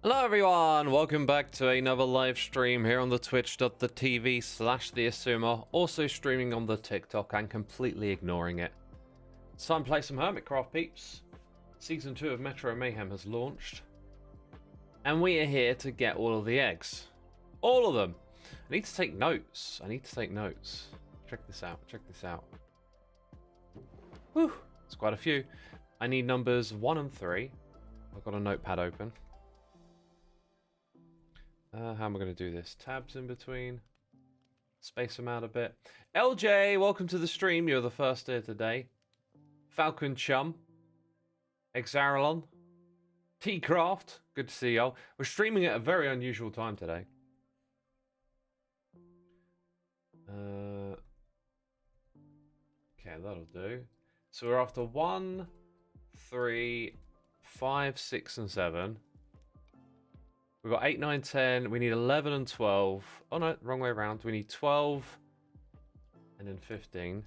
Hello everyone, welcome back to another live stream here on the twitch.tv/the Xisuma, also streaming on the TikTok and completely ignoring it. It's time to play some Hermitcraft, peeps. Season 2 of Metro Mayhem has launched. And we are here to get all of the eggs. All of them. I need to take notes. Check this out. Whew, it's quite a few. I need numbers 1 and 3. I've got a notepad open. How am I going to do this? Tabs in between. Space them out a bit. LJ, welcome to the stream. You're the first here today. Falcon Chum. Exaralon. T-Craft. Good to see y'all. We're streaming at a very unusual time today. Okay, that'll do. So we're after 1, 3, 5, 6, and 7. We've got 8, 9, 10. We need 11 and 12. Oh no, wrong way around. We need 12 and then 15.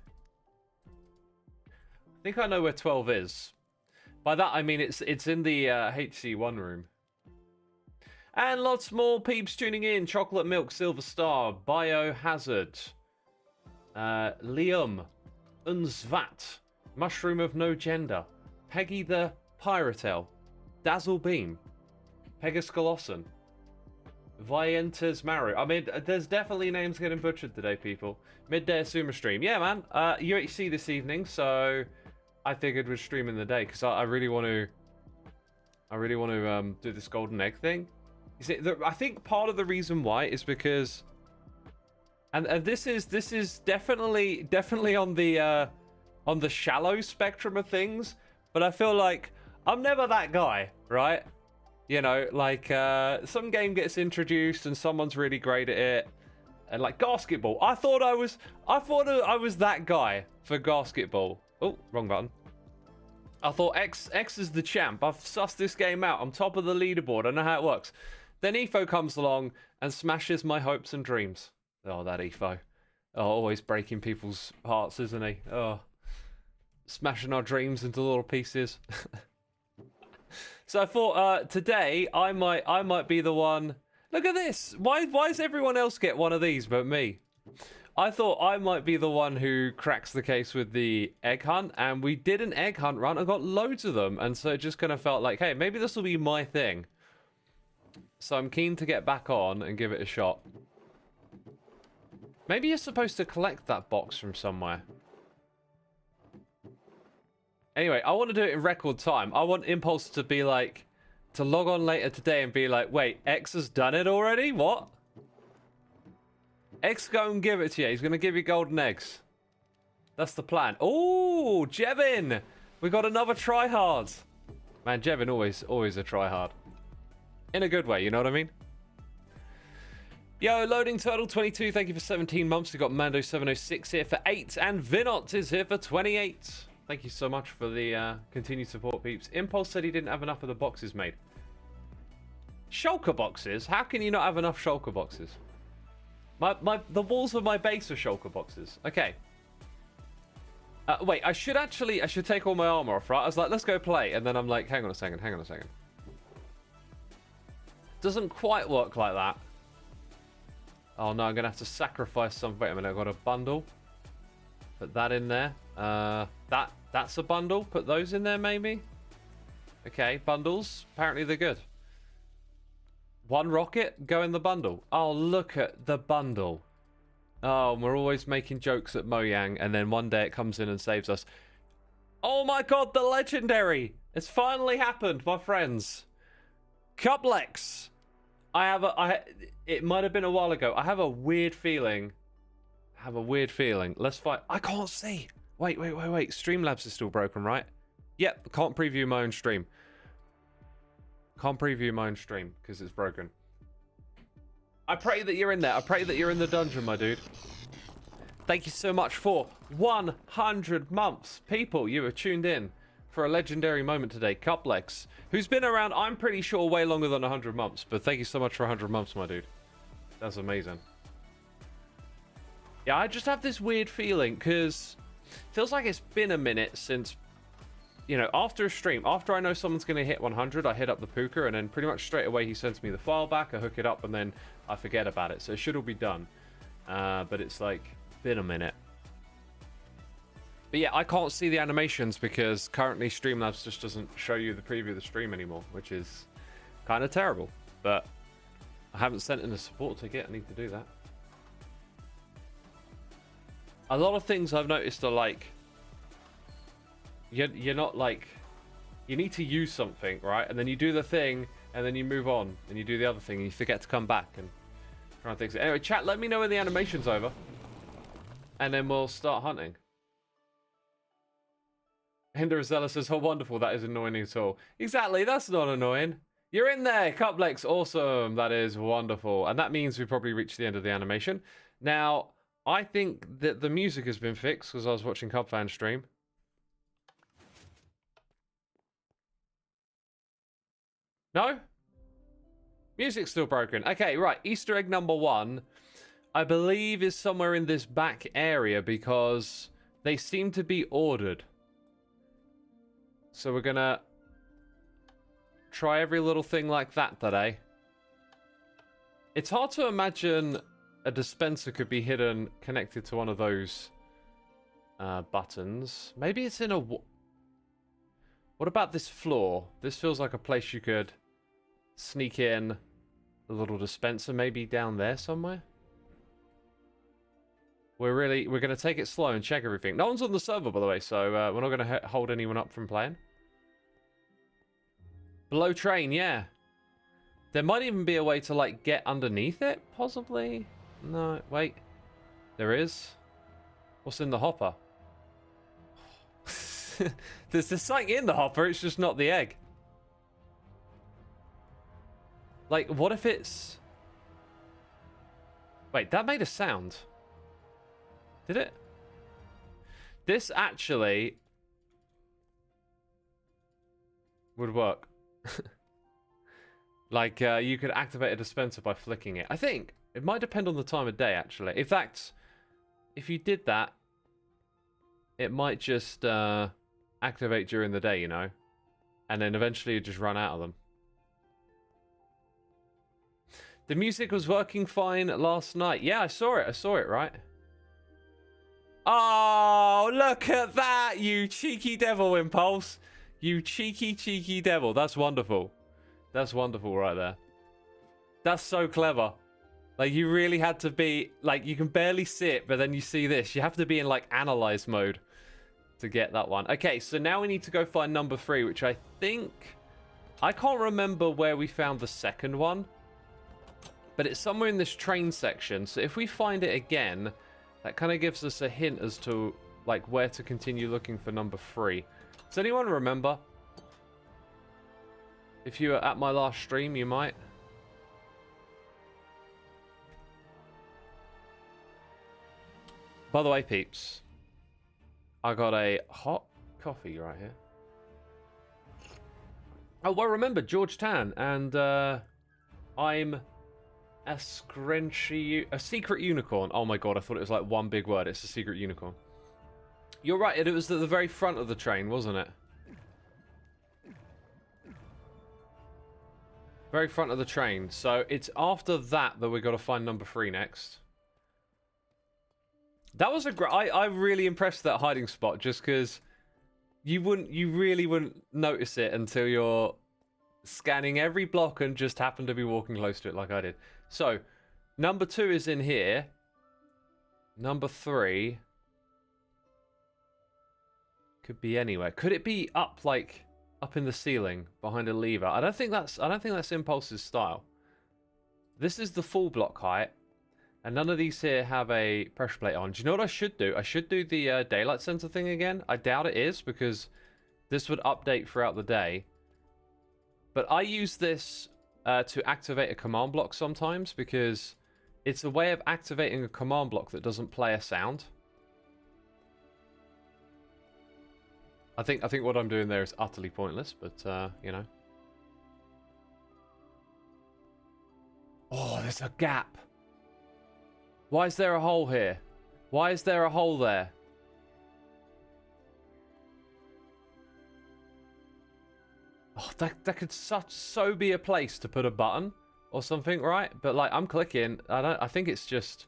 I think I know where 12 is. By that I mean it's in the HC1 room. And lots more peeps tuning in. Chocolate Milk, Silver Star, Biohazard, Liam, Unsvat, Mushroom of No Gender, Peggy the Pyrotel, Dazzle Beam, Pegascolosson, Vientes Maru. I mean, there's definitely names getting butchered today, people. Midday Xisuma stream. Yeah, man. UHC this evening, so I figured we'd stream in the day because I really want to. Do this golden egg thing. I think part of the reason why is because, and this is definitely on the shallow spectrum of things, but I feel like I'm never that guy, right? You know, like some game gets introduced and someone's really great at it, and like basketball. I thought I was that guy for basketball. Oh, wrong button. I thought X is the champ. I've sussed this game out. I'm top of the leaderboard. I know how it works. Then Efo comes along and smashes my hopes and dreams. Oh, that Efo. Oh, always breaking people's hearts, isn't he? Oh, smashing our dreams into little pieces. So I thought today I might be the one. Look at this. Why does everyone else get one of these but me? I thought I might be the one who cracks the case with the egg hunt, and we did an egg hunt run. I got loads of them, and so it just kind of felt like, hey, maybe this will be my thing. So I'm keen to get back on and give it a shot. Maybe you're supposed to collect that box from somewhere. Anyway, I want to do it in record time. I want Impulse to be like, to log on later today and be like, wait, X has done it already? What? X go and give it to you. He's going to give you golden eggs. That's the plan. Oh, Jevin. We got another tryhard. Man, Jevin always a tryhard. In a good way, you know what I mean? Yo, Loading Turtle 22, thank you for 17 months. We've got Mando 706 here for 8, and Vinot is here for 28. Thank you so much for the continued support, peeps. Impulse said he didn't have enough of the boxes made. Shulker boxes? How can you not have enough shulker boxes? The walls of my base are shulker boxes. Okay. Wait, I should take all my armor off, right? I was like, let's go play. And then I'm like, hang on a second. Doesn't quite work like that. Oh no, I'm going to have to sacrifice something. Wait a minute, I've got a bundle. Put that in there. That's a bundle. Put those in there, maybe. Okay, bundles. Apparently they're good. One rocket, go in the bundle. Oh, look at the bundle. Oh, we're always making jokes at Mojang, and then one day it comes in and saves us. Oh my god, the legendary! It's finally happened, my friends. Cuplex. It might have been a while ago. I have a weird feeling. Let's fight. I can't see. Wait. Streamlabs is still broken, right? Yep, can't preview my own stream. Can't preview my own stream because it's broken. I pray that you're in there. I pray that you're in the dungeon, my dude. Thank you so much for 100 months. People, you were tuned in for a legendary moment today. Cuplex, who's been around, I'm pretty sure, way longer than 100 months. But thank you so much for 100 months, my dude. That's amazing. Yeah, I just have this weird feeling because it feels like it's been a minute since you know, after a stream, after I know someone's going to hit 100, I hit up the Puka, and then pretty much straight away he sends me the file back, I hook it up, and then I forget about it. So it should all be done. But it's like, been a minute. But yeah, I can't see the animations because currently Streamlabs just doesn't show you the preview of the stream anymore, which is kind of terrible. But I haven't sent in a support ticket. I need to do that. A lot of things I've noticed are like, you're not like, you need to use something, right? And then you do the thing, and then you move on, and you do the other thing, and you forget to come back and try and fix it. Anyway, chat, let me know when the animation's over, and then we'll start hunting. Hinder Azella says, "Oh, wonderful! That is annoying at all." Exactly, that's not annoying. You're in there, Cuplex. Awesome, that is wonderful, and that means we probably reached the end of the animation. Now, I think that the music has been fixed because I was watching Cubfan stream. No? Music's still broken. Okay, right. Easter egg number 1, I believe, is somewhere in this back area because they seem to be ordered. So we're gonna try every little thing like that today. It's hard to imagine a dispenser could be hidden connected to one of those buttons. Maybe it's in a... What about this floor? This feels like a place you could sneak in a little dispenser, maybe down there somewhere. We're going to take it slow and check everything. No one's on the server, by the way, so we're not going to hold anyone up from playing. Below train, yeah. There might even be a way to, like, get underneath it, possibly. No, wait. There is. What's in the hopper? There's something in the hopper, it's just not the egg. Like, what if it's... Wait, that made a sound. Did it? This actually would work. Like, you could activate a dispenser by flicking it. I think it might depend on the time of day, actually. In fact, if you did that, it might just activate during the day, you know? And then eventually you just run out of them. The music was working fine last night. Yeah, I saw it, right? Oh, look at that, you cheeky devil, Impulse. You cheeky, cheeky devil. That's wonderful. That's wonderful right there. That's so clever. Like, you really had to be... Like, you can barely see it, but then you see this. You have to be in, like, analyze mode to get that one. Okay, so now we need to go find number 3, which I think... I can't remember where we found the second one. But it's somewhere in this train section. So if we find it again, that kind of gives us a hint as to, like, where to continue looking for number 3. Does anyone remember? If you were at my last stream, you might. By the way, peeps, I got a hot coffee right here. Oh, well, remember, George Tan, and I'm a secret unicorn. Oh my god, I thought it was like one big word. It's a secret unicorn. You're right, it was at the very front of the train, wasn't it? Very front of the train. So it's after that we got to find number 3 next. That was a great... I'm really impressed with that hiding spot, just because you really wouldn't notice it until you're scanning every block and just happen to be walking close to it like I did. So, number 2 is in here. Number 3 could be anywhere. Could it be up, like, up in the ceiling behind a lever? I don't think that's Impulse's style. This is the full block height, and none of these here have a pressure plate on. Do you know what I should do? I should do the daylight sensor thing again. I doubt it is, because this would update throughout the day. But I use this to activate a command block sometimes, because it's a way of activating a command block that doesn't play a sound. I think what I'm doing there is utterly pointless, but you know. Oh, there's a gap. Why is there a hole here? Why is there a hole there? Oh, that could so be a place to put a button or something, right? But like, I'm clicking. I think it's just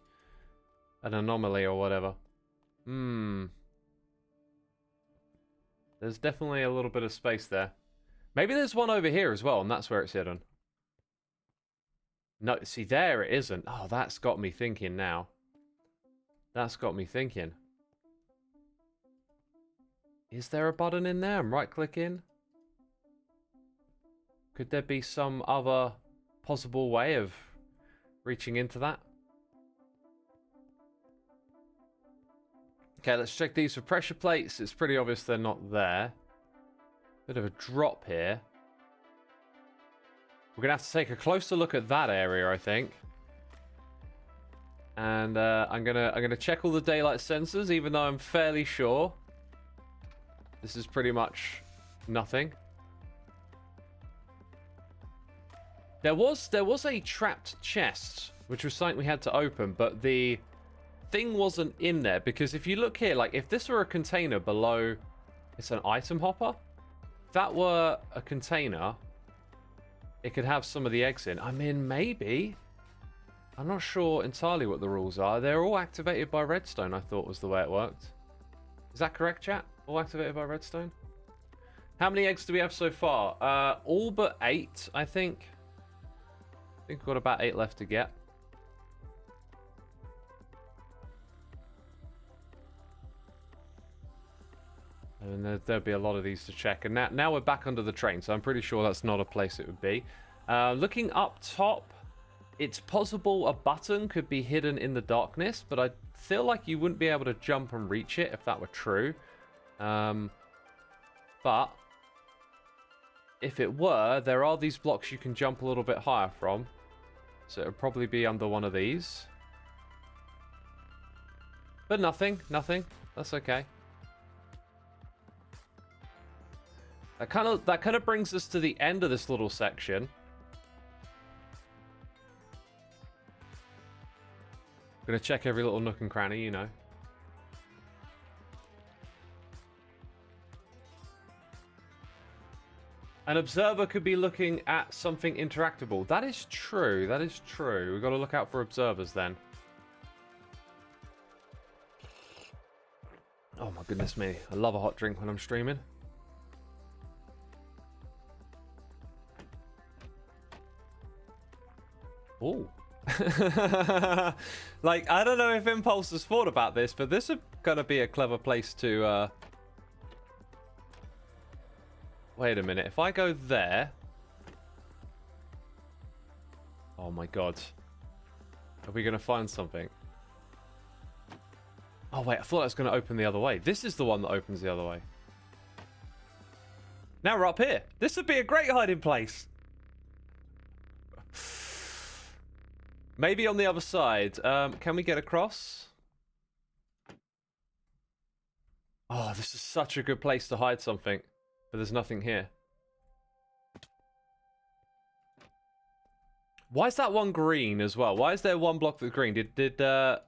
an anomaly or whatever. There's definitely a little bit of space there. Maybe there's one over here as well, and that's where it's hidden. No, see, there it isn't. Oh, that's got me thinking now. That's got me thinking. Is there a button in there? I'm right-clicking. Could there be some other possible way of reaching into that? Okay, let's check these for pressure plates. It's pretty obvious they're not there. Bit of a drop here. We're gonna have to take a closer look at that area, I think. And I'm gonna check all the daylight sensors, even though I'm fairly sure this is pretty much nothing. There was a trapped chest, which was something we had to open, but the thing wasn't in there, because if you look here, like if this were a container below, it's an item hopper. If that were a container, it could have some of the eggs in. I mean, maybe. I'm not sure entirely what the rules are. They're all activated by redstone, I thought was the way it worked. Is that correct, chat? All activated by redstone? How many eggs do we have so far? All but 8, I think. I think we've got about 8 left to get. And there'll be a lot of these to check. And now we're back under the train, so I'm pretty sure that's not a place it would be. Looking up top, it's possible a button could be hidden in the darkness, but I feel like you wouldn't be able to jump and reach it if that were true. But if it were, there are these blocks you can jump a little bit higher from. So it would probably be under one of these. But nothing. That's okay. That kind of brings us to the end of this little section. Gonna check every little nook and cranny, you know. An observer could be looking at something interactable. That is true. That is true. We've got to look out for observers then. Oh my goodness me. I love a hot drink when I'm streaming. Oh. Like, I don't know if Impulse has thought about this, but this is gonna be a clever place to wait a minute, if I go there... Oh my god. Are we gonna find something? Oh wait, I thought it was gonna open the other way. This is the one that opens the other way. Now we're up here. This would be a great hiding place. Maybe on the other side. Can we get across? Oh, this is such a good place to hide something. But there's nothing here. Why is that one green as well? Why is there one block that's green? Did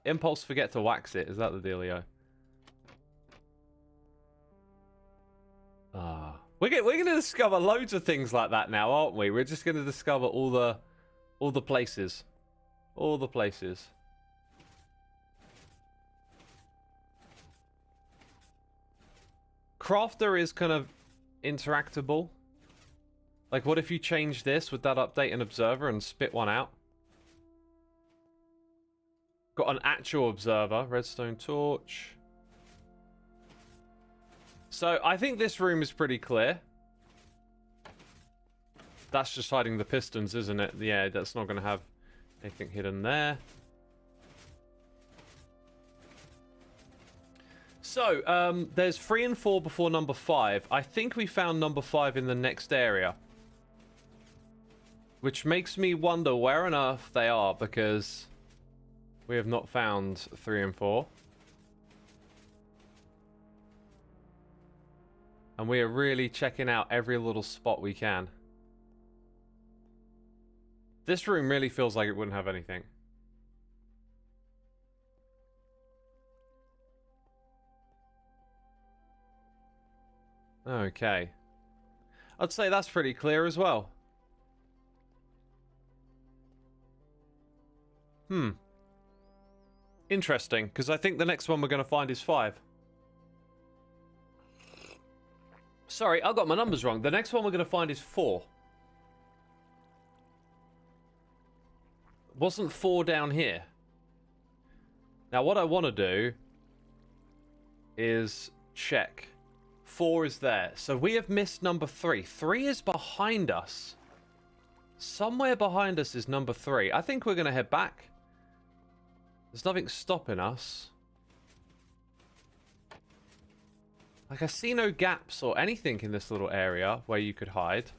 Impulse forget to wax it? Is that the dealio? Ah, we're going to discover loads of things like that now, aren't we? We're just going to discover all the places. All the places. Crafter is kind of interactable. Like, what if you change this? Would that update an observer and spit one out? Got an actual observer. Redstone torch. So, I think this room is pretty clear. That's just hiding the pistons, isn't it? Yeah, that's not going to have anything hidden there. So, there's 3 and 4 before number 5. I think we found number 5 in the next area. Which makes me wonder where on earth they are, because we have not found 3 and 4. And we are really checking out every little spot we can. This room really feels like it wouldn't have anything. Okay. I'd say that's pretty clear as well. Interesting, because I think the next one we're going to find is 5. Sorry, I got my numbers wrong. The next one we're going to find is 4. Wasn't 4 down here? Now, what I want to do is check. 4 is there. So we have missed number 3. 3 is behind us. Somewhere behind us is number 3. I think we're going to head back. There's nothing stopping us. Like, I see no gaps or anything in this little area where you could hide.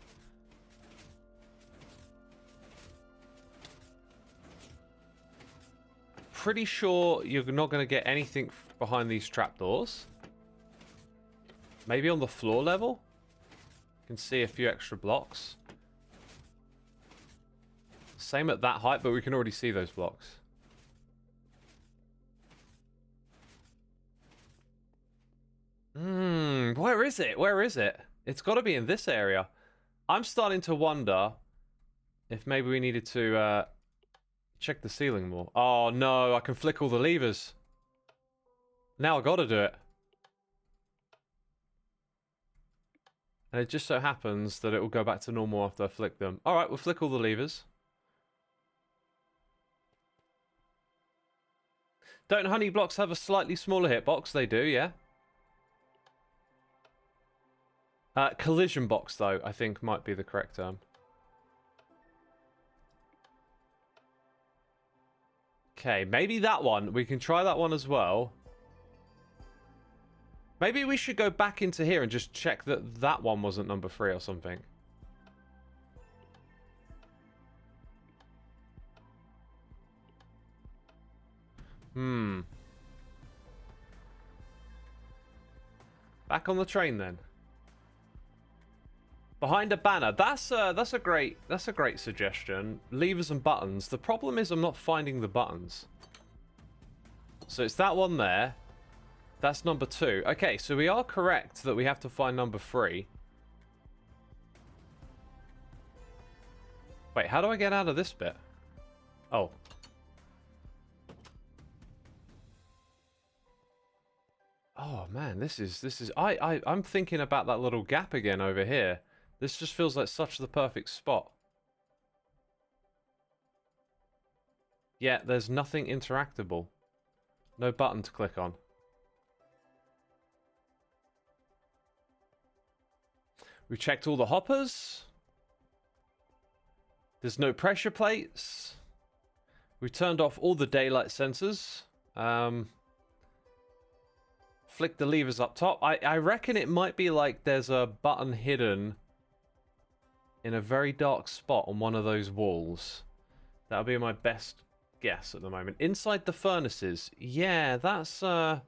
Pretty sure you're not going to get anything behind these trapdoors. Maybe on the floor level? You can see a few extra blocks. Same at that height, but we can already see those blocks. Where is it? Where is it? It's got to be in this area. I'm starting to wonder if maybe we needed to check the ceiling more. Oh no, I can flick all the levers. Now I got to do it. And it just so happens that it will go back to normal after I flick them. Alright, we'll flick all the levers. Don't honey blocks have a slightly smaller hitbox? They do, yeah. Collision box, though, I think might be the correct term. Okay, maybe that one. We can try that one as well. Maybe we should go back into here and just check that that one wasn't number 3 or something. Back on the train then. Behind a banner. That's a great suggestion. Levers and buttons. The problem is I'm not finding the buttons. So it's that one there. That's number 2. Okay, so we are correct that we have to find number 3. Wait, how do I get out of this bit? Oh. Oh man, this is I'm thinking about that little gap again over here. This just feels like such the perfect spot. Yeah, there's nothing interactable. No button to click on. We've checked all the hoppers. There's no pressure plates. We've turned off all the daylight sensors. Flick the levers up top. I reckon it might be like there's a button hidden in a very dark spot on one of those walls. That'll be my best guess at the moment. Inside the furnaces. Yeah, that's not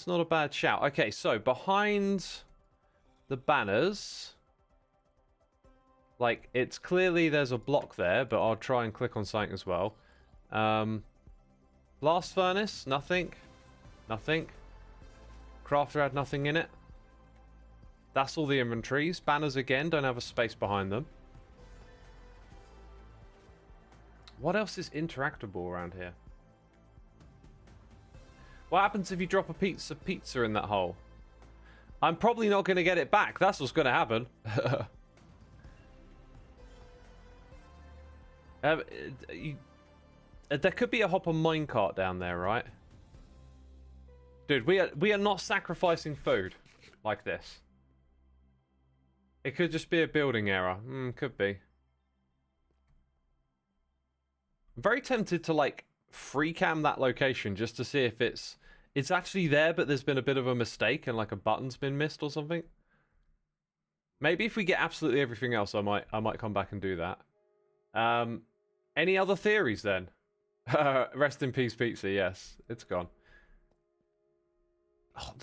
a bad shout. Okay, so behind the banners, like, it's clearly there's a block there, but I'll try and click on something as well. Blast furnace, nothing. Nothing. Crafter had nothing in it. That's all the inventories. Banners again, don't have a space behind them. What else is interactable around here? What happens if you drop a pizza in that hole? I'm probably not going to get it back. That's what's going to happen. There could be a hopper minecart down there, right? Dude, we are not sacrificing food like this. It could just be a building error. Could be. I'm very tempted to, like, free cam that location just to see if it's actually there, but there's been a bit of a mistake and, like, a button's been missed or something. Maybe if we get absolutely everything else, I might come back and do that. Any other theories then? Rest in peace, pizza. Yes, it's gone. Oh,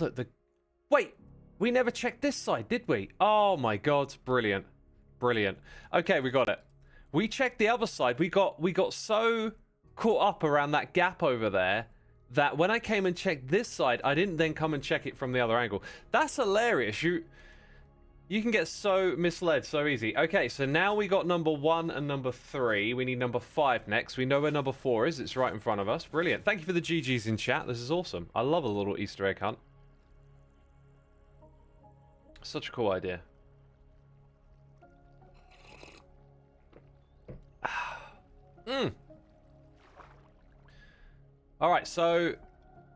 wait. We never checked this side, did we? Oh my god, brilliant. Brilliant. Okay, we got it. We checked the other side. We got so caught up around that gap over there that when I came and checked this side, I didn't then come and check it from the other angle. That's hilarious. You can get so misled so easy. Okay, so now we got number 1 and number 3. We need number 5 next. We know where number 4 is. It's right in front of us. Brilliant. Thank you for the GGs in chat. This is awesome. I love a little Easter egg hunt. Such a cool idea. Alright, so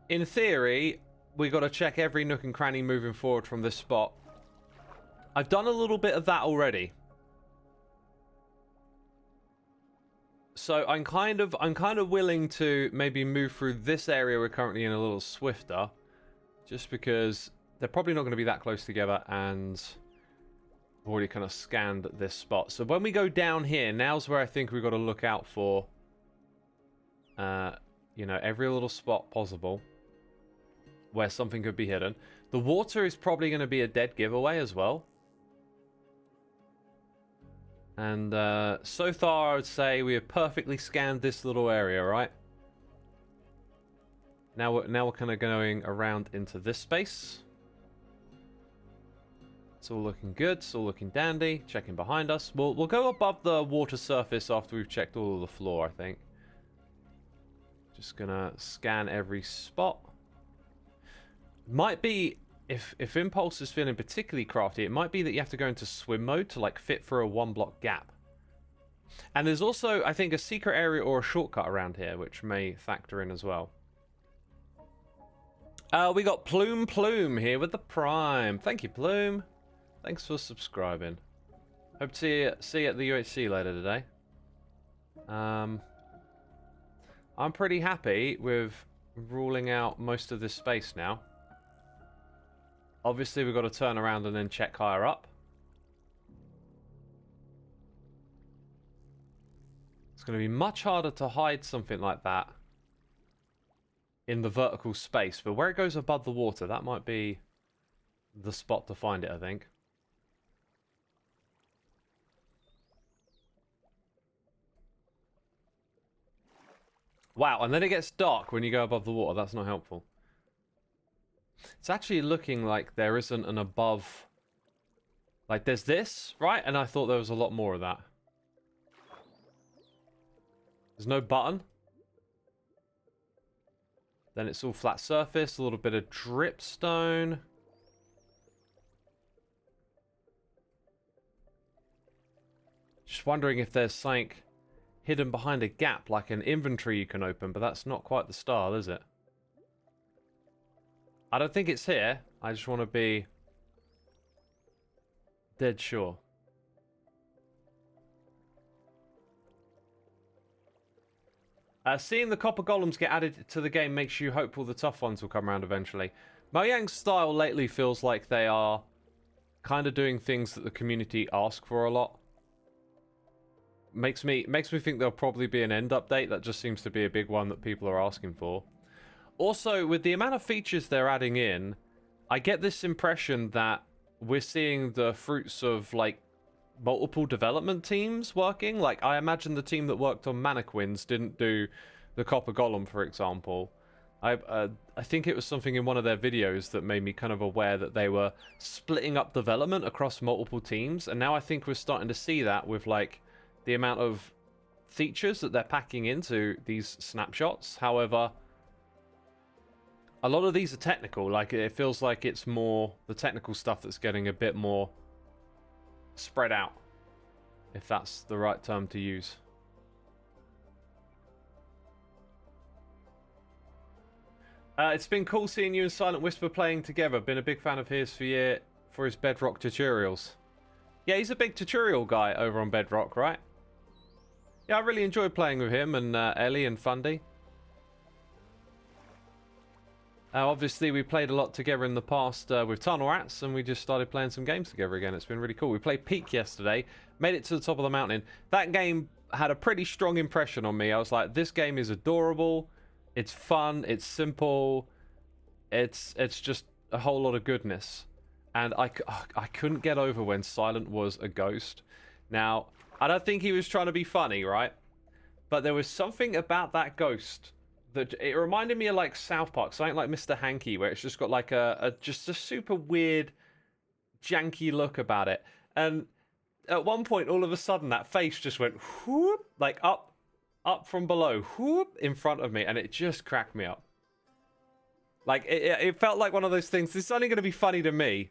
in theory, we got to check every nook and cranny moving forward from this spot. I've done a little bit of that already. So I'm kind of willing to maybe move through this area we're currently in a little swifter, just because they're probably not going to be that close together, and I've already kind of scanned this spot. So when we go down here, now's where I think we've got to look out for, you know, every little spot possible where something could be hidden. The water is probably going to be a dead giveaway as well. And so far, I would say we have perfectly scanned this little area, right? Now we're kind of going around into this space. It's all looking good. It's all looking dandy. Checking behind us. We'll go above the water surface after we've checked all of the floor, I think. Just gonna scan every spot. Might be, if Impulse is feeling particularly crafty, it might be that you have to go into swim mode to like fit through a 1-block gap. And there's also, I think, a secret area or a shortcut around here, which may factor in as well. We got Plume here with the Prime. Thank you, Plume. Thanks for subscribing. Hope to see you at the UHC later today. I'm pretty happy with ruling out most of this space now. Obviously, we've got to turn around and then check higher up. It's going to be much harder to hide something like that in the vertical space, but where it goes above the water, that might be the spot to find it, I think. Wow, and then it gets dark when you go above the water. That's not helpful. It's actually looking like there isn't an above. Like, there's this, right? And I thought there was a lot more of that. There's no button. Then it's all flat surface, a little bit of dripstone. Just wondering if there's something hidden behind a gap, like an inventory you can open, but that's not quite the style, is it? I don't think it's here. I just want to be dead sure. Seeing the copper golems get added to the game makes you hopeful the tough ones will come around eventually. Mojang's style lately feels like they are kind of doing things that the community ask for a lot. Makes me think there'll probably be an end update. That just seems to be a big one that people are asking for. Also, with the amount of features they're adding in, I get this impression that we're seeing the fruits of, like, multiple development teams working. Like, I imagine the team that worked on Mannequins didn't do the Copper Golem, for example. I think it was something in one of their videos that made me kind of aware that they were splitting up development across multiple teams, and now I think we're starting to see that with, like, the amount of features that they're packing into these snapshots. However, a lot of these are technical. Like, it feels like it's more the technical stuff that's getting a bit more spread out, if that's the right term to use. It's been cool seeing you and Silent Whisper playing together. Been a big fan of his for his Bedrock tutorials. Yeah, he's a big tutorial guy over on Bedrock, right? Yeah, I really enjoyed playing with him and Ellie and Fundy. Obviously, we played a lot together in the past with Tunnel Rats, and we just started playing some games together again. It's been really cool. We played Peak yesterday, made it to the top of the mountain. That game had a pretty strong impression on me. I was like, this game is adorable, it's fun, it's simple, it's just a whole lot of goodness. And I couldn't get over when Silent was a ghost. Now, I don't think he was trying to be funny, right? But there was something about that ghost that it reminded me of, like, South Park, something like Mr. Hanky, where it's just got like just a super weird janky look about it. And at one point, all of a sudden, that face just went whoop, like up from below, whoop, in front of me, and it just cracked me up. Like, it felt like one of those things. This is only going to be funny to me.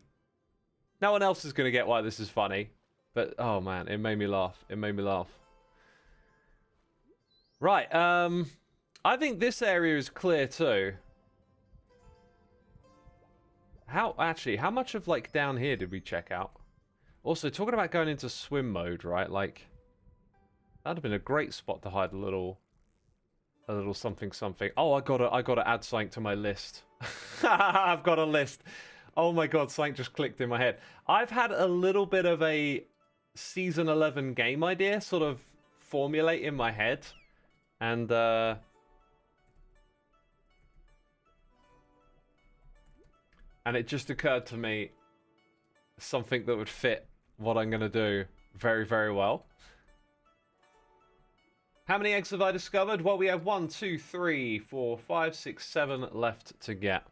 No one else is going to get why this is funny. But, oh man, it made me laugh. It made me laugh. Right, I think this area is clear too. How much of, like, down here did we check out? Also, talking about going into swim mode, right? Like, that'd have been a great spot to hide a little something something. Oh, I gotta add something to my list. I've got a list. Oh my god, something just clicked in my head. I've had a little bit of a season 11 game idea sort of formulate in my head, and it just occurred to me something that would fit what I'm gonna do very, very well. How many eggs have I discovered? Well, we have 1, 2, 3, 4, 5, 6, 7 left to get.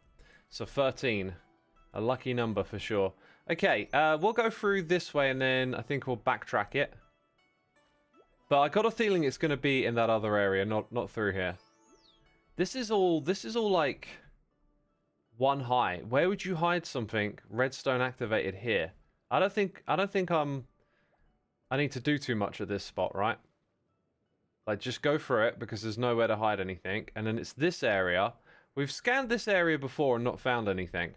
So 13. A lucky number for sure. Okay, we'll go through this way and then I think we'll backtrack it. But I got a feeling it's going to be in that other area, not through here. This is all like one high. Where would you hide something redstone activated here? I don't think I need to do too much at this spot, right? Like, just go for it, because there's nowhere to hide anything. And then it's this area. We've scanned this area before and not found anything.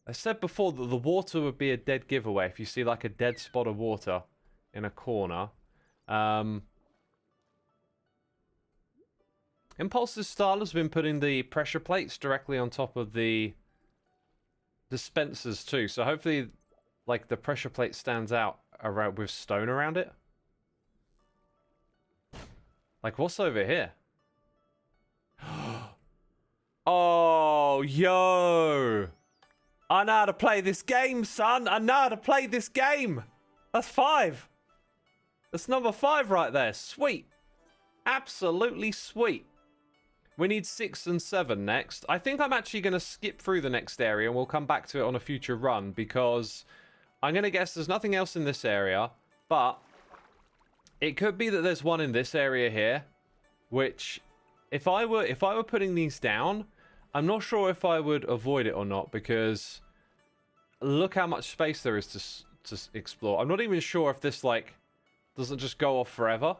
I said before that the water would be a dead giveaway if you see, like, a dead spot of water in a corner. Impulse's style has been putting the pressure plates directly on top of the dispensers, too. So hopefully, like, the pressure plate stands out around with stone around it. Like, what's over here? Oh, yo! I know how to play this game, son! I know how to play this game! That's 5! That's number 5 right there. Sweet! Absolutely sweet. We need 6 and 7 next. I think I'm actually going to skip through the next area and we'll come back to it on a future run, because I'm going to guess there's nothing else in this area, but it could be that there's one in this area here, which if I were putting these down, I'm not sure if I would avoid it or not, because look how much space there is to explore. I'm not even sure if this, like, doesn't just go off forever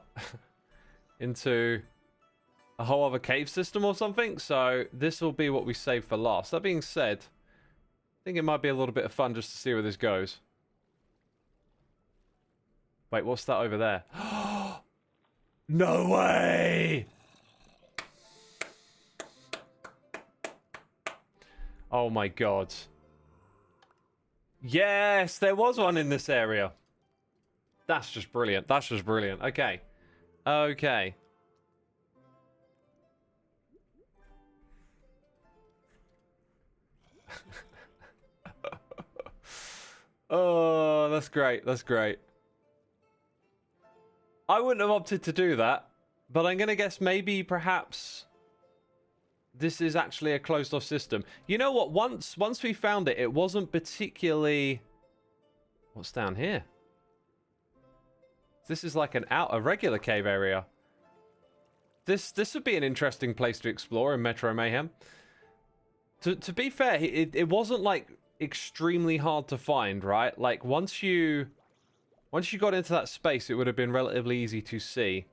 into a whole other cave system or something. So this will be what we save for last. That being said, I think it might be a little bit of fun just to see where this goes. Wait, what's that over there? No way! Oh my god. Yes, there was one in this area. That's just brilliant. That's just brilliant. Okay. Okay. Oh, that's great. That's great. I wouldn't have opted to do that, but I'm going to guess maybe perhaps this is actually a closed off system. You know what? Once we found it, it wasn't particularly... What's down here? This is like a regular cave area. This would be an interesting place to explore in Metro Mayhem. To be fair, it wasn't like extremely hard to find, right? Like once you got into that space, it would have been relatively easy to see.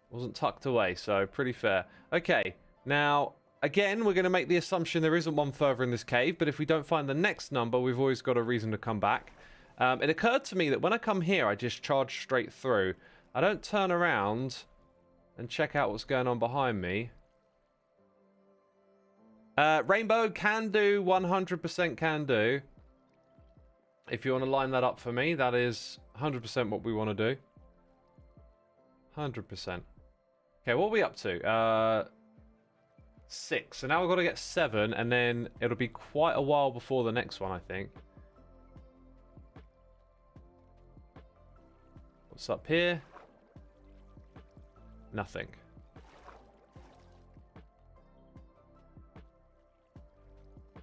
Wasn't tucked away, so pretty fair. Okay, now, again, we're going to make the assumption there isn't one further in this cave, but if we don't find the next number, we've always got a reason to come back. It occurred to me that when I come here, I just charge straight through. I don't turn around and check out what's going on behind me. Rainbow, can do, 100% can do. If you want to line that up for me, that is 100% what we want to do. 100%. Okay, what are we up to? 6. So now we've got to get 7, and then it'll be quite a while before the next one, I think. What's up here? Nothing.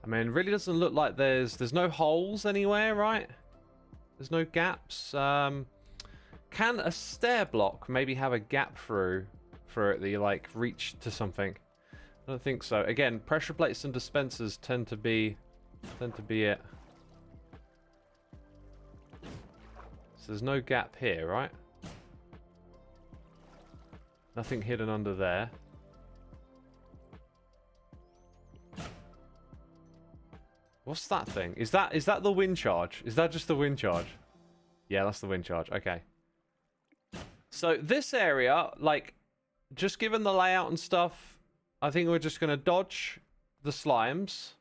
I mean, it really doesn't look like there's no holes anywhere, right? There's no gaps. Can a stair block maybe have a gap through for it that you like reach to something? I don't think so. Again, pressure plates and dispensers tend to be it. So there's no gap here, right? Nothing hidden under there. What's that thing? Is that the wind charge? Is that just the wind charge? Yeah, that's the wind charge. Okay. So this area, like, just given the layout and stuff, I think we're just going to dodge the slimes.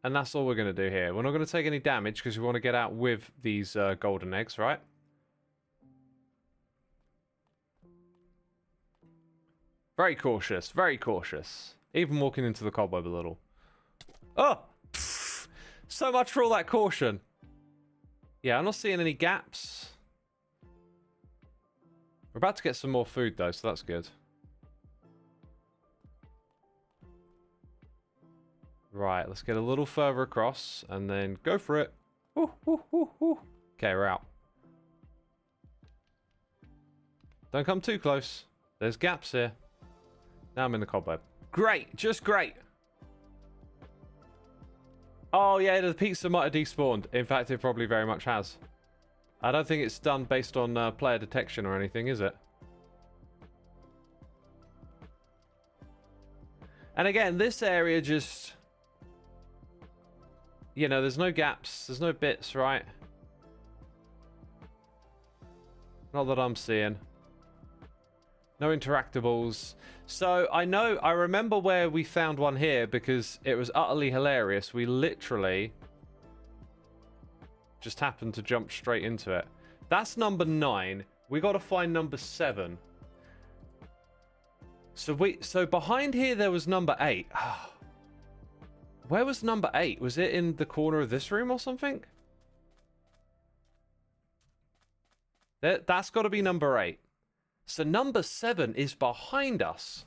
And that's all we're going to do here. We're not going to take any damage because we want to get out with these golden eggs, right? Very cautious, very cautious. Even walking into the cobweb a little. Oh! Pfft. So much for all that caution. Yeah, I'm not seeing any gaps. We're about to get some more food, though, so that's good. Right, let's get a little further across, and then go for it. Ooh, ooh, ooh, ooh. Okay, we're out. Don't come too close. There's gaps here. Now I'm in the cobweb. Great, just great. Oh, yeah, the pizza might have despawned. In fact, it probably very much has. I don't think it's done based on player detection or anything, is it? And again, this area just... You know, there's no gaps. There's no bits, right? Not that I'm seeing. No interactables. So, I remember where we found one here because it was utterly hilarious. We literally just happened to jump straight into it. That's number 9. We got to find number 7. So behind here there was number 8. Where was number 8? Was it in the corner of this room or something? That's got to be number 8. So number 7 is behind us.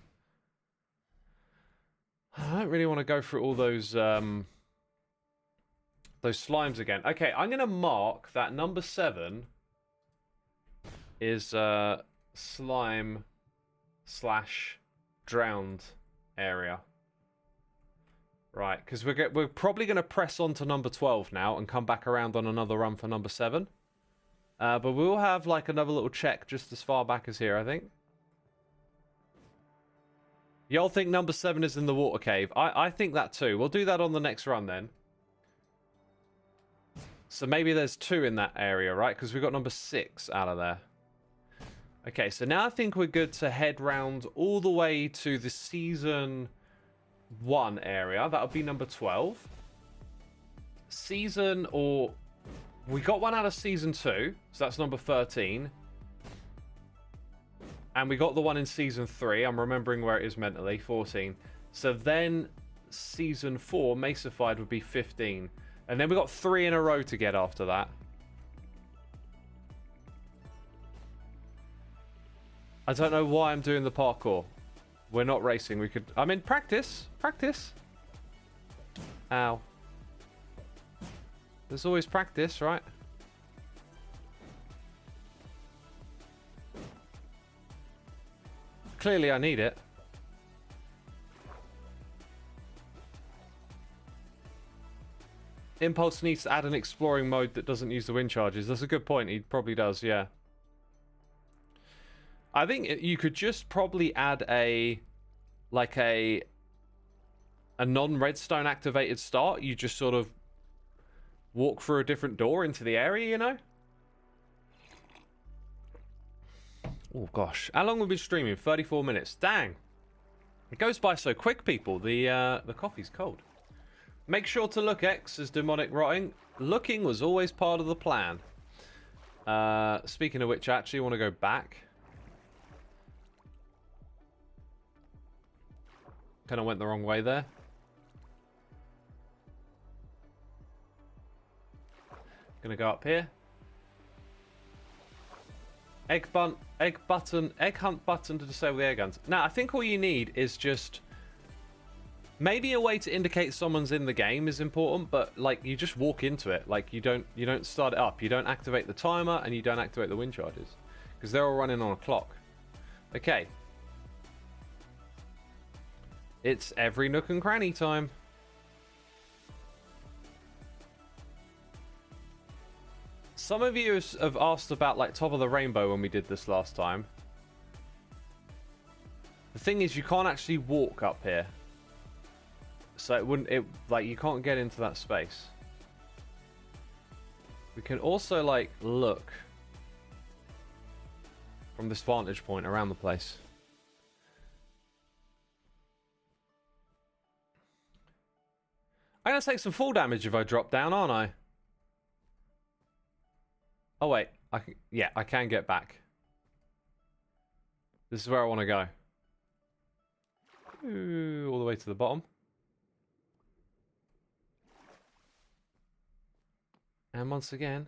I don't really want to go through all those slimes again. Okay, I'm going to mark that number 7 is slime / drowned area. Right, because we're probably going to press on to number 12 now and come back around on another run for number 7. But we'll have like another little check just as far back as here, I think. Y'all think number 7 is in the water cave? I think that too. We'll do that on the next run then. So maybe there's 2 in that area, right? Because we got number 6 out of there. Okay, so now I think we're good to head round all the way to the Season 1 area. That would be number 12. Season or... We got one out of Season 2, so that's number 13. And we got the one in Season 3. I'm remembering where it is mentally, 14. So then Season 4, Mesified, would be 15. And then we got 3 in a row to get after that. I don't know why I'm doing the parkour. We're not racing. We could... I mean, practice. Practice. Ow. There's always practice, right? Clearly I need it. Impulse needs to add an exploring mode that doesn't use the wind charges. That's a good point. He probably does, yeah. I think you could just probably add a... Like a non-redstone activated start. You just sort of walk through a different door into the area, you know? Oh, gosh. How long have we been streaming? 34 minutes. Dang. It goes by so quick, people. The coffee's cold. Make sure to look X as demonic rotting. Looking was always part of the plan. Speaking of which, I actually want to go back. Kind of went the wrong way there. Gonna go up here. Egg hunt button to disable the air guns. Now, I think all you need is just Maybe a way to indicate someone's in the game is important, but like you just walk into it. Like you don't start it up. You don't activate the timer and you don't activate the wind charges because they're all running on a clock. Okay. It's every nook and cranny time. Some of you have asked about like Top of the Rainbow when we did this last time. The thing is, you can't actually walk up here. So you can't get into that space. We can also like look from this vantage point around the place. I'm gonna take some fall damage if I drop down, aren't I? Oh wait, I can get back. This is where I want to go. Ooh, all the way to the bottom. And once again.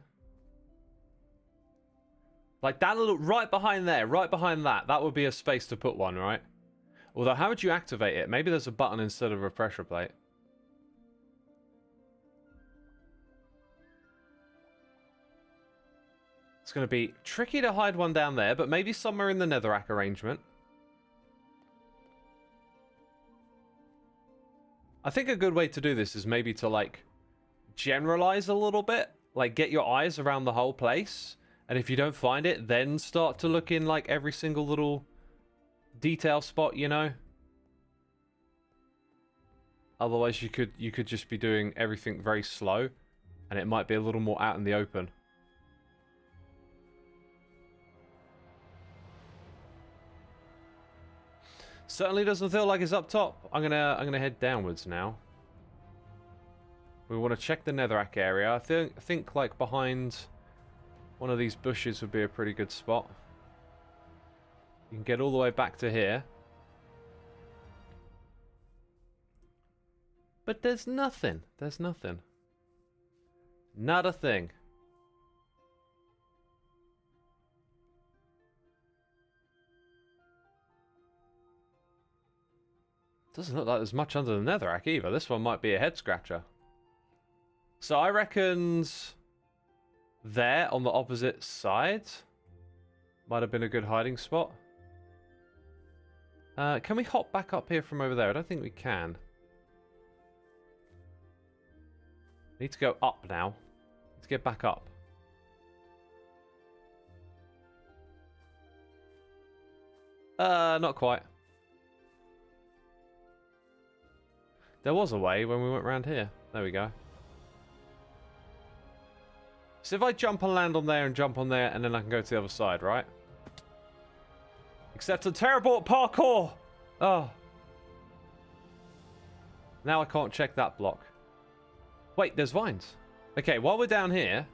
Like that little, right behind there, right behind that. That would be a space to put one, right? Although, how would you activate it? Maybe there's a button instead of a pressure plate. It's going to be tricky to hide one down there, but maybe somewhere in the netherrack arrangement. I think a good way to do this is maybe to, like, generalize a little bit. Like, get your eyes around the whole place. And if you don't find it, then start to look in, like, every single little detail spot, you know? Otherwise, you could just be doing everything very slow. And it might be a little more out in the open. Certainly doesn't feel like it's up top. I'm gonna head downwards now. We want to check the netherrack area. I think like behind one of these bushes would be a pretty good spot. You can get all the way back to here. But there's nothing. There's nothing. Not a thing. Doesn't look like there's much under the netherrack either. This one might be a head scratcher. So I reckoned there on the opposite side might have been a good hiding spot. Can we hop back up here from over there? I don't think we can. Need to go up now. Let's get back up. Not quite. There was a way when we went round here. There we go. So if I jump and land on there and jump on there, and then I can go to the other side, right? Except a terrible parkour! Oh. Now I can't check that block. Wait, there's vines. Okay, while we're down here,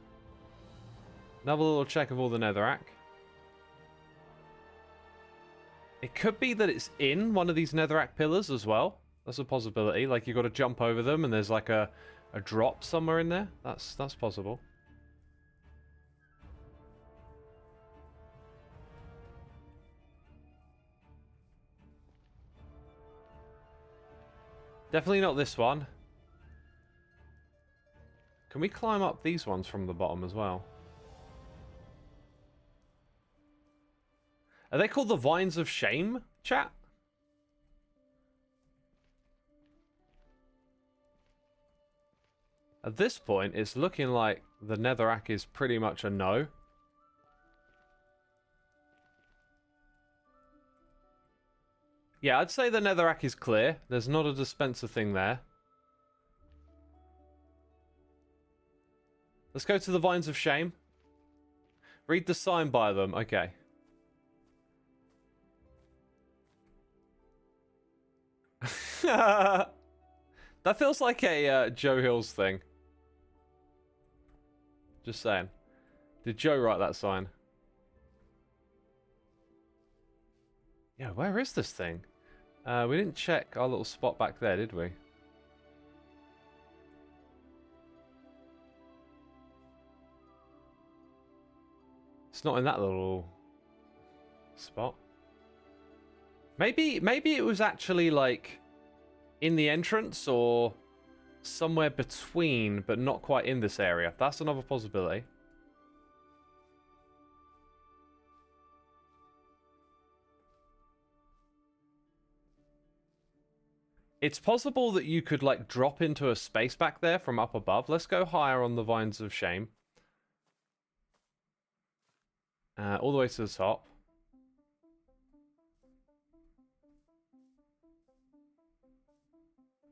another little check of all the netherrack. It could be that it's in one of these netherrack pillars as well. That's a possibility. Like, you've got to jump over them and there's like a drop somewhere in there. That's possible. Definitely not this one. Can we climb up these ones from the bottom as well? Are they called the Vines of Shame, chat? At this point, it's looking like the netherrack is pretty much a no. Yeah, I'd say the netherrack is clear. There's not a dispenser thing there. Let's go to the Vines of Shame. Read the sign by them. Okay. That feels like a Joe Hills thing. Just saying. Did Joe write that sign? Yeah, where is this thing? We didn't check our little spot back there, did we? It's not in that little spot. Maybe it was actually like in the entrance or somewhere between, but not quite in this area. That's another possibility. It's possible that you could, like, drop into a space back there from up above. Let's go higher on the Vines of Shame. All the way to the top.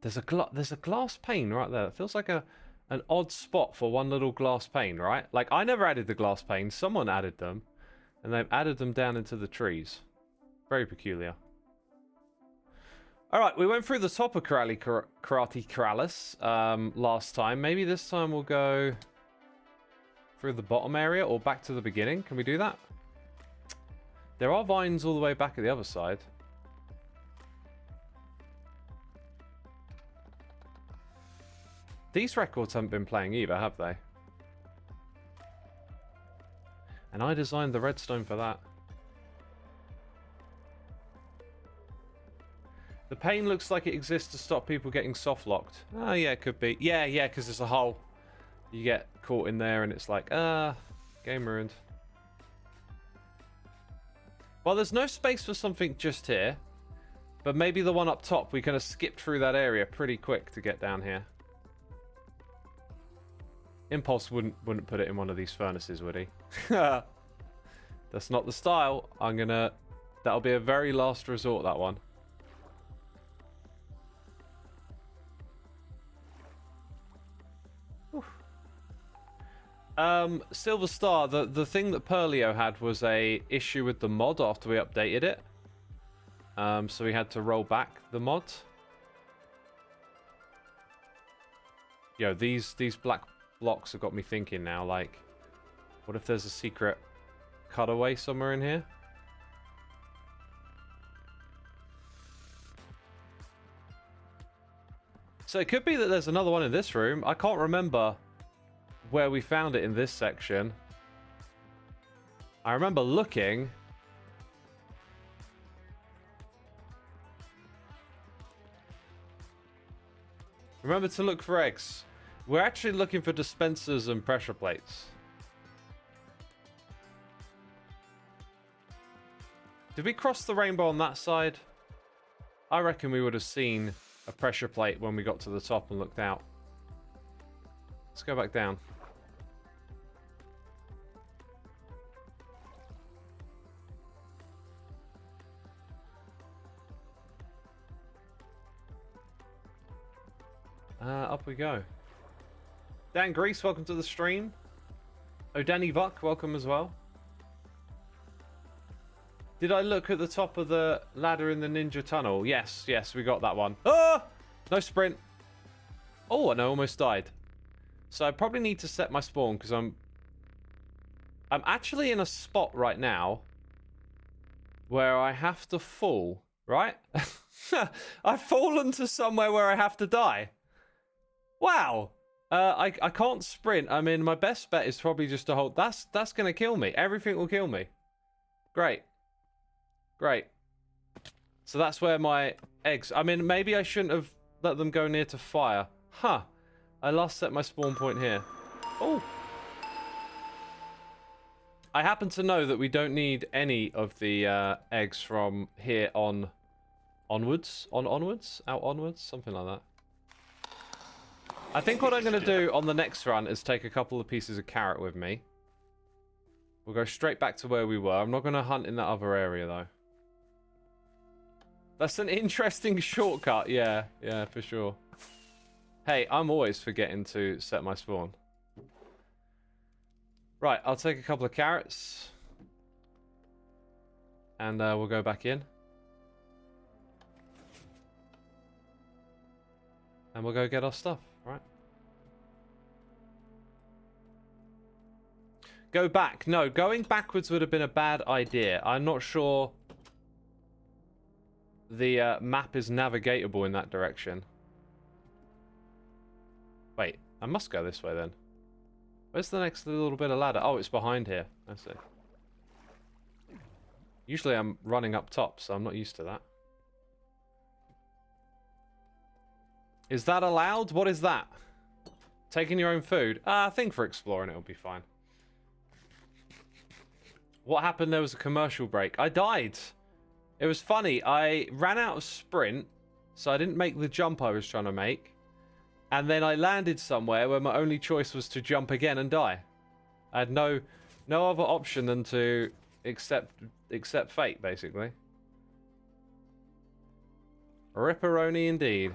There's a glass pane right there. It feels like an odd spot for one little glass pane, right? Like, I never added the glass panes. Someone added them. And they've added them down into the trees. Very peculiar. Alright, we went through the top of Karate Keralis last time. Maybe this time we'll go through the bottom area or back to the beginning. Can we do that? There are vines all the way back at the other side. These records haven't been playing either, have they? And I designed the redstone for that. The pane looks like it exists to stop people getting soft locked. Oh yeah, it could be. Yeah, because there's a hole. You get caught in there and it's like, game ruined. Well, there's no space for something just here. But maybe the one up top, we kind of skipped through that area pretty quick to get down here. Impulse wouldn't put it in one of these furnaces, would he? That's not the style. That'll be a very last resort, that one. Silver Star, the thing that Perlio had was a issue with the mod after we updated it. So we had to roll back the mod. Yo, these black blocks have got me thinking now, like, what if there's a secret cutaway somewhere in here? So it could be that there's another one in this room. I can't remember where we found it in this section. I remember looking. Remember to look for eggs. We're actually looking for dispensers and pressure plates. Did we cross the rainbow on that side? I reckon we would have seen a pressure plate when we got to the top and looked out. Let's go back down. Up we go. Dan Grease, welcome to the stream. Oh, Danny Buck, welcome as well. Did I look at the top of the ladder in the ninja tunnel? Yes, we got that one. Ah! No sprint. Oh, and I almost died. So I probably need to set my spawn because I'm actually in a spot right now where I have to fall, right? I've fallen to somewhere where I have to die. Wow. I can't sprint. I mean, my best bet is probably just to hold. That's going to kill me. Everything will kill me. Great. So that's where my eggs... I mean, maybe I shouldn't have let them go near to fire. Huh. I last set my spawn point here. Oh. I happen to know that we don't need any of the eggs from here on onwards. Out onwards? Something like that. I think what I'm going to do on the next run is take a couple of pieces of carrot with me. We'll go straight back to where we were. I'm not going to hunt in that other area, though. That's an interesting shortcut. Yeah, for sure. Hey, I'm always forgetting to set my spawn. Right, I'll take a couple of carrots. And we'll go back in. And we'll go get our stuff, right? Go back. No, going backwards would have been a bad idea. I'm not sure the map is navigatable in that direction. Wait, I must go this way then. Where's the next little bit of ladder? Oh, it's behind here. I see. Usually I'm running up top, so I'm not used to that. Is that allowed? What is that? Taking your own food? I think for exploring it'll be fine. What happened? There was a commercial break. I died. It was funny. I ran out of sprint, so I didn't make the jump I was trying to make. And then I landed somewhere where my only choice was to jump again and die. I had no other option than to accept fate, basically. Ripperoni indeed.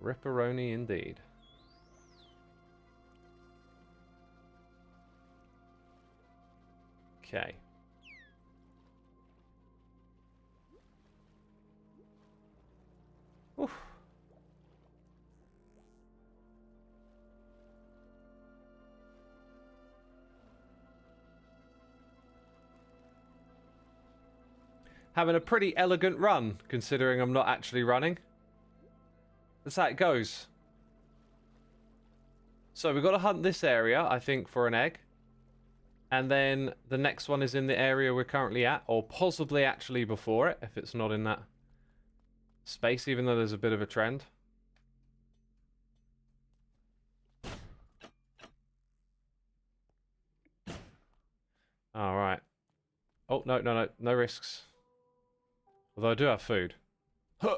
Ripperoni indeed. Okay. Oof. Having a pretty elegant run, considering I'm not actually running. That's how it goes. So we've got to hunt this area, I think, for an egg. And then the next one is in the area we're currently at, or possibly actually before it, if it's not in that space, even though there's a bit of a trend. Alright. Oh, no risks. Although I do have food. Huh.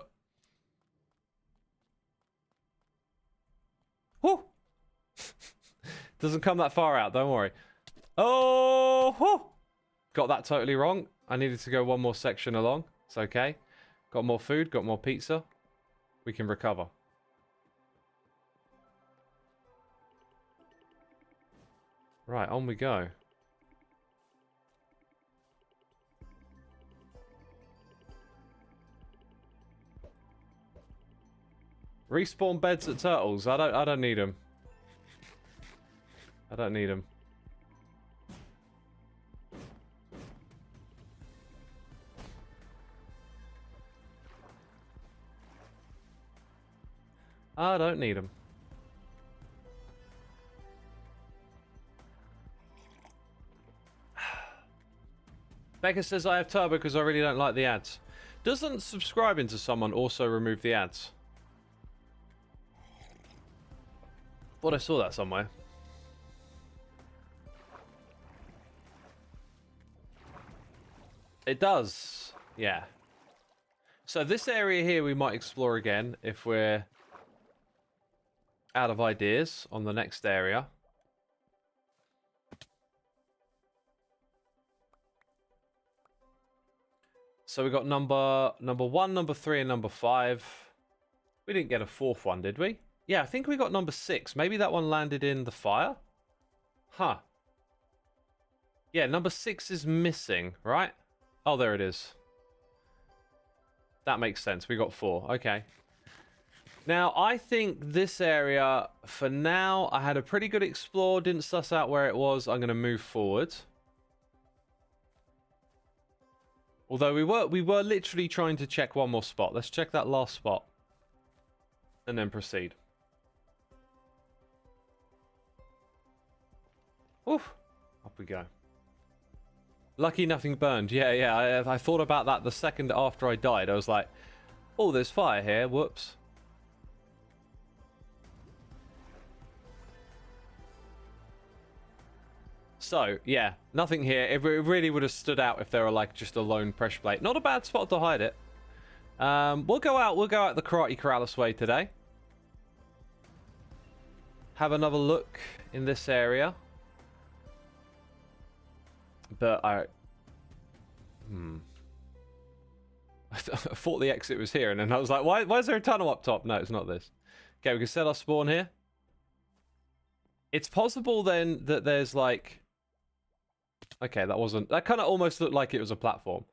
Whew. Doesn't come that far out, don't worry. Oh! Whew. Got that totally wrong. I needed to go one more section along. It's okay. Got more food, got more pizza. We can recover. Right, on we go. Respawn beds at turtles. I don't need them. I don't need them. I don't need them. Becca says I have turbo because I really don't like the ads. Doesn't subscribing to someone also remove the ads? Thought I saw that somewhere. It does. Yeah. So this area here we might explore again if we're out of ideas on the next area. So we got number 1, number 3, and number 5. We didn't get a 4th one, did we? Yeah, I think we got number 6. Maybe that one landed in the fire? Huh. Yeah, number 6 is missing, right? Oh, there it is. That makes sense. We got 4. Okay. Now, I think this area, for now, I had a pretty good explore. Didn't suss out where it was. I'm going to move forward. Although we were literally trying to check one more spot. Let's check that last spot. And then proceed. Oof. Up we go. Lucky nothing burned. Yeah. I thought about that the second after I died. I was like, oh, there's fire here. Whoops. So, yeah, nothing here. It really would have stood out if there were like just a lone pressure plate. Not a bad spot to hide it. We'll go out the Karate Corrales way today. Have another look in this area. But I thought the exit was here, and then I was like, why is there a tunnel up top? No, it's not this. Okay, we can set our spawn here. It's possible then that there's like... Okay, that kind of almost looked like it was a platform.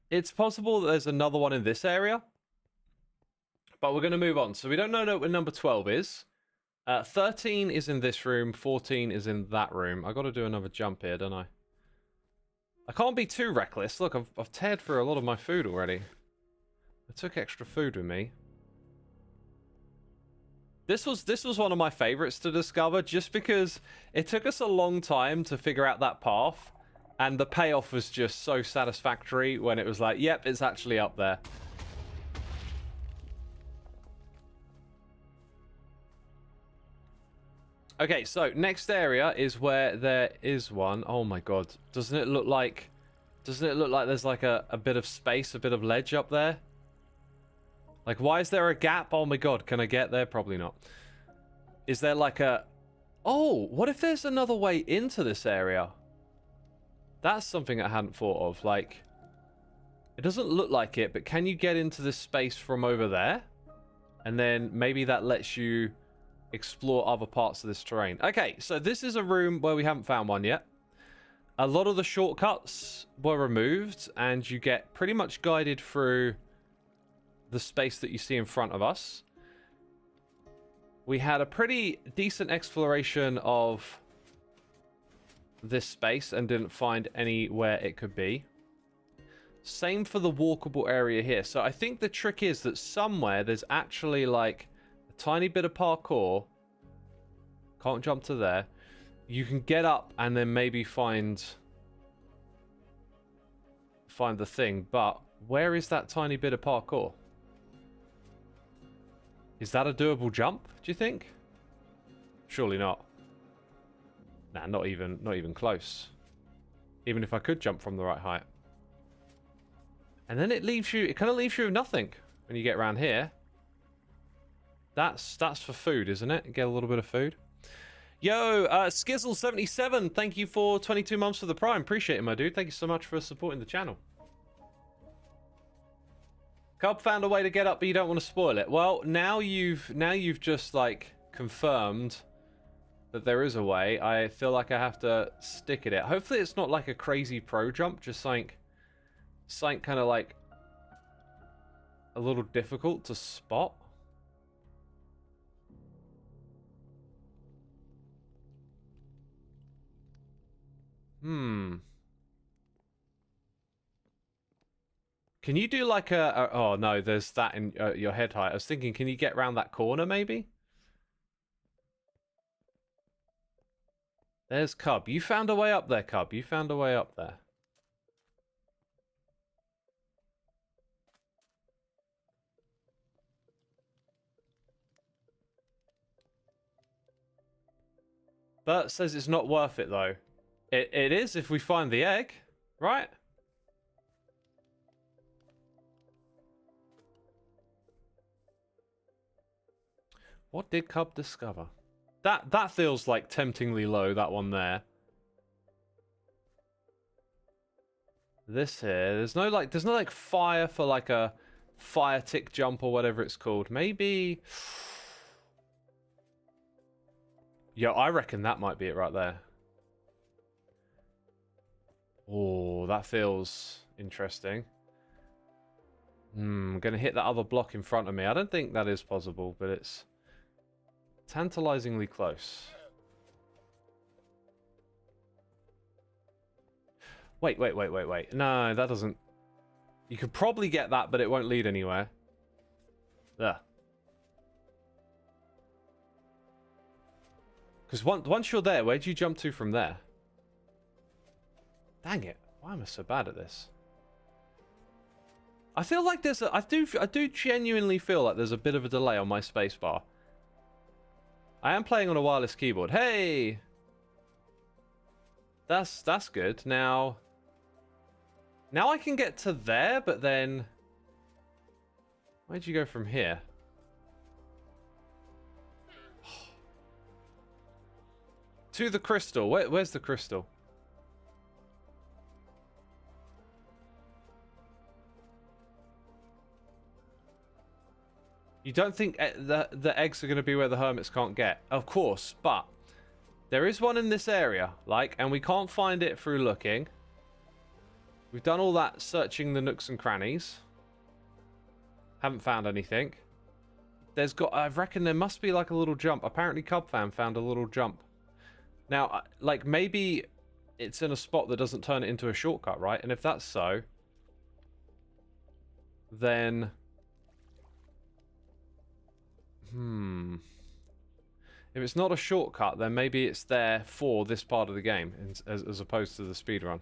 It's possible that there's another one in this area. But we're going to move on. So we don't know what number 12 is. 13 is in this room. 14 is in that room. I got to do another jump here, don't I? I can't be too reckless. Look, I've teared through a lot of my food already. I took extra food with me. This was one of my favorites to discover just because it took us a long time to figure out that path. And the payoff was just so satisfactory when it was like, yep, it's actually up there. Okay, so next area is where there is one. Oh my god. Doesn't it look like there's like a bit of space, a bit of ledge up there? Like, why is there a gap? Oh my god, can I get there? Probably not. Is there like a... Oh, what if there's another way into this area? That's something I hadn't thought of. Like, it doesn't look like it, but can you get into this space from over there? And then maybe that lets you explore other parts of this terrain. Okay, so this is a room where we haven't found one yet. A lot of the shortcuts were removed, and you get pretty much guided through the space that you see in front of us. We had a pretty decent exploration of this space and didn't find anywhere it could be. Same for the walkable area here. So I think the trick is that somewhere there's actually like a tiny bit of parkour. Can't jump to there. You can get up and then maybe find the thing. But where is that tiny bit of parkour? Is that a doable jump, do you think? Surely not. Nah, not even close. Even if I could jump from the right height. And then it kind of leaves you with nothing when you get around here. That's for food, isn't it? Get a little bit of food. Yo, Skizzle77, thank you for 22 months for the Prime. Appreciate it, my dude. Thank you so much for supporting the channel. Cub found a way to get up, but you don't want to spoil it. Well, now you've just like confirmed that there is a way. I feel like I have to stick at it. Hopefully it's not like a crazy pro jump, just something kind of like a little difficult to spot. Can you do like oh no, there's that in your head height. I was thinking, can you get around that corner maybe? There's Cub. You found a way up there, Cub. You found a way up there. Bert says it's not worth it though. It is if we find the egg, right? What did Cub discover? That feels like temptingly low, that one there. This here, there's no like fire for like a fire tick jump or whatever it's called. Maybe. Yeah, I reckon that might be it right there. Oh, that feels interesting. I'm gonna hit that other block in front of me. I don't think that is possible, but it's tantalizingly close. Wait. No, that doesn't... You could probably get that, but it won't lead anywhere. There. Because once you're there, where do you jump to from there? Dang it. Why am I so bad at this? I feel like there's a... I do genuinely feel like there's a bit of a delay on my spacebar. I am playing on a wireless keyboard. Hey! That's good. Now I can get to there, but then... Where'd you go from here? To the crystal. Where's the crystal? You don't think the eggs are going to be where the hermits can't get? Of course, but there is one in this area, like, and we can't find it through looking. We've done all that searching the nooks and crannies. Haven't found anything. I reckon there must be like a little jump. Apparently Cubfam found a little jump. Now, like, maybe it's in a spot that doesn't turn it into a shortcut, right? And if that's so, then... If it's not a shortcut, then maybe it's there for this part of the game, as opposed to the speedrun.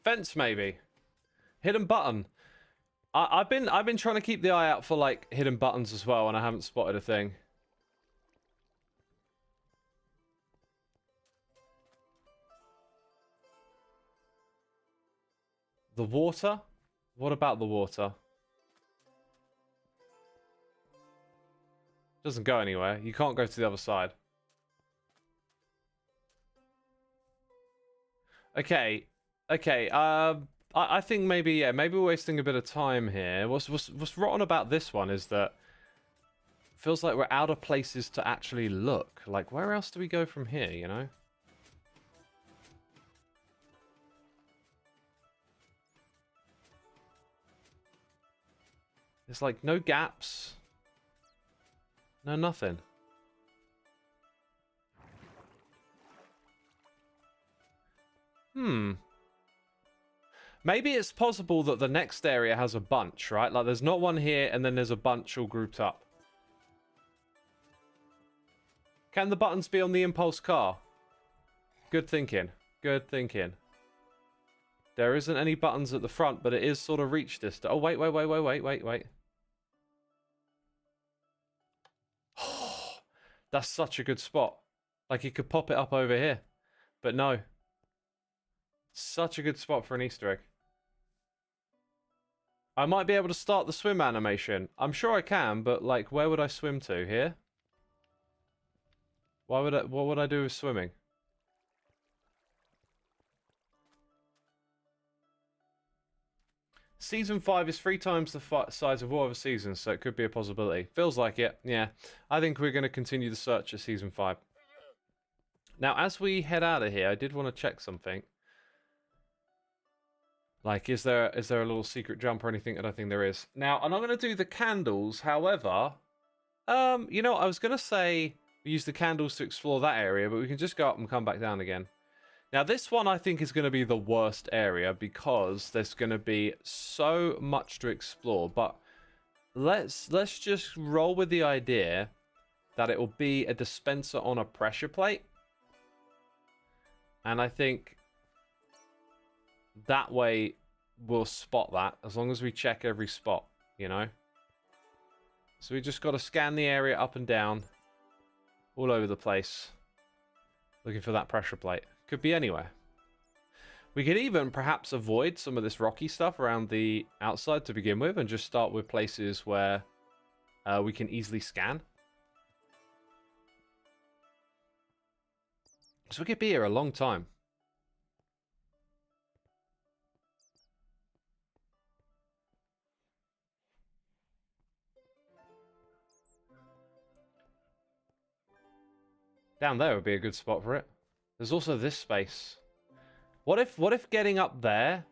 Fence, maybe. Hidden button. I've been trying to keep the eye out for, like, hidden buttons as well, and I haven't spotted a thing. The water? What about the water? Doesn't go anywhere. You can't go to the other side. Okay. Okay. I think maybe, yeah, maybe we're wasting a bit of time here. What's rotten about this one is that it feels like we're out of places to actually look. Like, where else do we go from here, you know? There's like no gaps. No nothing. Maybe it's possible that the next area has a bunch, right? Like there's not one here and then there's a bunch all grouped up. Can the buttons be on the impulse car? Good thinking. Good thinking. There isn't any buttons at the front, but it is sort of reach distance. Oh, wait. That's such a good spot. Like you could pop it up over here. But no. Such a good spot for an Easter egg. I might be able to start the swim animation. I'm sure I can, but like, where would I swim to? Here? What would I do with swimming? Season 5 is 3 times the size of all other seasons, so it could be a possibility. Feels like it, yeah. I think we're going to continue the search at Season 5. Now, as we head out of here, I did want to check something. Like, is there a little secret jump or anything? I don't think there is. Now, I'm not going to do the candles, however... you know, I was going to say we use the candles to explore that area, but we can just go up and come back down again. Now, this one I think is going to be the worst area because there's going to be so much to explore. But let's just roll with the idea that it will be a dispenser on a pressure plate. And I think that way we'll spot that as long as we check every spot, you know? So we just got to scan the area up and down all over the place looking for that pressure plate. Could be anywhere. We could even perhaps avoid some of this rocky stuff around the outside to begin with and just start with places where we can easily scan. So we could be here a long time. Down there would be a good spot for it. There's also this space. What if getting up there?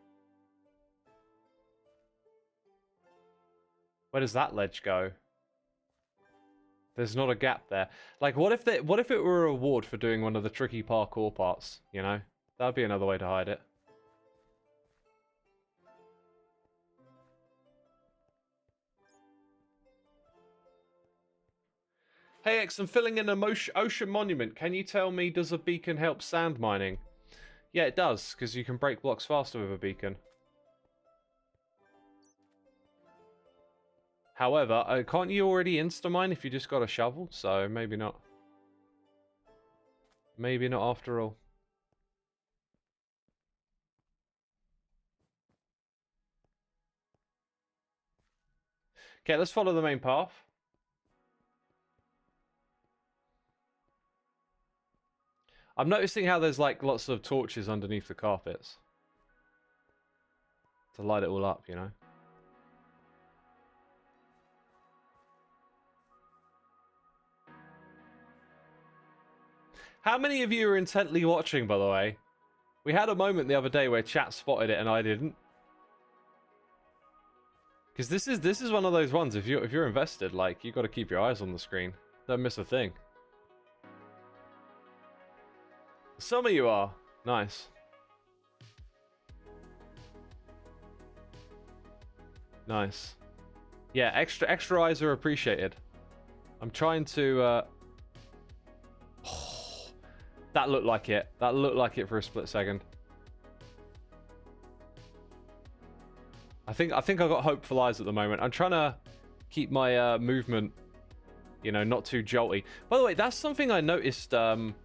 Where does that ledge go? There's not a gap there. Like, what if it were a reward for doing one of the tricky parkour parts, you know? That'd be another way to hide it. Hey X, I'm filling in an ocean monument. Can you tell me, does a beacon help sand mining? Yeah, it does, because you can break blocks faster with a beacon. However, can't you already insta-mine if you just got a shovel? So, maybe not. Maybe not after all. Okay, let's follow the main path. I'm noticing how there's like lots of torches underneath the carpets. To light it all up, you know? How many of you are intently watching, by the way? We had a moment the other day where chat spotted it and I didn't. Because this is one of those ones, if you're invested, like, you got to keep your eyes on the screen. Don't miss a thing. Some of you are. Nice. Nice. Yeah, extra eyes are appreciated. I'm trying to... Oh, that looked like it. That looked like it for a split second. I think I got hopeful eyes at the moment. I'm trying to keep my movement, you know, not too jolty. By the way, that's something I noticed. I'm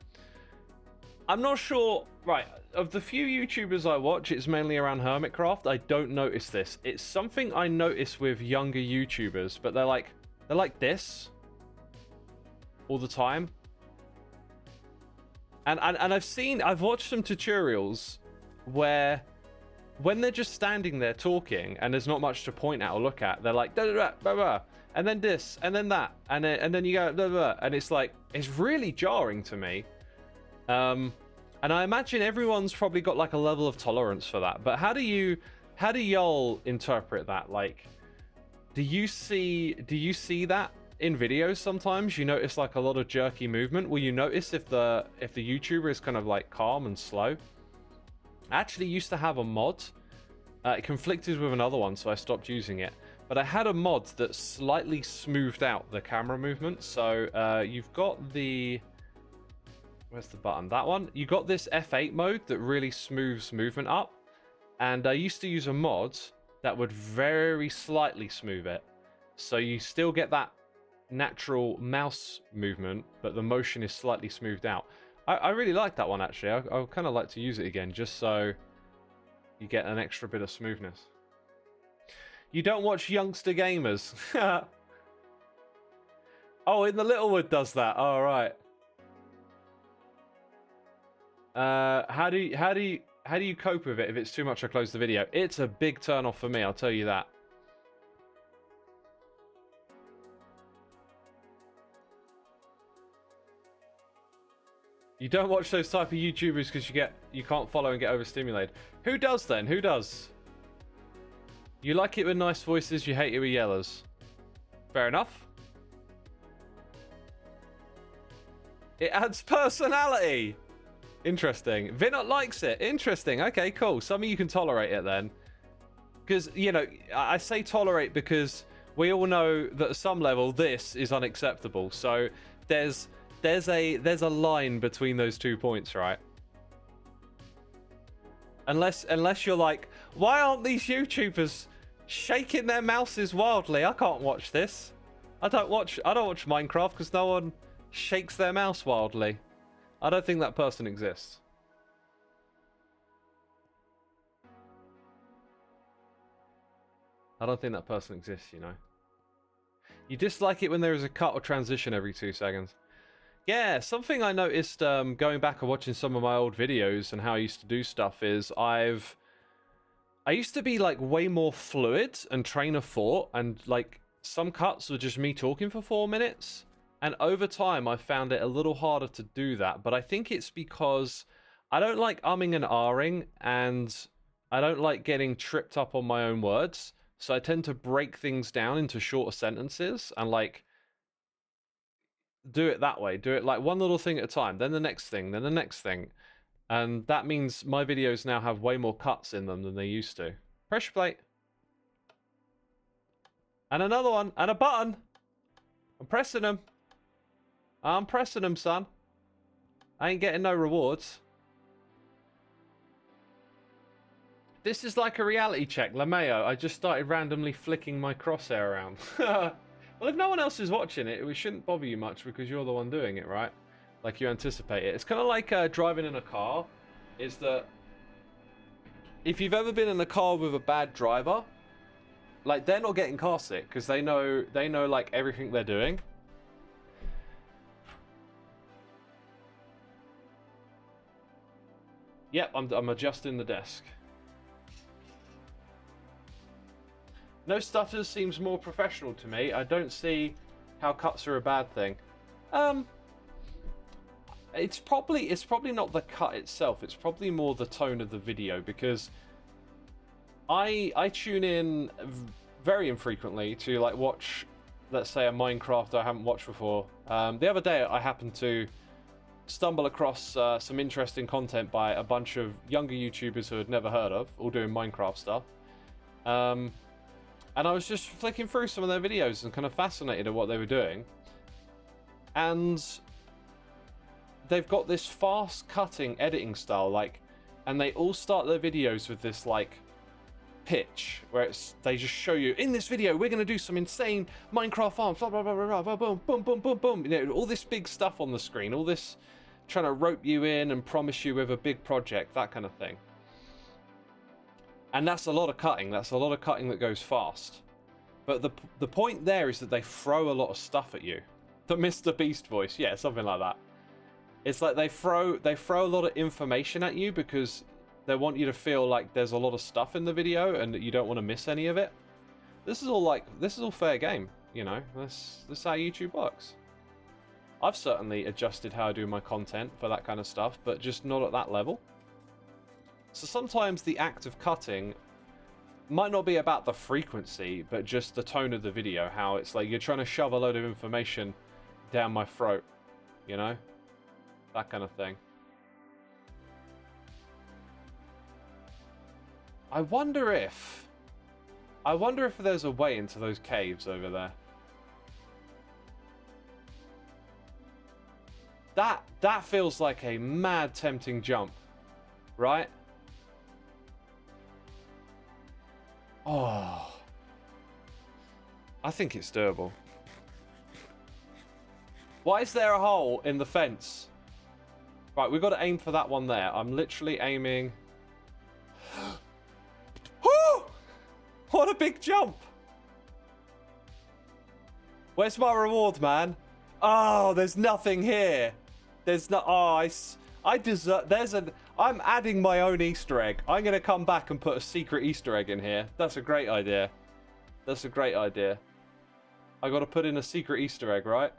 not sure. Right, of the few YouTubers I watch, it's mainly around Hermitcraft. I don't notice this. It's something I notice with younger YouTubers, but they're like this all the time. And I've watched some tutorials where when they're just standing there talking and there's not much to point at or look at, they're like da, da, da, blah, blah, and then this and then that and then you go blah, blah, and it's like, it's really jarring to me. And I imagine everyone's probably got like a level of tolerance for that. But how do y'all interpret that? Like, do you see that in videos sometimes? You notice like a lot of jerky movement. Will you notice if the YouTuber is kind of like calm and slow? I actually used to have a mod. It conflicted with another one, so I stopped using it. But I had a mod that slightly smoothed out the camera movement. So you've got the... Where's the button? That one. You got this F8 mode that really smooths movement up. And I used to use a mod that would very slightly smooth it. So you still get that natural mouse movement, but the motion is slightly smoothed out. I really like that one, actually. I kind of like to use it again, just so you get an extra bit of smoothness. You don't watch youngster gamers. Oh, In the Littlewood does that. All right. How do you cope with it if it's too much? I close the video. It's a big turn off for me, I'll tell you that. You don't watch those type of YouTubers because you can't follow and get overstimulated. Who does then? Who does? You like it with nice voices, you hate it with yellers. Fair enough. It adds personality. Interesting. Vinot likes it. Interesting. Okay, cool. Some of you can tolerate it then. Because, you know, I say tolerate because we all know that at some level this is unacceptable. So there's a line between those 2 points, right? Unless you're like, why aren't these YouTubers shaking their mouses wildly? I can't watch this. I don't watch Minecraft because no one shakes their mouse wildly. I don't think that person exists. I don't think that person exists, you know. You dislike it when there is a cut or transition every 2 seconds. Yeah, something I noticed going back and watching some of my old videos and how I used to do stuff is I used to be like way more fluid and train of thought, and like some cuts were just me talking for 4 minutes. And over time, I found it a little harder to do that. But I think it's because I don't like umming and ahhing, and I don't like getting tripped up on my own words. So I tend to break things down into shorter sentences and like do it that way. Do it like one little thing at a time, then the next thing, then the next thing. And that means my videos now have way more cuts in them than they used to. Pressure plate. And another one. And a button. I'm pressing them. I'm pressing them, son. I ain't getting no rewards. This is like a reality check. LeMayo, I just started randomly flicking my crosshair around. Well, if no one else is watching it, it shouldn't bother you much because you're the one doing it, right? Like you anticipate it. It's kind of like driving in a car. Is that if you've ever been in a car with a bad driver, like they're not getting car sick because they know like everything they're doing. Yep, I'm adjusting the desk. No stutters seems more professional to me. I don't see how cuts are a bad thing. It's probably not the cut itself. It's probably more the tone of the video, because I tune in very infrequently to like watch, let's say, a Minecraft I haven't watched before. The other day I happened to stumble across some interesting content by a bunch of younger YouTubers who I'd never heard of, all doing Minecraft stuff. And I was just flicking through some of their videos and kind of fascinated at what they were doing. And they've got this fast cutting editing style, like, and they all start their videos with this like pitch where they just show you, in this video we're going to do some insane Minecraft farms, blah blah blah blah blah, boom boom boom boom boom, you know, all this big stuff on the screen, all this trying to rope you in and promise you with a big project, that kind of thing. And that's a lot of cutting. That's a lot of cutting that goes fast. But the point there is that they throw a lot of stuff at you. The Mr. Beast voice, yeah, something like that. It's like they throw a lot of information at you because they want you to feel like there's a lot of stuff in the video and that you don't want to miss any of it. This is all fair game, you know. This is how YouTube works. I've certainly adjusted how I do my content for that kind of stuff, but just not at that level. So sometimes the act of cutting might not be about the frequency, but just the tone of the video, how it's like you're trying to shove a load of information down my throat, you know? That kind of thing. I wonder if there's a way into those caves over there. That feels like a mad tempting jump, right? Oh, I think it's doable. Why is there a hole in the fence? Right, we've got to aim for that one there. I'm literally aiming. Oh! What a big jump! Where's my reward, man? Oh, there's nothing here. There's no. Oh, I deserve. I'm adding my own Easter egg. I'm gonna come back and put a secret Easter egg in here. That's a great idea. That's a great idea. I got to put in a secret Easter egg, right?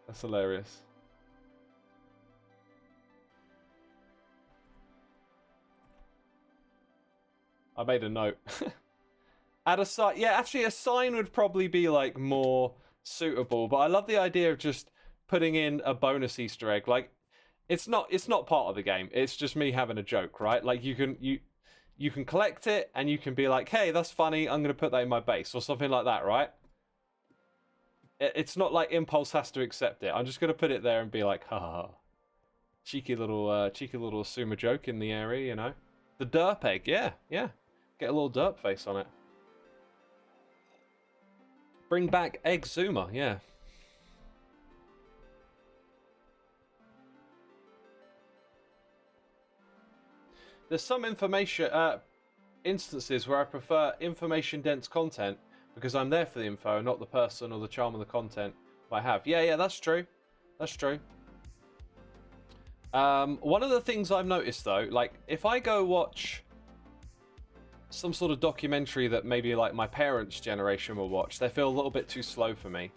That's hilarious. I made a note. Add a sign. Yeah, actually, a sign would probably be like more suitable. But I love the idea of just putting in a bonus Easter egg. Like, it's not part of the game. It's just me having a joke, right? Like you can collect it and you can be like, hey, that's funny. I'm gonna put that in my base or something like that, right? It's not like Impulse has to accept it. I'm just gonna put it there and be like, ha ha ha. Cheeky little Xisuma joke in the area, you know. The derp egg, yeah. Get a little derp face on it. Bring back Xisuma, yeah. There's some information instances where I prefer information-dense content because I'm there for the info, not the person or the charm of the content I have. Yeah, that's true. That's true. One of the things I've noticed though, like if I go watch some sort of documentary that maybe like my parents' generation will watch, they feel a little bit too slow for me.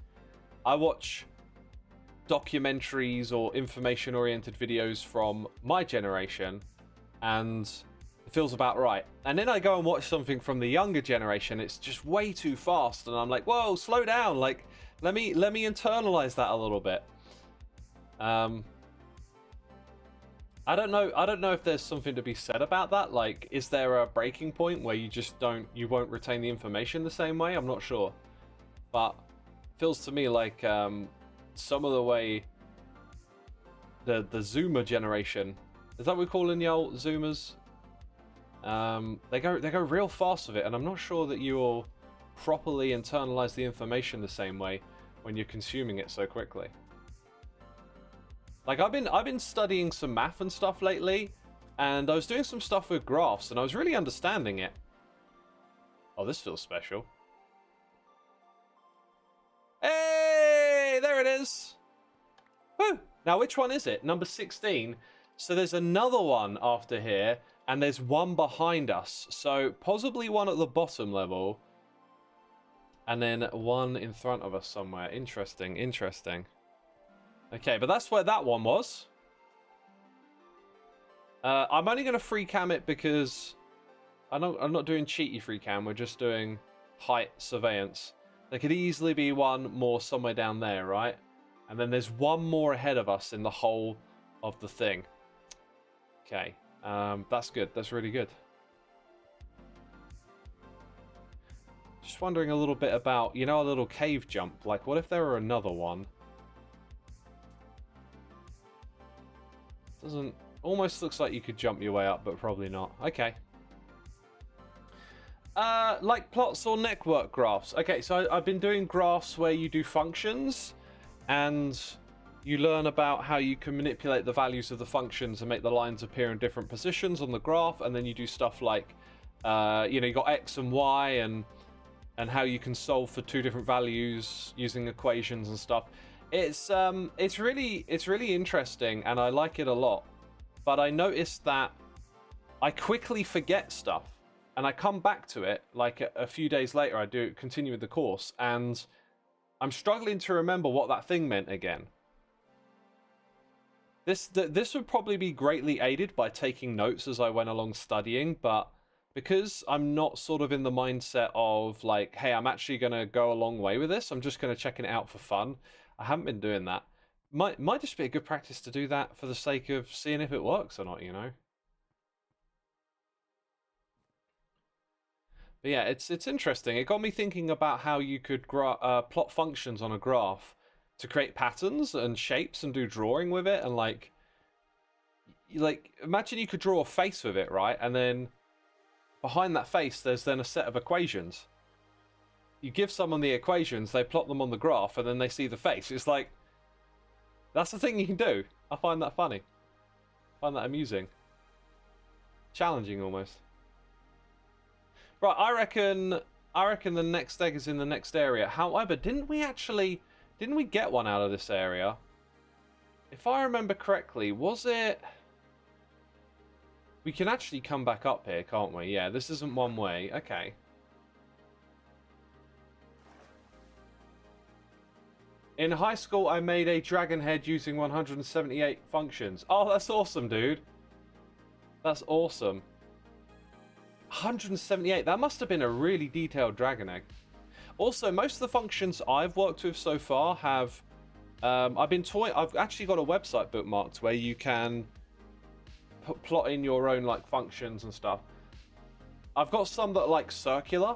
I watch documentaries or information-oriented videos from my generation and it feels about right. And then I go and watch something from the younger generation, it's just way too fast and I'm like, whoa, slow down, like let me internalize that a little bit. I don't know if there's something to be said about that. Like, is there a breaking point where you won't retain the information the same way? I'm not sure. But it feels to me like some of the way the Zoomer generation, is that what we're calling the old Zoomers? They go real fast with it, and I'm not sure that you'll properly internalize the information the same way when you're consuming it so quickly. Like I've been studying some math and stuff lately, and I was doing some stuff with graphs, and I was really understanding it. Oh, this feels special. Hey, there it is. Woo! Now, which one is it? Number 16. So there's another one after here, and there's one behind us. So possibly one at the bottom level, and then one in front of us somewhere. Interesting, interesting. Okay, but that's where that one was. I'm only going to free cam it because I'm not doing cheaty free cam. We're just doing height surveillance. There could easily be one more somewhere down there, right? And then there's one more ahead of us in the whole of the thing. Okay, that's good. That's really good. Just wondering a little bit about, you know, a little cave jump. Like, what if there were another one? Almost looks like you could jump your way up, but probably not. Okay. Like plots or network graphs. Okay, so I've been doing graphs where you do functions, and you learn about how you can manipulate the values of the functions and make the lines appear in different positions on the graph, and then you do stuff like, you know, you got X and Y, and how you can solve for two different values using equations and stuff. It's really interesting, and I like it a lot. But I noticed that I quickly forget stuff, and I come back to it like a few days later. I do continue with the course, and I'm struggling to remember what that thing meant again. This would probably be greatly aided by taking notes as I went along studying, but because I'm not sort of in the mindset of like, hey, I'm actually going to go a long way with this, I'm just going to check it out for fun. I haven't been doing that. Might just be a good practice to do that for the sake of seeing if it works or not, you know? But yeah, it's interesting. It got me thinking about how you could plot functions on a graph to create patterns and shapes and do drawing with it, and like imagine you could draw a face with it, right? And then behind that face, there's then a set of equations. You give someone the equations, they plot them on the graph, and then they see the face. It's like, that's the thing you can do. I find that funny. I find that amusing. Challenging, almost. Right, I reckon the next egg is in the next area. However, didn't we get one out of this area? If I remember correctly, was it... We can actually come back up here, can't we? Yeah, this isn't one way. Okay. In high school, I made a dragon head using 178 functions. Oh, that's awesome, dude. That's awesome. 178. That must have been a really detailed dragon egg. Also, most of the functions I've worked with so far have... I've actually got a website bookmarked where you can plot in your own like functions and stuff. I've got some that are like circular,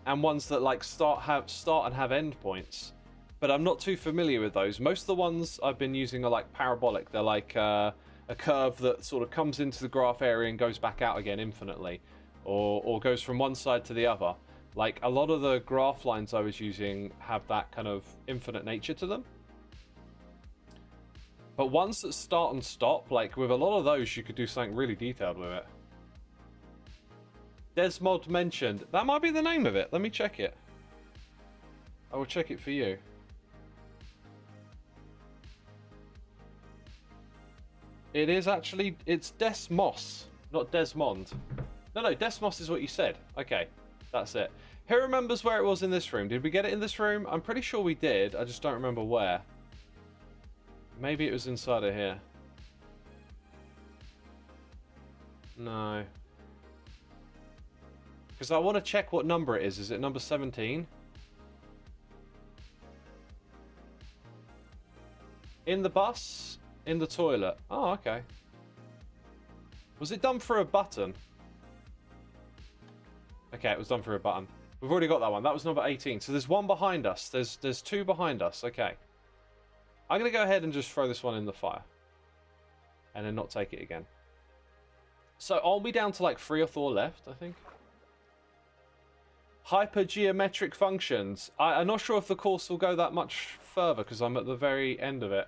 and ones that like start and have endpoints. But I'm not too familiar with those. Most of the ones I've been using are like parabolic. They're like a curve that sort of comes into the graph area and goes back out again infinitely, or goes from one side to the other. Like a lot of the graph lines I was using have that kind of infinite nature to them. But ones that start and stop, like with a lot of those, you could do something really detailed with it. Desmod mentioned. That might be the name of it. Let me check it. I will check it for you. It is actually, it's Desmos, not Desmond. No, Desmos is what you said. Okay, that's it. Who remembers where it was in this room? Did we get it in this room? I'm pretty sure we did. I just don't remember where. Maybe it was inside of here. No. Because I want to check what number it is. Is it number 17? In the bus? In the toilet? Oh, okay. Was it done for a button? Okay, it was done for a button. We've already got that one. That was number 18. So there's one behind us. There's two behind us. Okay. I'm going to go ahead and just throw this one in the fire. And then not take it again. So I'll be down to like 3 or 4 left, I think. Hypergeometric functions. I'm not sure if the course will go that much further because I'm at the very end of it.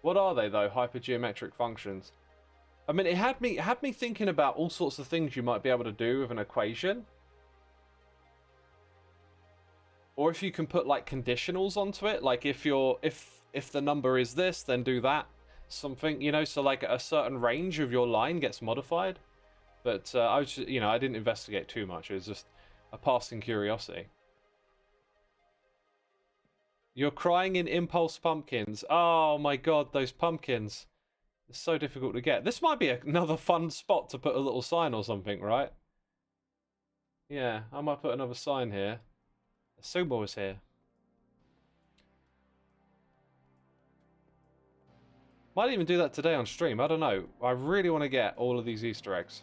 What are they though, hypergeometric functions? I mean, it had me thinking about all sorts of things you might be able to do with an equation. Or if you can put like conditionals onto it, like if the number is this, then do that. Something, you know, so like a certain range of your line gets modified. But I was just, you know, I didn't investigate too much. It was just a passing curiosity. You're crying in impulse pumpkins. Oh my god, those pumpkins. It's so difficult to get. This might be another fun spot to put a little sign or something, right? Yeah, I might put another sign here. Xisuma was here. Might even do that today on stream. I don't know. I really want to get all of these Easter eggs.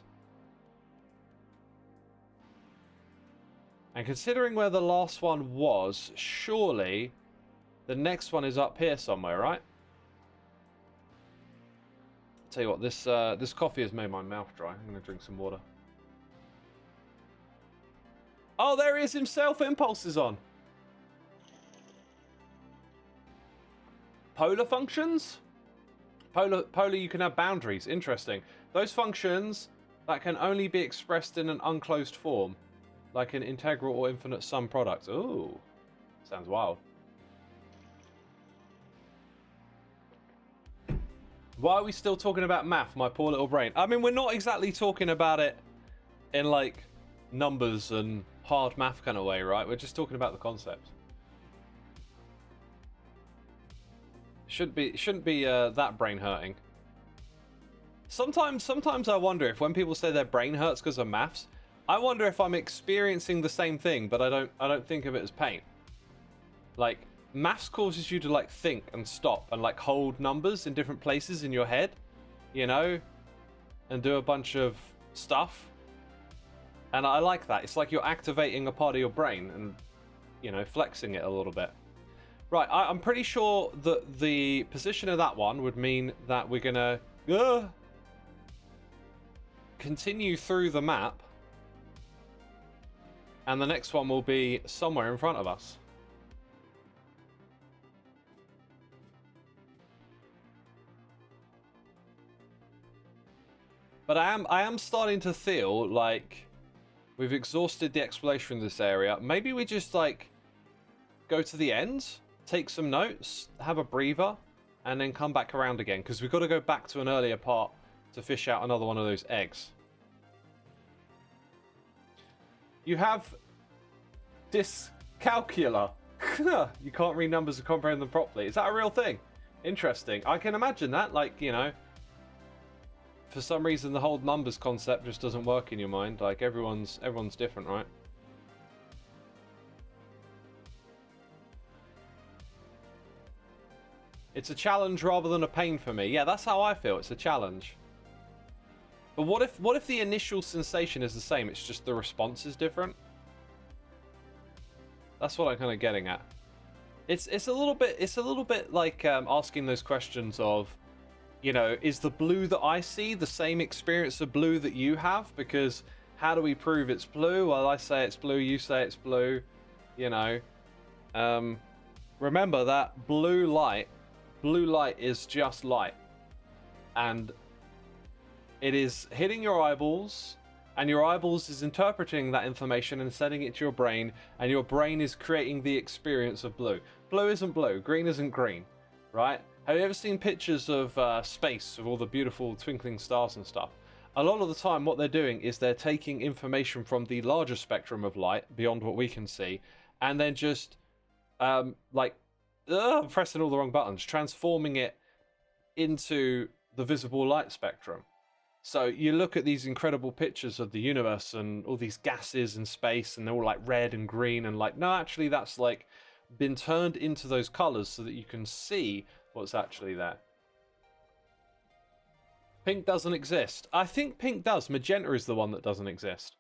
And considering where the last one was, surely the next one is up here somewhere, right? Tell you what, this coffee has made my mouth dry. I'm gonna drink some water. Oh, there he is himself. Impulse is on. Polar functions? Polar, you can have boundaries. Interesting. Those functions that can only be expressed in an unclosed form, like an integral or infinite sum product. Ooh, sounds wild. Why are we still talking about math, my poor little brain? I mean, we're not exactly talking about it in like numbers and hard math kind of way, right? We're just talking about the concept. Shouldn't be that brain hurting. Sometimes I wonder if when people say their brain hurts because of maths, I wonder if I'm experiencing the same thing, but I don't think of it as pain. Like, maths causes you to like think and stop and like hold numbers in different places in your head, you know, and do a bunch of stuff. And I like that. It's like you're activating a part of your brain and, you know, flexing it a little bit. Right, I'm pretty sure that the position of that one would mean that we're gonna continue through the map, and the next one will be somewhere in front of us. But I am starting to feel like we've exhausted the exploration of this area. Maybe we just like go to the end, take some notes, have a breather, and then come back around again, because we've got to go back to an earlier part to fish out another one of those eggs. You have dyscalculia. You can't read numbers and comprehend them properly. Is that a real thing? Interesting. I can imagine that, like, you know, for some reason the whole numbers concept just doesn't work in your mind. Like, everyone's different, right? It's a challenge rather than a pain for me. Yeah, that's how I feel. It's a challenge. But what if the initial sensation is the same? It's just the response is different. That's what I'm kind of getting at. It's a little bit like asking those questions of, you know, is the blue that I see the same experience of blue that you have? Because how do we prove it's blue? Well, I say it's blue, you say it's blue. You know, remember that blue light is just light, and it is hitting your eyeballs, and your eyeballs is interpreting that information and sending it to your brain, and your brain is creating the experience of blue. Blue isn't blue, green isn't green, right? Have you ever seen pictures of space with all the beautiful twinkling stars and stuff? A lot of the time what they're doing is they're taking information from the larger spectrum of light beyond what we can see, and then just pressing all the wrong buttons, transforming it into the visible light spectrum. So you look at these incredible pictures of the universe and all these gases in space, and they're all like red and green, and like, no, actually that's like been turned into those colors so that you can see what's actually there. Pink doesn't exist. I think pink does. Magenta is the one that doesn't exist.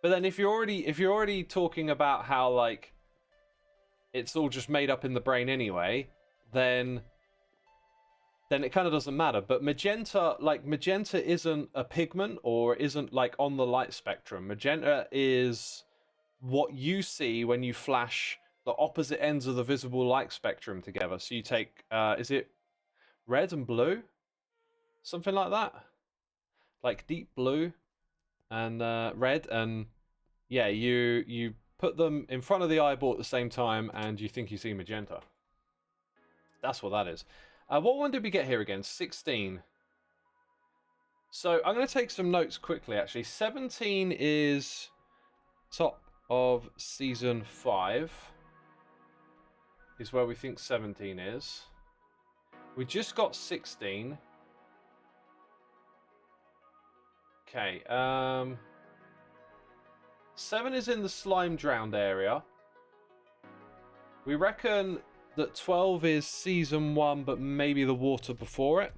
But then if you're already talking about how like it's all just made up in the brain anyway, then it kind of doesn't matter. But magenta isn't a pigment, or isn't like on the light spectrum. Magenta is what you see when you flash the opposite ends of the visible light spectrum together. So you take, is it red and blue? Something like that? Like deep blue and red, and yeah, you put them in front of the eyeball at the same time, and you think you see magenta. That's what that is. What one did we get here again? 16. So I'm going to take some notes quickly, actually. 17 is top of Season 5. Is where we think 17 is. We just got 16. Okay. 7 is in the slime drowned area. We reckon that 12 is Season 1, but maybe the water before it.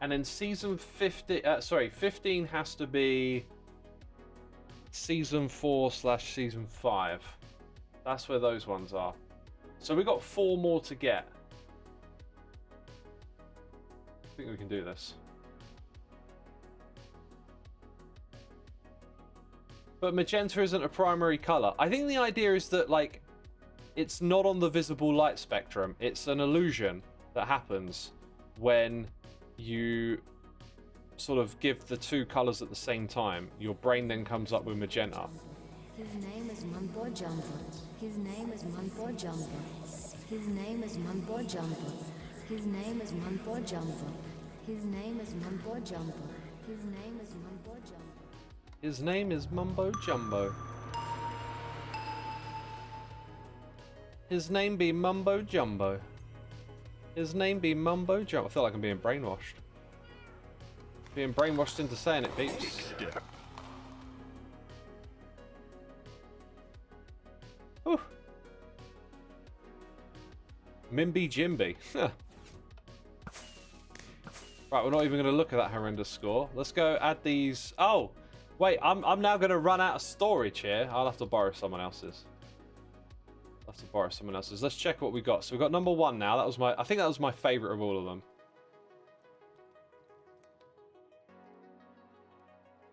And then Season 15... 15 has to be Season 4/Season 5. That's where those ones are. So we got 4 more to get. I think we can do this. But magenta isn't a primary color. I think the idea is that, like, it's not on the visible light spectrum. It's an illusion that happens when you sort of give the two colors at the same time. Your brain then comes up with magenta. His name is Mumbo Jumbo. His name is Mumbo Jumbo. His name is Mumbo Jumbo. His name is Mumbo Jumbo. His name is Mumbo Jumbo. His name is Mumbo Jumbo. His name is Mumbo Jumbo. His name be Mumbo Jumbo. His name be Mumbo Jumbo. I feel like I'm being brainwashed. Being brainwashed into saying it, peeps. Ooh. Mimby Jimby. Right, we're not even going to look at that horrendous score. Let's go add these. Oh, wait, I'm now going to run out of storage here. I'll have to borrow someone else's. Let's check what we got. So we got number 1 now. That was I think that was my favorite of all of them.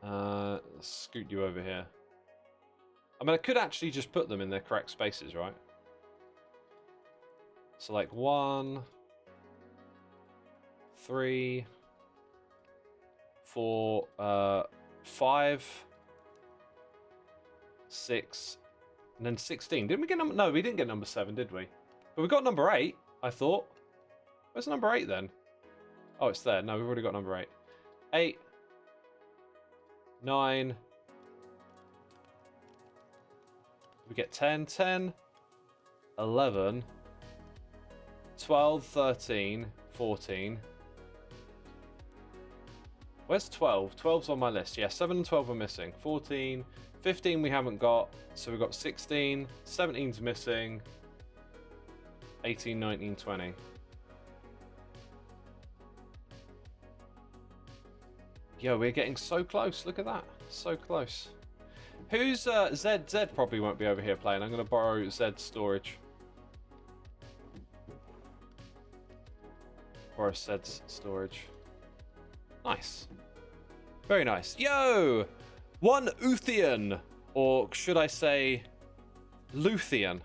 Let's scoot you over here. I mean, I could actually just put them in their correct spaces, right? So like 1, 3, 4, 5, 6, and then 16. Didn't we get number? No, we didn't get number 7, did we? But we got number 8, I thought. Where's number 8 then? Oh, it's there. No, we've already got number 8. 8, 9. We get 10, 10, 11, 12, 13, 14. Where's 12? 12's on my list. Yeah, 7 and 12 are missing. 14, 15 we haven't got. So we've got 16, 17's missing. 18, 19, 20. Yo, we're getting so close. Look at that. So close. Who's Zed? Zed probably won't be over here playing. I'm going to borrow Zed's storage. Borrow Zed's storage. Nice. Very nice. Yo! 1 Uthian. Or should I say Luthian.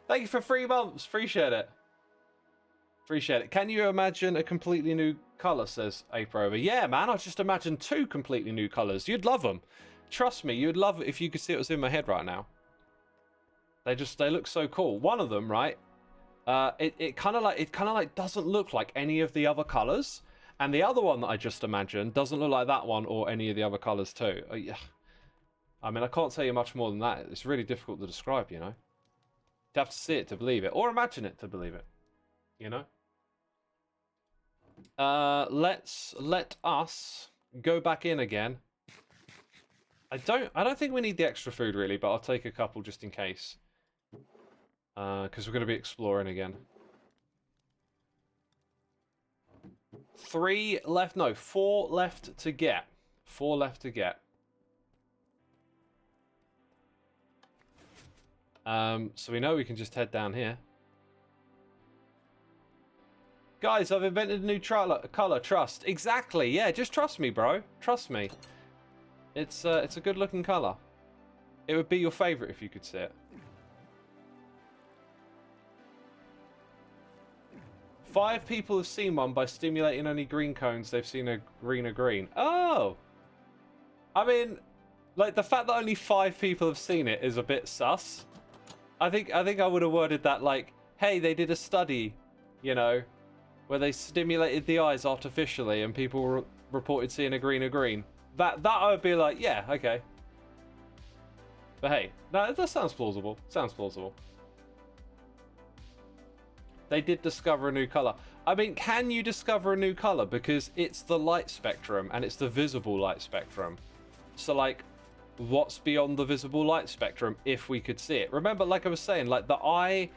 Thank you for 3 months. Appreciate it. Appreciate it. Can you imagine a completely new colour, says Aprover. Yeah, man. I just imagined 2 completely new colours. You'd love them. Trust me, you'd love it if you could see what's in my head right now. They look so cool. One of them, right? It kind of like doesn't look like any of the other colors, and the other one that I just imagined doesn't look like that one or any of the other colors too. Yeah. I mean, I can't tell you much more than that. It's really difficult to describe, you know. You have to see it to believe it, or imagine it to believe it. You know. Let us go back in again. I don't think we need the extra food really, but I'll take a couple just in case. Because we're going to be exploring again. 3 left, no, 4 left to get. 4 left to get. So we know we can just head down here. Guys, I've invented a new color. Trust. Exactly. Yeah, just trust me, bro. Trust me. It's a good looking color. It would be your favorite if you could see it. 5 people have seen one by stimulating only green cones. They've seen a greener green. Oh! I mean, like, the fact that only 5 people have seen it is a bit sus. I think I would have worded that like, hey, they did a study, you know, where they stimulated the eyes artificially and people reported seeing a greener green. That I would be like, yeah, okay. But hey, no, that sounds plausible. Sounds plausible. They did discover a new color. I mean, can you discover a new color? Because it's the light spectrum and it's the visible light spectrum. So like, what's beyond the visible light spectrum if we could see it? Remember, like I was saying, like the eye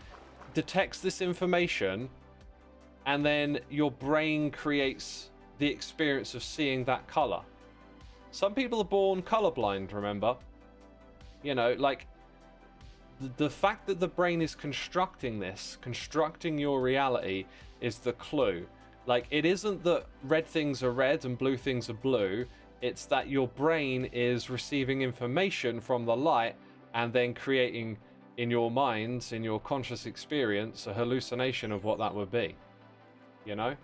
detects this information and then your brain creates the experience of seeing that color. Some people are born colorblind, remember? You know, like the fact that the brain is constructing this, constructing your reality, is the clue. Like, it isn't that red things are red and blue things are blue. It's that your brain is receiving information from the light and then creating in your mind, in your conscious experience, a hallucination of what that would be. You know?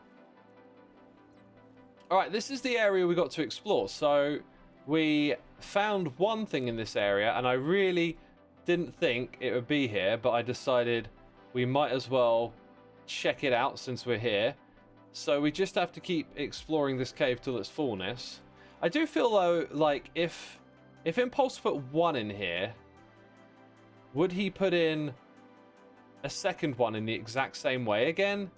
Alright, this is the area we got to explore. So, we found one thing in this area, and I really didn't think it would be here, but I decided we might as well check it out since we're here. So we just have to keep exploring this cave till its fullness. I do feel though, like if Impulse put 1 in here, would he put in a second one in the exact same way again?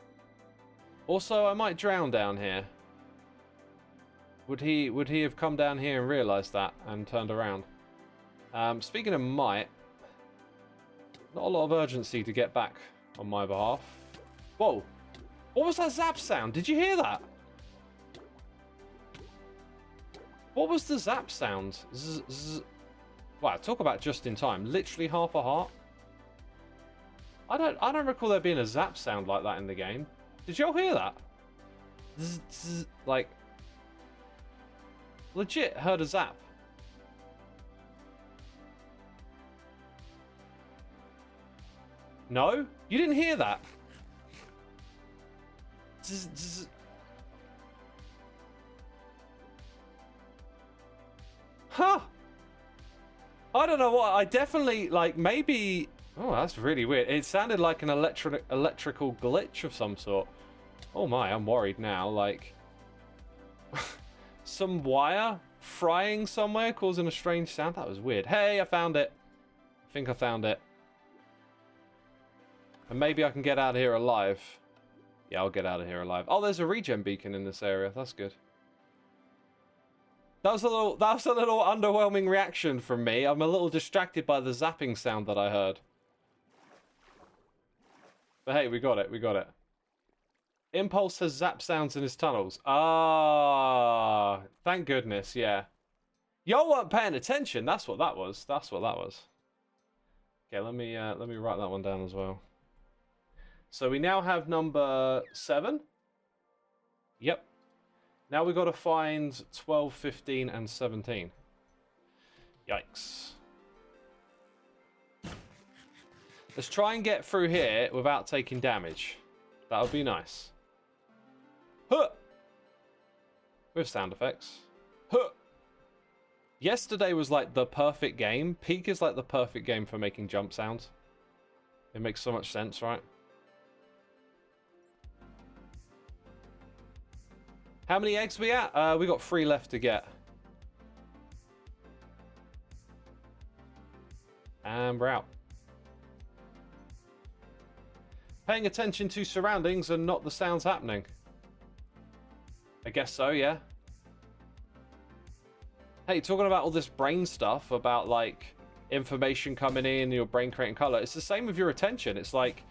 Also, I might drown down here. Would he have come down here and realised that and turned around? Speaking of might, not a lot of urgency to get back on my behalf. Whoa! What was that zap sound? Did you hear that? What was the zap sound? Zzz, zzz. Wow, talk about just in time. Literally half a heart. I don't recall there being a zap sound like that in the game. Did y'all hear that? Zzz, zzz, like, legit heard a zap. No? You didn't hear that? Zzz, zzz. Huh. I don't know what. I definitely, like, maybe... Oh, that's really weird. It sounded like an electrical glitch of some sort. Oh my, I'm worried now. Like, some wire frying somewhere causing a strange sound. That was weird. Hey, I found it. I think I found it. And maybe I can get out of here alive. Yeah, I'll get out of here alive. Oh, there's a regen beacon in this area. That's good. That was a little underwhelming reaction from me. I'm a little distracted by the zapping sound that I heard. But hey, we got it. We got it. Impulse has zap sounds in his tunnels. Ah, thank goodness. Yeah. Y'all weren't paying attention. That's what that was. That's what that was. Okay, let me write that one down as well. So we now have number 7. Yep. Now we've got to find 12, 15, and 17. Yikes. Let's try and get through here without taking damage. That would be nice. Huh! With sound effects. Huh! Yesterday was like the perfect game. Peak is like the perfect game for making jump sounds. It makes so much sense, right? How many eggs we at? We got 3 left to get. And we're out. Paying attention to surroundings and not the sounds happening. I guess so, yeah. Hey, talking about all this brain stuff, about like information coming in, your brain creating color. It's the same with your attention. It's like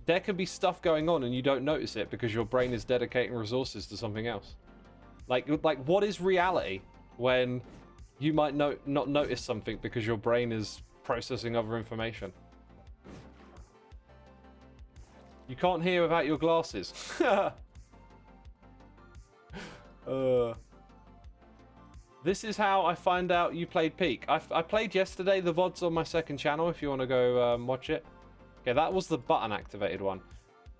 there can be stuff going on and you don't notice it because your brain is dedicating resources to something else. Like what is reality when you might not notice something because your brain is processing other information? You can't hear without your glasses. This is how I find out you played Peak. I played yesterday. The VOD's on my second channel if you want to go watch it. Okay, that was the button activated one.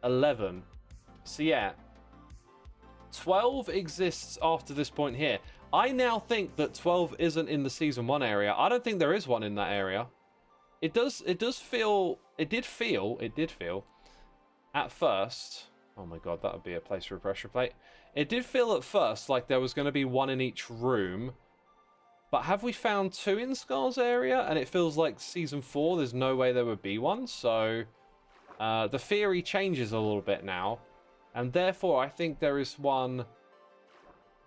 11. So yeah. 12 exists after this point here. I now think that 12 isn't in the Season 1 area. I don't think there is one in that area. It did feel at first. Oh my god, that would be a place for a pressure plate. It did feel at first like there was going to be one in each room. But have we found 2 in Scar's area? And it feels like Season 4, there's no way there would be one. So the theory changes a little bit now. And therefore, I think there is one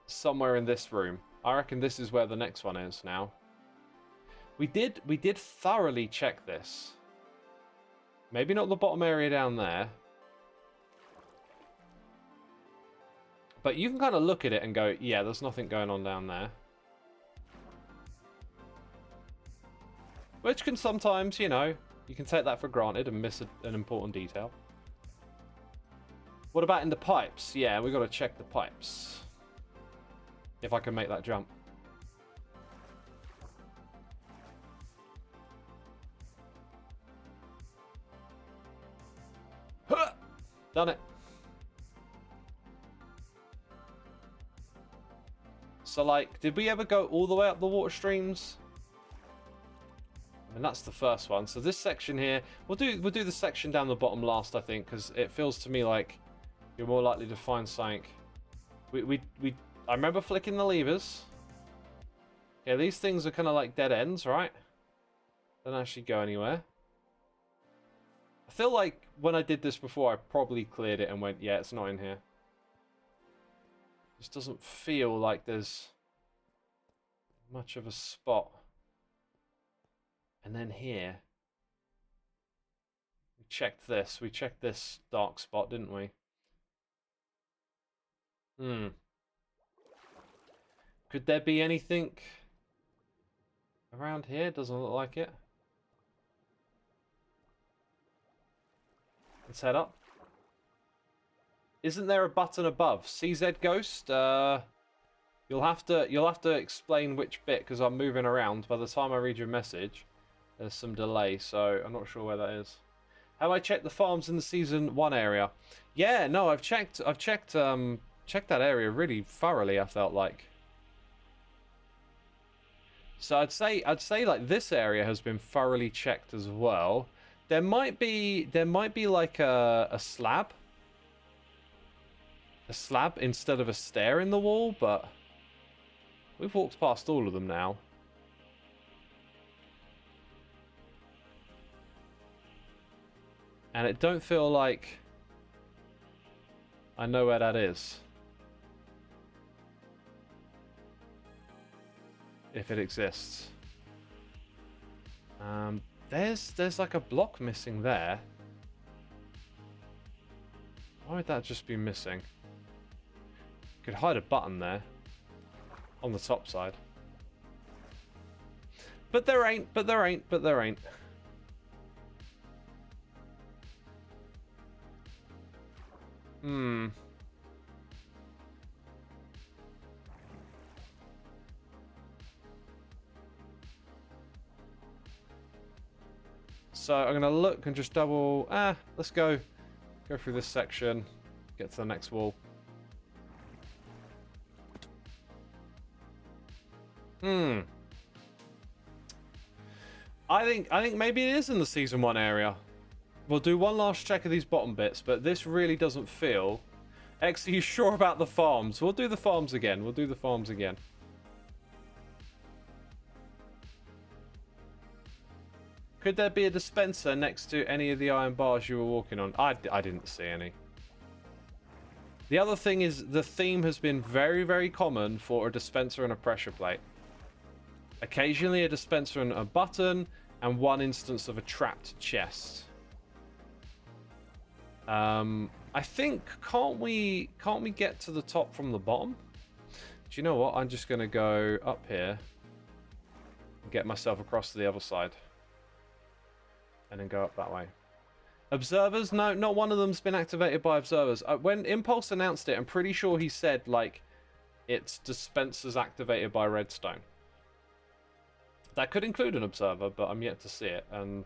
somewhere in this room. I reckon this is where the next one is now. We did thoroughly check this. Maybe not the bottom area down there. But you can kind of look at it and go, yeah, there's nothing going on down there. Which can sometimes, you know, you can take that for granted and miss an important detail. What about in the pipes? Yeah, we got to check the pipes. If I can make that jump. Huh! Done it. So, like, did we ever go all the way up the water streams? And that's the first one. So this section here, we'll do the section down the bottom last, I think, because it feels to me like you're more likely to find something. I remember flicking the levers. Yeah, these things are kind of like dead ends, right? Don't actually go anywhere. I feel like when I did this before, I probably cleared it and went, yeah, it's not in here. Just doesn't feel like there's much of a spot. And then here, we checked this. We checked this dark spot, didn't we? Could there be anything around here? Doesn't look like it. Let's head up. Isn't there a button above? CZ Ghost? You'll have to explain which bit because I'm moving around. By the time I read your message, there's some delay, so I'm not sure where that is. Have I checked the farms in the season 1 area? Yeah, no, I've checked that area really thoroughly, I felt like. So I'd say like this area has been thoroughly checked as well. There might be like a slab. A slab instead of a stair in the wall, but we've walked past all of them now. And it don't feel like I know where that is. If it exists. There's like a block missing there. Why would that just be missing? Could hide a button there. On the top side. But there ain't. So I'm gonna look and just double. Let's go through this section, get to the next wall. I think maybe it is in the season 1 area. We'll do one last check of these bottom bits, but this really doesn't feel. X, are you sure about the farms? We'll do the farms again. Could there be a dispenser next to any of the iron bars you were walking on? I didn't see any. The other thing is the theme has been very, very common for a dispenser and a pressure plate. Occasionally a dispenser and a button, and one instance of a trapped chest. I think can't we get to the top from the bottom? Do you know what? I'm just gonna go up here and get myself across to the other side. And then go up that way. Observers? No, not one of them's been activated by observers. When Impulse announced it, I'm pretty sure he said, like, it's dispensers activated by redstone. That could include an observer, but I'm yet to see it. And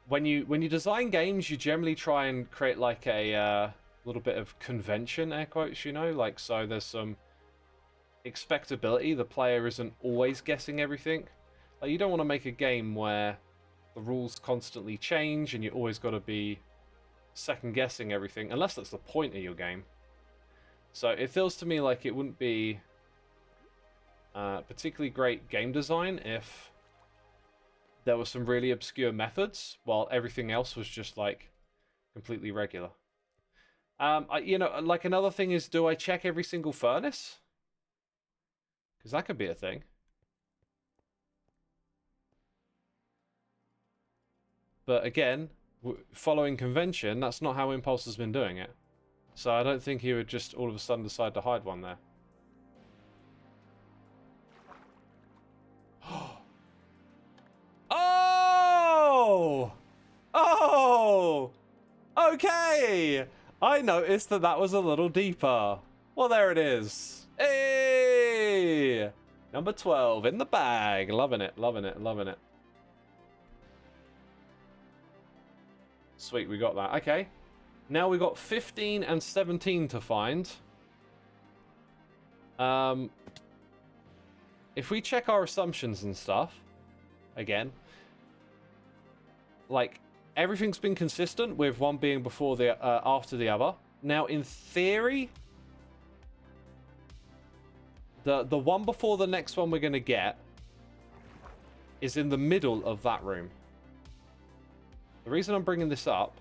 when you design games, you generally try and create, like, a little bit of convention, air quotes, you know? Like, so there's some expectability. The player isn't always guessing everything. Like, you don't want to make a game where the rules constantly change and you always got to be second guessing everything, unless that's the point of your game. So it feels to me like it wouldn't be particularly great game design if there were some really obscure methods while everything else was just like completely regular. You know, like another thing is, do I check every single furnace? Because that could be a thing. But again, following convention, that's not how Impulse has been doing it. So I don't think he would just all of a sudden decide to hide one there. Oh! Oh! Okay! I noticed that that was a little deeper. Well, there it is. Hey! Number 12 in the bag. Loving it, loving it, loving it. Sweet, we got that. Okay. Now we got 15 and 17 to find. If we check our assumptions and stuff, again, like, everything's been consistent with one being before the after the other. Now, in theory, the one before the next one we're going to get is in the middle of that room. The reason I'm bringing this up,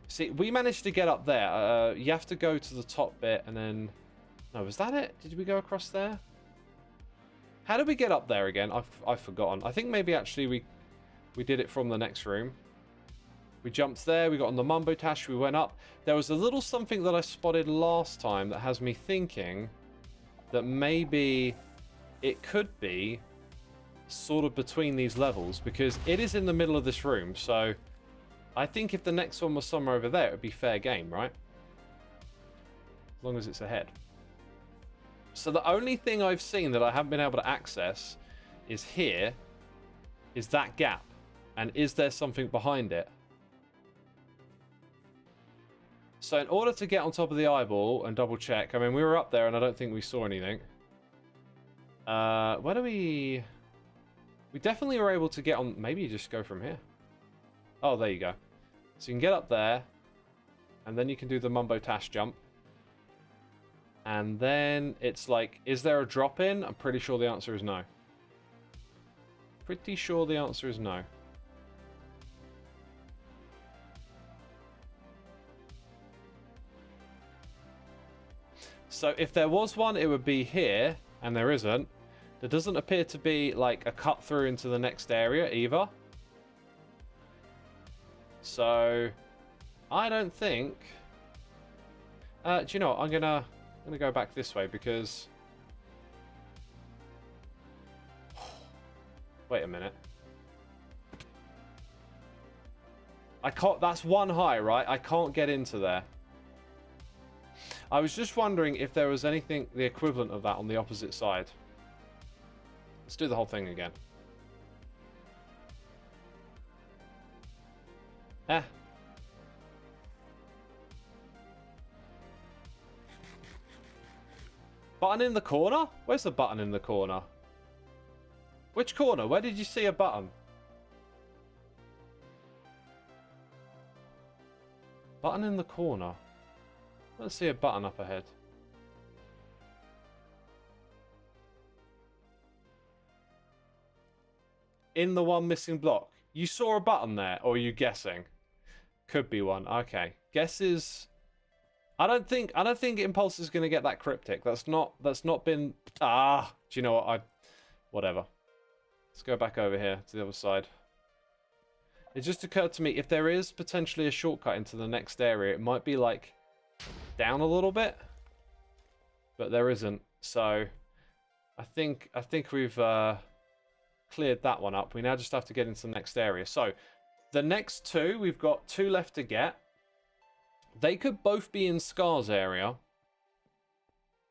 see, we managed to get up there. You have to go to the top bit and then... No, was that it? Did we go across there? How did we get up there again? I've forgotten. I think maybe actually we did it from the next room. We jumped there, we got on the Mumbo Tash, we went up. There was a little something that I spotted last time that has me thinking that maybe it could be sort of between these levels, because it is in the middle of this room, so I think if the next one was somewhere over there, it would be fair game, right? As long as it's ahead. So the only thing I've seen that I haven't been able to access is here, is that gap. And is there something behind it? So in order to get on top of the eyeball and double check, I mean, we were up there and I don't think we saw anything. Where do we... We definitely were able to get on... Maybe you just go from here. Oh, there you go. So you can get up there. And then you can do the Mumbo Tash jump. And then it's like, is there a drop in? I'm pretty sure the answer is no. Pretty sure the answer is no. So if there was one, it would be here, and there isn't. There doesn't appear to be like a cut through into the next area either. So I don't think... do you know what? I'm gonna go back this way because... Wait a minute. I can't... That's one high, right? I can't get into there. I was just wondering if there was anything the equivalent of that on the opposite side. Let's do the whole thing again. Button in the corner? Where's the button in the corner? Which corner? Where did you see a button? Button in the corner. I don't see a button up ahead. In the one missing block. You saw a button there, or are you guessing? Could be one. Okay. Guesses. I don't think Impulse is gonna get that cryptic. That's not been... Ah! Do you know what? Whatever. Let's go back over here to the other side. It just occurred to me, if there is potentially a shortcut into the next area, it might be like down a little bit, but there isn't. So I think we've cleared that one up. We now just have to get into the next area. So the next two, we've got two left to get. They could both be in Scar's area,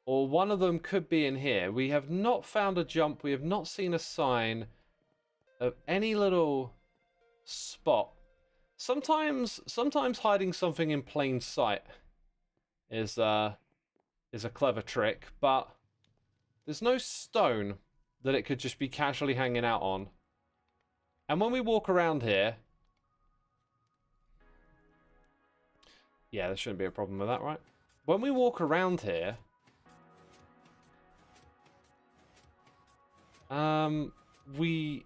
or one of them could be in here. We have not found a jump. We have not seen a sign of any little spot. Sometimes hiding something in plain sight is a clever trick, but there's no stone that it could just be casually hanging out on. And when we walk around here, yeah, there shouldn't be a problem with that, right? When we walk around here, we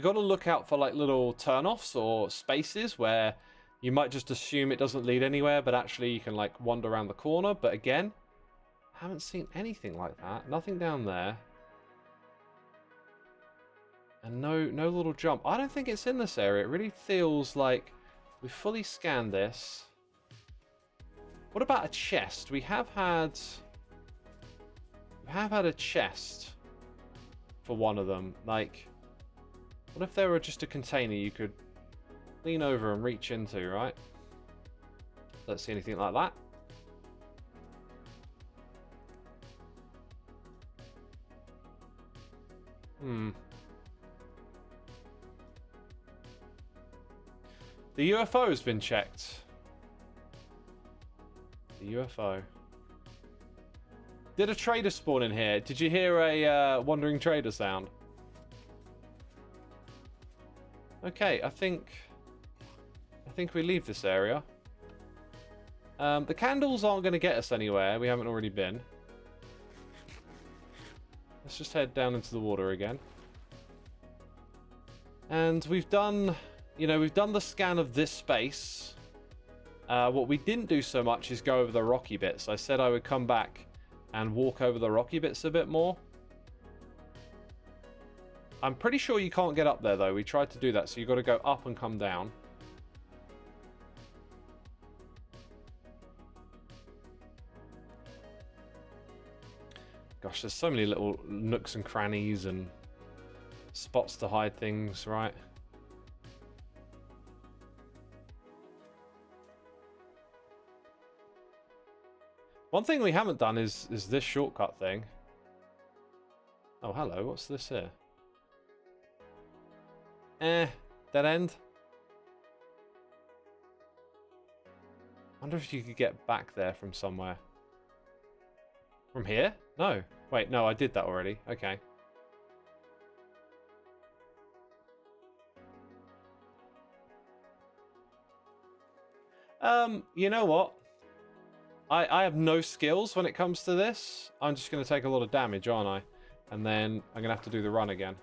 got to look out for like little turn-offs or spaces where you might just assume it doesn't lead anywhere, but actually you can like wander around the corner. But again, I haven't seen anything like that. Nothing down there. And no little jump. I don't think it's in this area. It really feels like we've fully scanned this. What about a chest? We have had a chest for one of them. Like, what if there were just a container you could lean over and reach into, right? Don't see anything like that. The UFO has been checked. The UFO. Did a trader spawn in here? Did you hear a wandering trader sound? Okay, I think we leave this area. The candles aren't going to get us anywhere. We haven't already been. Let's just head down into the water again. And we've done, you know, we've done the scan of this space. What we didn't do so much is go over the rocky bits. I said I would come back and walk over the rocky bits a bit more. I'm pretty sure you can't get up there, though. We tried to do that, so you've got to go up and come down. Gosh, there's so many little nooks and crannies and spots to hide things, right? One thing we haven't done is this shortcut thing. Oh, hello. What's this here? Dead end. Wonder if you could get back there from somewhere. From here? No. Wait, no, I did that already. Okay. You know what? I have no skills when it comes to this. I'm just going to take a lot of damage, aren't I? And then I'm going to have to do the run again.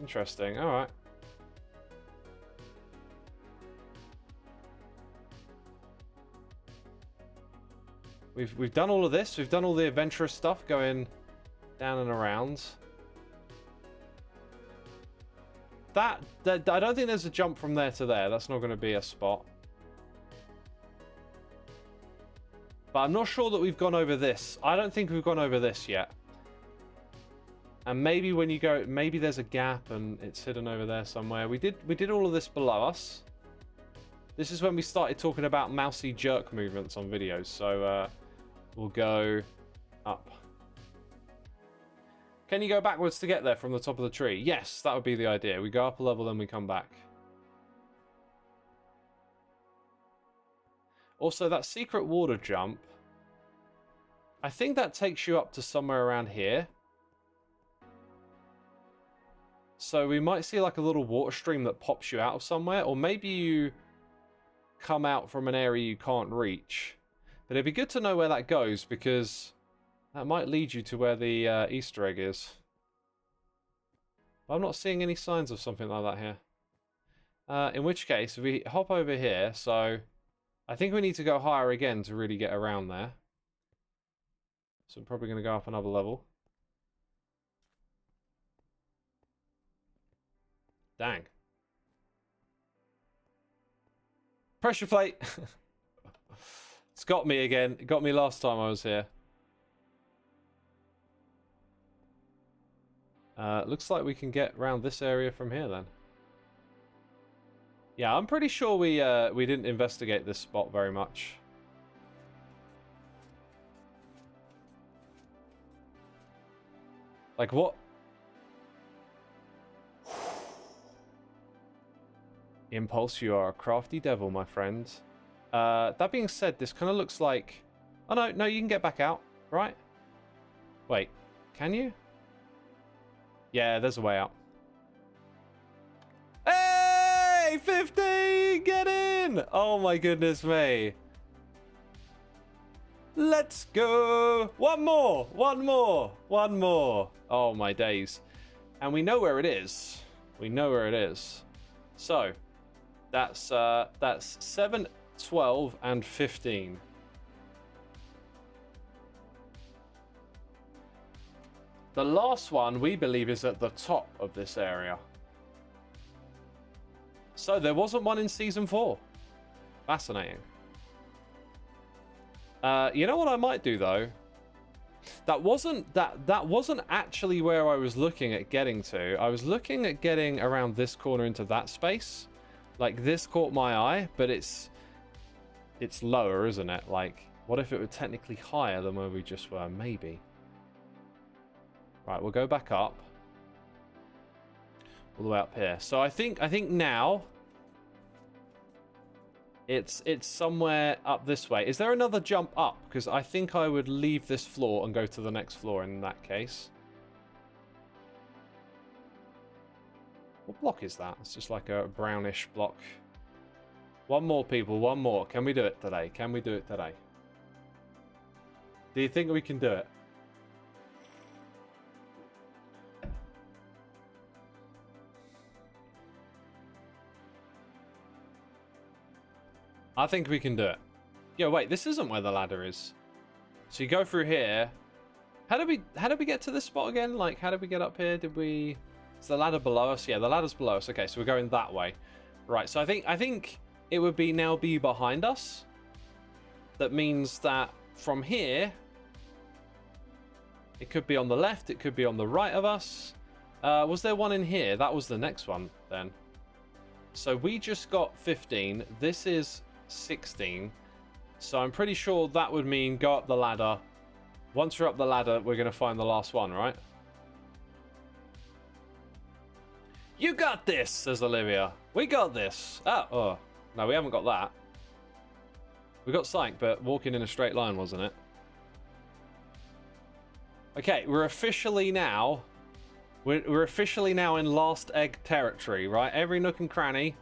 Interesting. All right. We've done all of this. We've done all the adventurous stuff going down and around. That I don't think there's a jump from there to there. That's not going to be a spot. But I'm not sure that we've gone over this. I don't think we've gone over this yet. And maybe when you go, maybe there's a gap and it's hidden over there somewhere. We did all of this below us. This is when we started talking about mousy jerk movements on videos. So we'll go up. Can you go backwards to get there from the top of the tree? Yes, that would be the idea. We go up a level, then we come back. Also, that secret water jump, I think that takes you up to somewhere around here. So we might see like a little water stream that pops you out of somewhere, or maybe you come out from an area you can't reach. But it'd be good to know where that goes, because that might lead you to where the Easter egg is. But I'm not seeing any signs of something like that here. In which case, we hop over here, so I think we need to go higher again to really get around there. So I'm probably going to go up another level. Dang. Pressure plate! It's got me again. It got me last time I was here. Looks like we can get around this area from here then. Yeah, I'm pretty sure we didn't investigate this spot very much. Like what? Impulse, you are a crafty devil, my friend. That being said, this kind of looks like... Oh, no, you can get back out, right? Wait, can you? Yeah, there's a way out. Hey, 15! Get in! Oh my goodness me. Let's go! One more! One more! One more! Oh my days. And we know where it is. We know where it is. So, that's 7, 12, and 15. The last one, we believe, is at the top of this area. So there wasn't one in Season 4. Fascinating. You know what I might do, though? That wasn't actually where I was looking at getting to. I was looking at getting around this corner into that space. Like, this caught my eye, but it's lower, isn't it? Like, what if it were technically higher than where we just were? Maybe. Right, we'll go back up. All the way up here. So I think now it's somewhere up this way. Is there another jump up? Because I think I would leave this floor and go to the next floor in that case. What block is that? It's just like a brownish block. One more, people. One more. Can we do it today? Can we do it today? Do you think we can do it? I think we can do it. Yeah, wait, this isn't where the ladder is. So you go through here. How did we get to this spot again? Like, how did we get up here? Is the ladder below us? Yeah, the ladder's below us. Okay, so we're going that way. Right, so I think it would now be behind us. That means that from here, it could be on the left, it could be on the right of us. Was there one in here? That was the next one then. So we just got 15. This is 16. So I'm pretty sure that would mean go up the ladder. Once we're up the ladder, we're going to find the last one, right? You got this, says Olivia. We got this. Oh, no, we haven't got that. We got Psych, but walking in a straight line, wasn't it? Okay, we're officially now in last egg territory, right? Every nook and cranny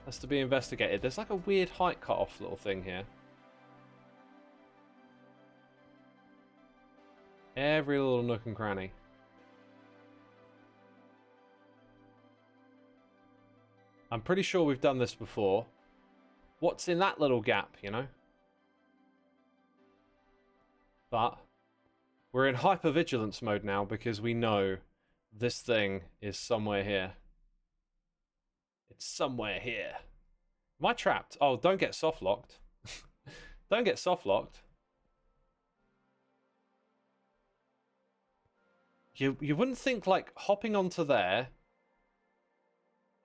has to be investigated. There's like a weird height cutoff little thing here. Every little nook and cranny. I'm pretty sure we've done this before. What's in that little gap, you know? But we're in hypervigilance mode now because we know this thing is somewhere here. It's somewhere here. Am I trapped? Oh, don't get soft locked. Don't get soft locked. You wouldn't think like hopping onto there.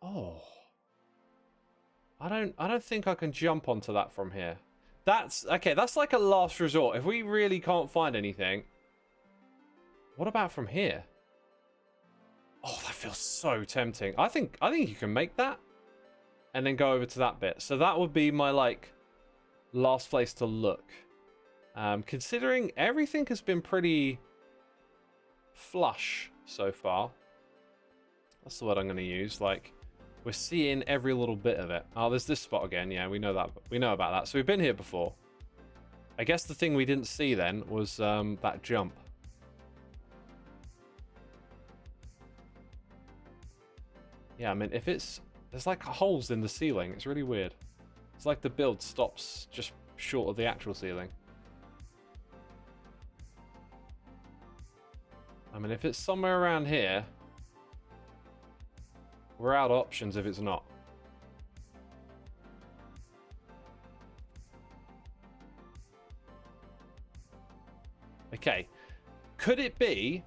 Oh. I don't think I can jump onto that from here. That's okay, that's like a last resort. If we really can't find anything. What about from here? Oh, that feels so tempting. I think you can make that and then go over to that bit. So that would be my like last place to look. Considering everything has been pretty flush so far. That's the word I'm going to use. Like, we're seeing every little bit of it. Oh, there's this spot again. Yeah, we know that. We know about that. So we've been here before. I guess the thing we didn't see then was that jump. Yeah, I mean, if it's... There's like holes in the ceiling. It's really weird. It's like the build stops just short of the actual ceiling. I mean, if it's somewhere around here... We're out of options if it's not. Okay. Could it be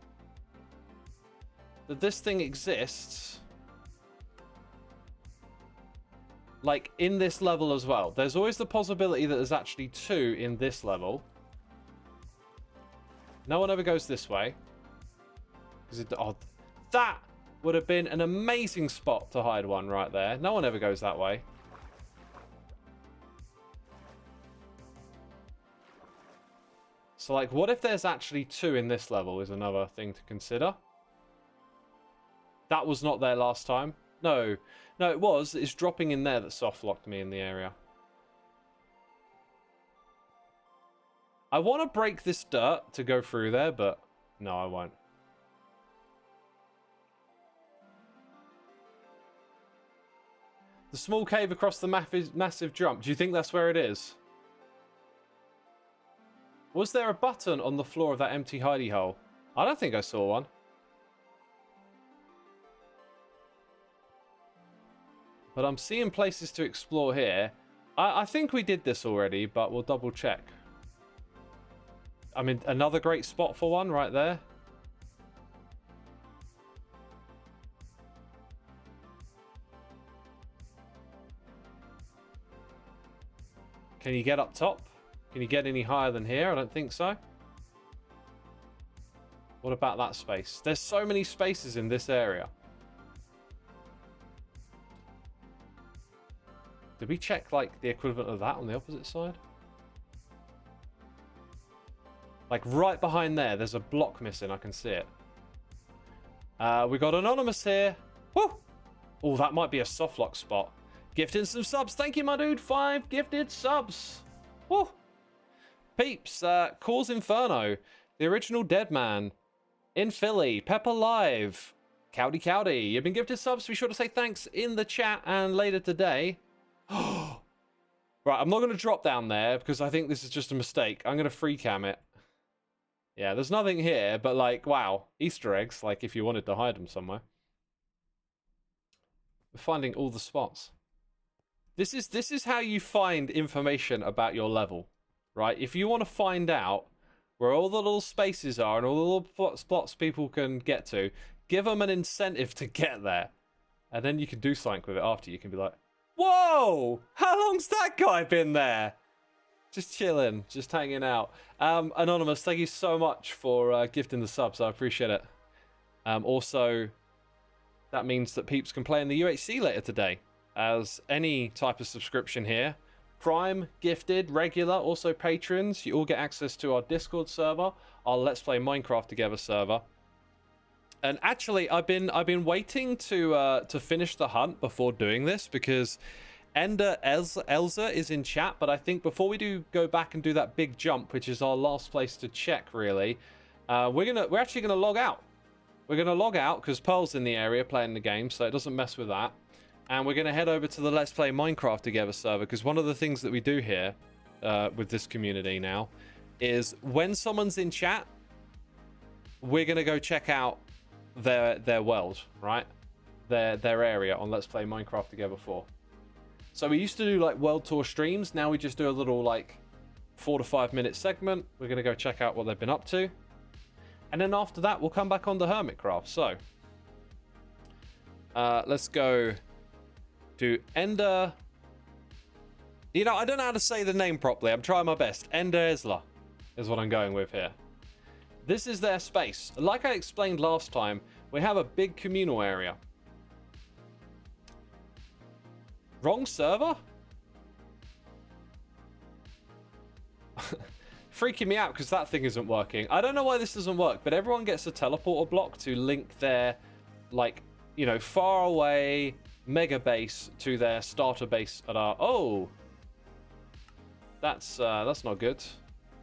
that this thing exists like in this level as well? There's always the possibility that there's actually two in this level. No one ever goes this way. Oh, that would have been an amazing spot to hide one right there. No one ever goes that way. So, like, what if there's actually two in this level is another thing to consider. That was not there last time. No. No, it was. It's dropping in there that soft locked me in the area. I want to break this dirt to go through there, but no, I won't. The small cave across the massive jump. Do you think that's where it is? Was there a button on the floor of that empty hidey hole? I don't think I saw one. But I'm seeing places to explore here. I think we did this already, but we'll double check. I mean, another great spot for one right there. Can you get up top? Can you get any higher than here? I don't think so. What about that space? There's so many spaces in this area. Did we check, like, the equivalent of that on the opposite side? Like, right behind there, there's a block missing. I can see it. We got Anonymous here. Woo! Oh, that might be a softlock spot. Gifting some subs. Thank you, my dude. 5 gifted subs. Woo! Peeps, Cause Inferno. The Original Dead Man. In Philly. Pepper Live. Cowdy Cowdy. You've been gifted subs. Be sure to say thanks in the chat and later today. Right, I'm not going to drop down there because I think this is just a mistake. I'm going to free cam it. Yeah, there's nothing here, but like, wow. Easter eggs, like if you wanted to hide them somewhere. We're finding all the spots. This is how you find information about your level, right? If you want to find out where all the little spaces are and all the little spots people can get to, give them an incentive to get there. And then you can do something with it after. You can be like, whoa! How long's that guy been there? Just chilling, just hanging out. Anonymous, thank you so much for gifting the subs. I appreciate it. Also, that means that peeps can play in the UHC later today. As any type of subscription here, Prime, Gifted, Regular, also patrons, you all get access to our Discord server, our Let's Play Minecraft Together server. And actually, I've been waiting to finish the hunt before doing this because Ender Elza is in chat. But I think before we go back and do that big jump, which is our last place to check, really, we're actually gonna log out. We're gonna log out because Pearl's in the area playing the game, so it doesn't mess with that. And we're going to head over to the Let's Play Minecraft Together server, because one of the things that we do here with this community now is when someone's in chat, we're going to go check out their world, right? Their area on Let's Play Minecraft Together 4. So we used to do like world tour streams. Now we just do a little like 4 to 5 minute segment. We're going to go check out what they've been up to. And then after that, we'll come back on the Hermitcraft. So let's go to Ender. You know, I don't know how to say the name properly. I'm trying my best. Ender Esla is what I'm going with here. This is their space. Like I explained last time, we have a big communal area. Wrong server? Freaking me out because that thing isn't working. I don't know why this doesn't work, but everyone gets a teleporter block to link their, like, you know, far away mega base to their starter base at our... Oh! That's not good.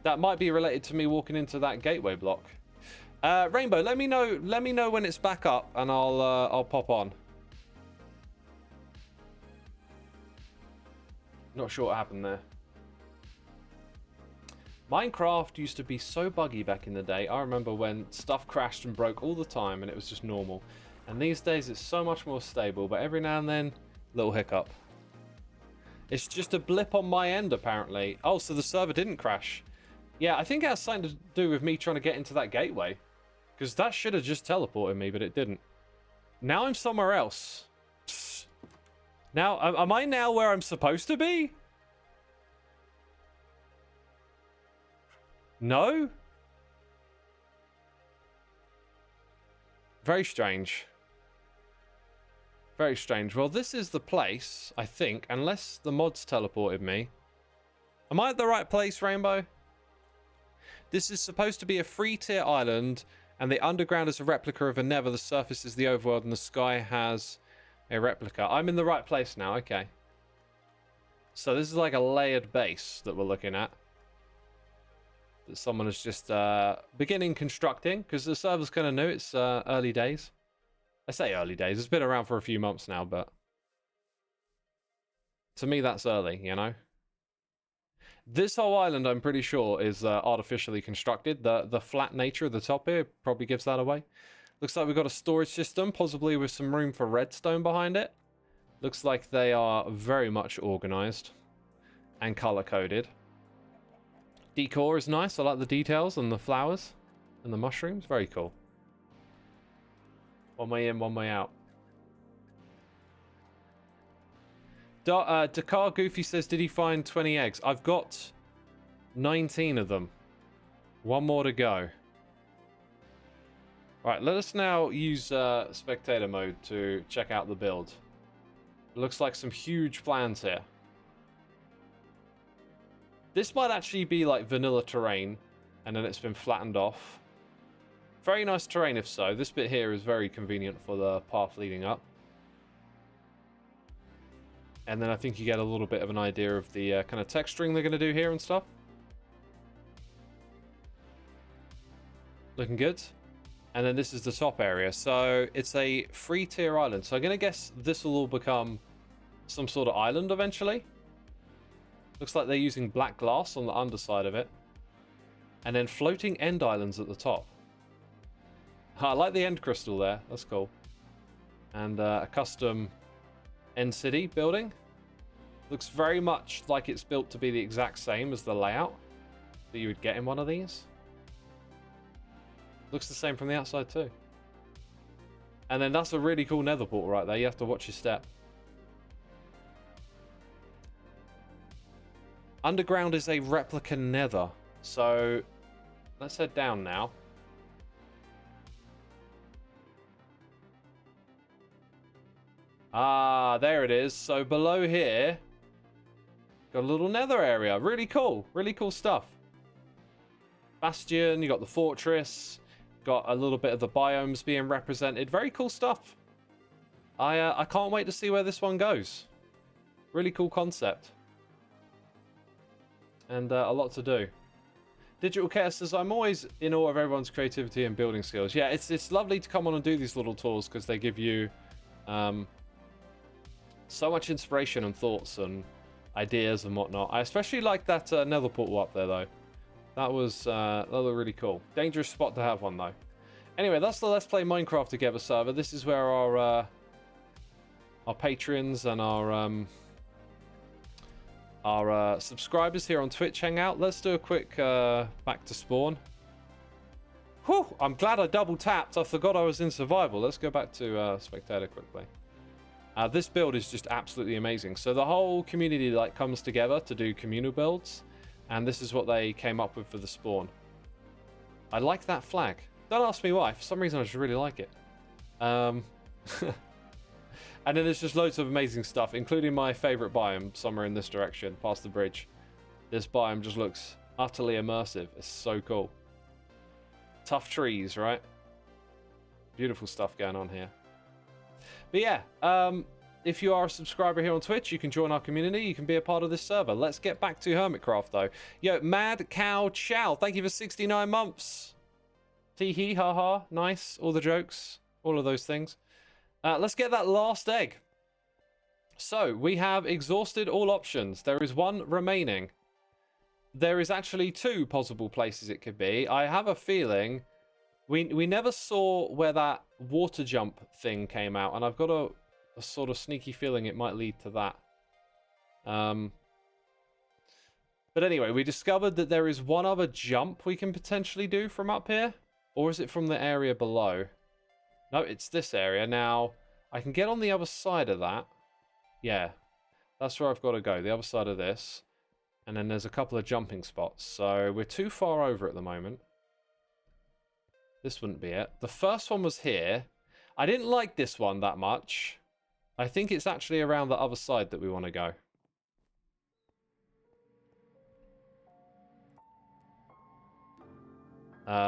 That might be related to me walking into that gateway block. Rainbow, let me know when it's back up and I'll pop on. Not sure what happened there. Minecraft used to be so buggy back in the day. I remember when stuff crashed and broke all the time and it was just normal. And these days it's so much more stable, but every now and then, little hiccup. It's just a blip on my end, apparently. Oh, so the server didn't crash. Yeah, I think it has something to do with me trying to get into that gateway. Because that should have just teleported me, but it didn't. Now I'm somewhere else. Psst. Now, am I now where I'm supposed to be? No? Very strange. Very strange. Well, this is the place, I think, unless the mods teleported me. Am I at the right place, Rainbow? This is supposed to be a free tier island, and the underground is a replica of a nether, the surface is the overworld, and the sky has a replica. I'm in the right place now, okay. So this is like a layered base that we're looking at. That someone is just beginning constructing, because the server's kind of new, it's early days. I say early days, it's been around for a few months now, but to me that's early, you know? This whole island, I'm pretty sure, is artificially constructed. The flat nature of the top here probably gives that away. Looks like we've got a storage system, possibly with some room for redstone behind it. Looks like they are very much organized and color-coded. Decor is nice. I like the details and the flowers and the mushrooms. Very cool. One way in, one way out. Dakar Goofy says, did he find 20 eggs? I've got 19 of them. One more to go. Alright, let us now use spectator mode to check out the build. It looks like some huge plans here. This might actually be like vanilla terrain, and then it's been flattened off. Very nice terrain if so. This bit here is very convenient for the path leading up. And then I think you get a little bit of an idea of the kind of texturing they're going to do here and stuff. Looking good. And then this is the top area. So it's a free tier island. So I'm going to guess this will all become some sort of island eventually. Looks like they're using black glass on the underside of it. And then floating end islands at the top. I like the end crystal there. That's cool. And a custom end city building. Looks very much like it's built to be the exact same as the layout that you would get in one of these. Looks the same from the outside too. And then that's a really cool nether portal right there. You have to watch your step. Underground is a replica nether. So let's head down now. Ah, there it is. So below here, got a little nether area. Really cool. Really cool stuff. Bastion, you got the fortress. Got a little bit of the biomes being represented. Very cool stuff. I can't wait to see where this one goes. Really cool concept. And a lot to do. Digital Chaos says, I'm always in awe of everyone's creativity and building skills. Yeah, it's lovely to come on and do these little tours because they give you so much inspiration and thoughts and ideas and whatnot. I especially like that nether portal up there, though. That was really cool. Dangerous spot to have one, though. Anyway, that's the Let's Play Minecraft Together server. This is where our patrons and our subscribers here on Twitch hang out. Let's do a quick back to spawn. Whew, I'm glad I double tapped. I forgot I was in survival. Let's go back to spectator quickly. This build is just absolutely amazing. So the whole community like comes together to do communal builds, and this is what they came up with for the spawn. I like that flag. Don't ask me why. For some reason, I just really like it. And then there's just loads of amazing stuff, including my favorite biome somewhere in this direction, past the bridge. This biome just looks utterly immersive. It's so cool. Tough trees, right? Beautiful stuff going on here. But yeah, if you are a subscriber here on Twitch, you can join our community. You can be a part of this server. Let's get back to Hermitcraft, though. Yo, Mad Cow Chow, thank you for 69 months. Tee hee, ha ha, nice. All the jokes, all of those things. Let's get that last egg. So, we have exhausted all options. There is one remaining. There is actually two possible places it could be. I have a feeling we never saw where that water jump thing came out, and I've got a sort of sneaky feeling it might lead to that. But anyway, we discovered that there is one other jump we can potentially do from up here. Or is it from the area below? No, it's this area. Now, I can get on the other side of that. Yeah, that's where I've got to go. The other side of this. And then there's a couple of jumping spots. So we're too far over at the moment. This wouldn't be it. The first one was here. I didn't like this one that much. I think it's actually around the other side that we want to go.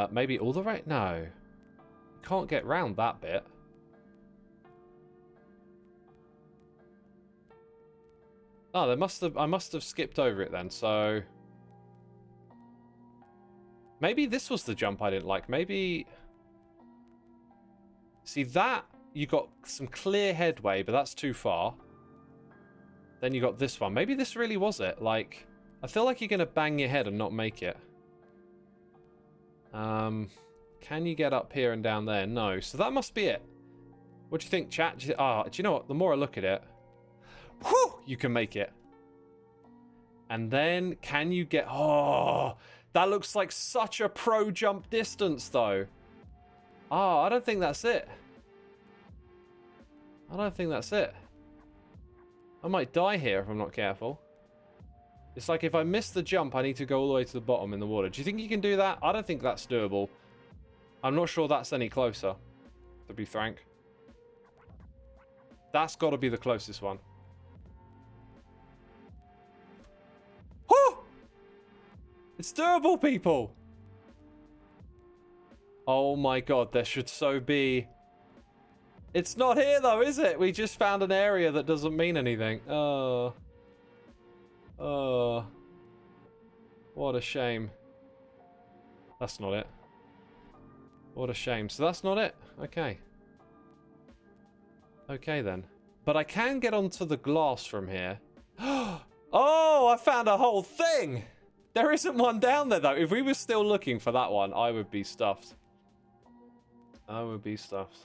Maybe all the way? No. Can't get round that bit. Oh, I must have skipped over it then, so... Maybe this was the jump I didn't like. Maybe... See, that, you got some clear headway, but that's too far. Then you got this one. Maybe this really was it. Like, I feel like you're going to bang your head and not make it. Can you get up here and down there? No. So that must be it. What do you think, chat? Do you know what? The more I look at it, whew, you can make it. And then, can you get... Oh, That looks like such a pro jump distance, though. Oh, I don't think that's it. I don't think that's it. I might die here if I'm not careful. It's like if I miss the jump, I need to go all the way to the bottom in the water. Do you think you can do that? I don't think that's doable. I'm not sure that's any closer, to be frank. That's got to be the closest one. Woo! It's doable, people! Oh my god, there should so be... It's not here though, is it? We just found an area that doesn't mean anything. Oh. Oh. What a shame. That's not it. What a shame. So that's not it? Okay. Okay then. But I can get onto the glass from here. Oh, I found a whole thing! There isn't one down there though. If we were still looking for that one, I would be stuffed. I would be stuffed.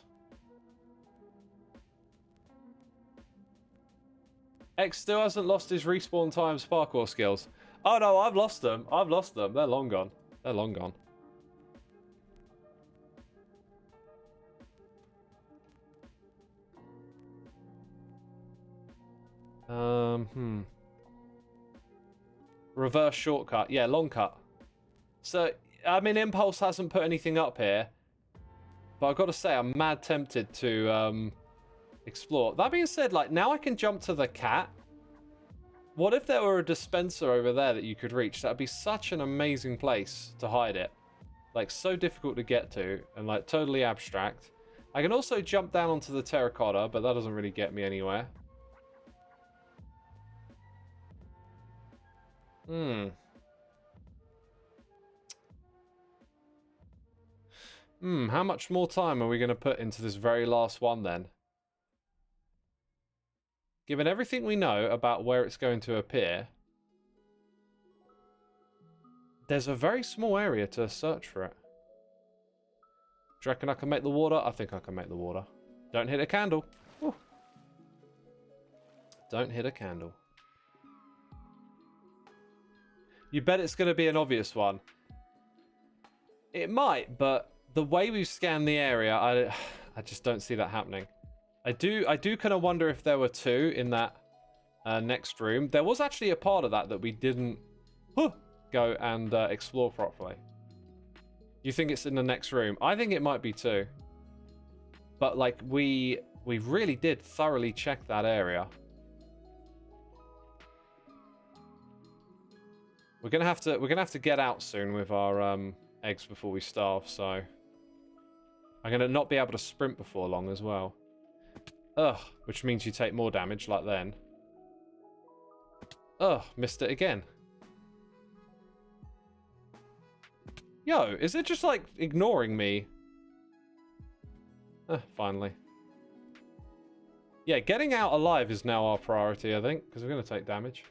X still hasn't lost his respawn times parkour skills. Oh no, I've lost them. I've lost them. They're long gone. They're long gone. Reverse shortcut. Yeah, long cut. So, I mean, Impulse hasn't put anything up here. But I've got to say, I'm mad tempted to explore. That being said, like, now I can jump to the cat. What if there were a dispenser over there that you could reach? That would be such an amazing place to hide it. Like, so difficult to get to and, like, totally abstract. I can also jump down onto the terracotta, but that doesn't really get me anywhere. How much more time are we going to put into this very last one then? Given everything we know about where it's going to appear, there's a very small area to search for it. Do you reckon I can make the water? I think I can make the water. Don't hit a candle. Ooh. Don't hit a candle. You bet it's going to be an obvious one. It might, but the way we've scanned the area, I just don't see that happening. I do kind of wonder if there were two in that next room. There was actually a part of that we didn't go and explore properly. You think it's in the next room? I think it might be two. But like we really did thoroughly check that area. We're gonna have to get out soon with our eggs before we starve. So I'm gonna not be able to sprint before long as well. Ugh, which means you take more damage, like then. Ugh, missed it again. Yo, is it just, like, ignoring me? Finally. Yeah, getting out alive is now our priority, I think, because we're going to take damage.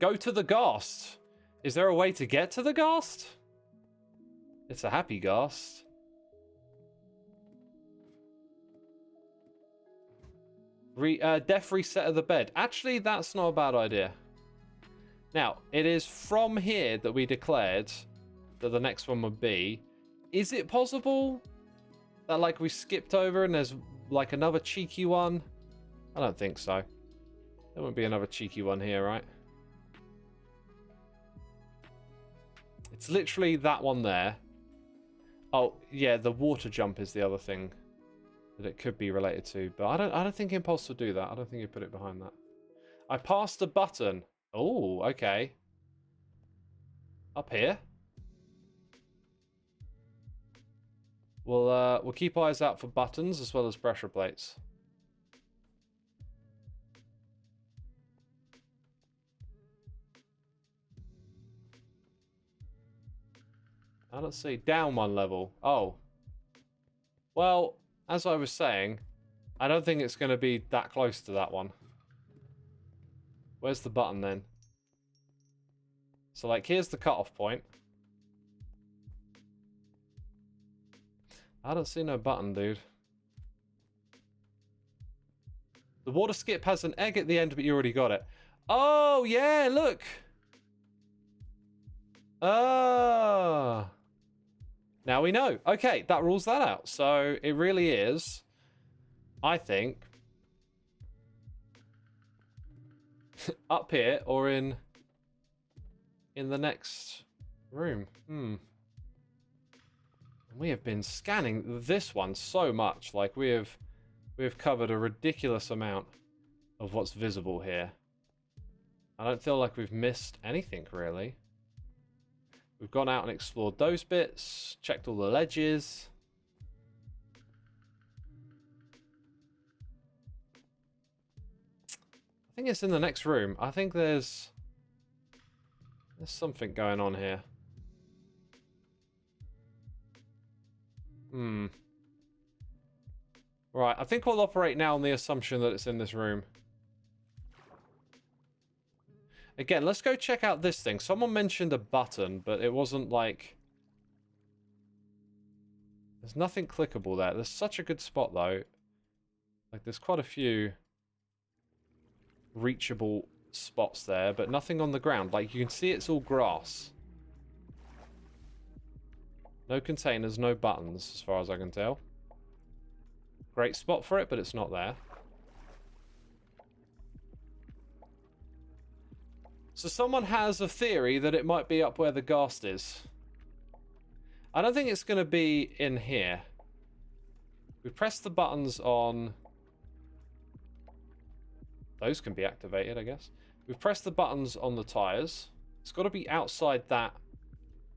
Go to the ghast. Is there a way to get to the ghast? It's a happy ghast. Def reset of the bed. Actually, that's not a bad idea. Now, it is from here that we declared that the next one would be. Is it possible that, like, we skipped over and there's, like, another cheeky one? I don't think so. There won't be another cheeky one here, right? It's literally that one there. Oh, yeah, the water jump is the other thing that it could be related to, but I don't think Impulse will do that. I don't think he'll put it behind that. I passed a button. Oh, okay. Up here. We'll keep eyes out for buttons as well as pressure plates. I don't see. Down one level. Oh. Well, as I was saying, I don't think it's going to be that close to that one. Where's the button then? So, like, here's the cutoff point. I don't see no button, dude. The water skip has an egg at the end, but you already got it. Oh, yeah, look. Ah. Now we know. Okay, that rules that out. So it really is, I think, up here or in the next room. We have been scanning this one so much. Like we have covered a ridiculous amount of what's visible here. I don't feel like we've missed anything really. We've gone out and explored those bits, checked all the ledges. I think it's in the next room. I think there's something going on here. Right, I think we'll operate now on the assumption that it's in this room. Again, let's go check out this thing. Someone mentioned a button, but it wasn't like... There's nothing clickable there. There's such a good spot, though. Like, there's quite a few reachable spots there, but nothing on the ground. Like, you can see it's all grass. No containers, no buttons, as far as I can tell. Great spot for it, but it's not there. So someone has a theory that it might be up where the ghast is. I don't think it's going to be in here. We press the buttons on... Those can be activated, I guess. We've pressed the buttons on the tires. It's got to be outside that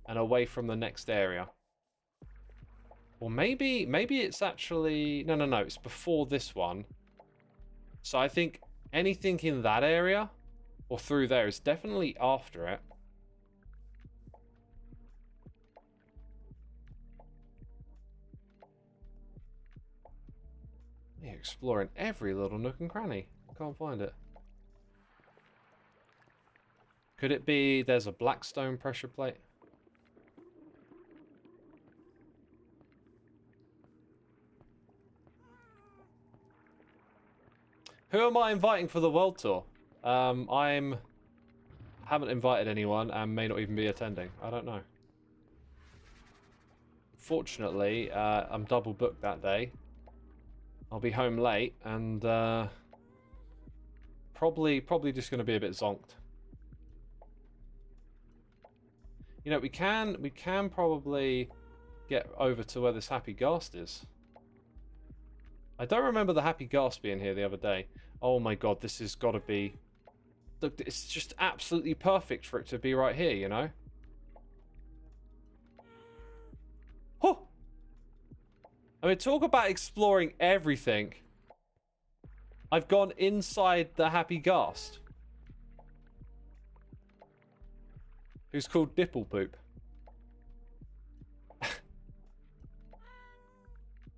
and away from the next area. Or maybe it's actually... No, it's before this one. So I think anything in that area or through there is definitely after it. Yeah, exploring every little nook and cranny. Can't find it. Could it be there's a Blackstone pressure plate? Who am I inviting for the world tour? Haven't invited anyone and may not even be attending. I don't know. Fortunately, I'm double booked that day. I'll be home late and probably just going to be a bit zonked. You know, we can probably get over to where this Happy Ghast is. I don't remember the Happy Ghast being here the other day. Oh my god, this has got to be... Look, it's just absolutely perfect for it to be right here, you know? Oh! I mean, talk about exploring everything. I've gone inside the Happy Ghast. Who's called Dipplepoop.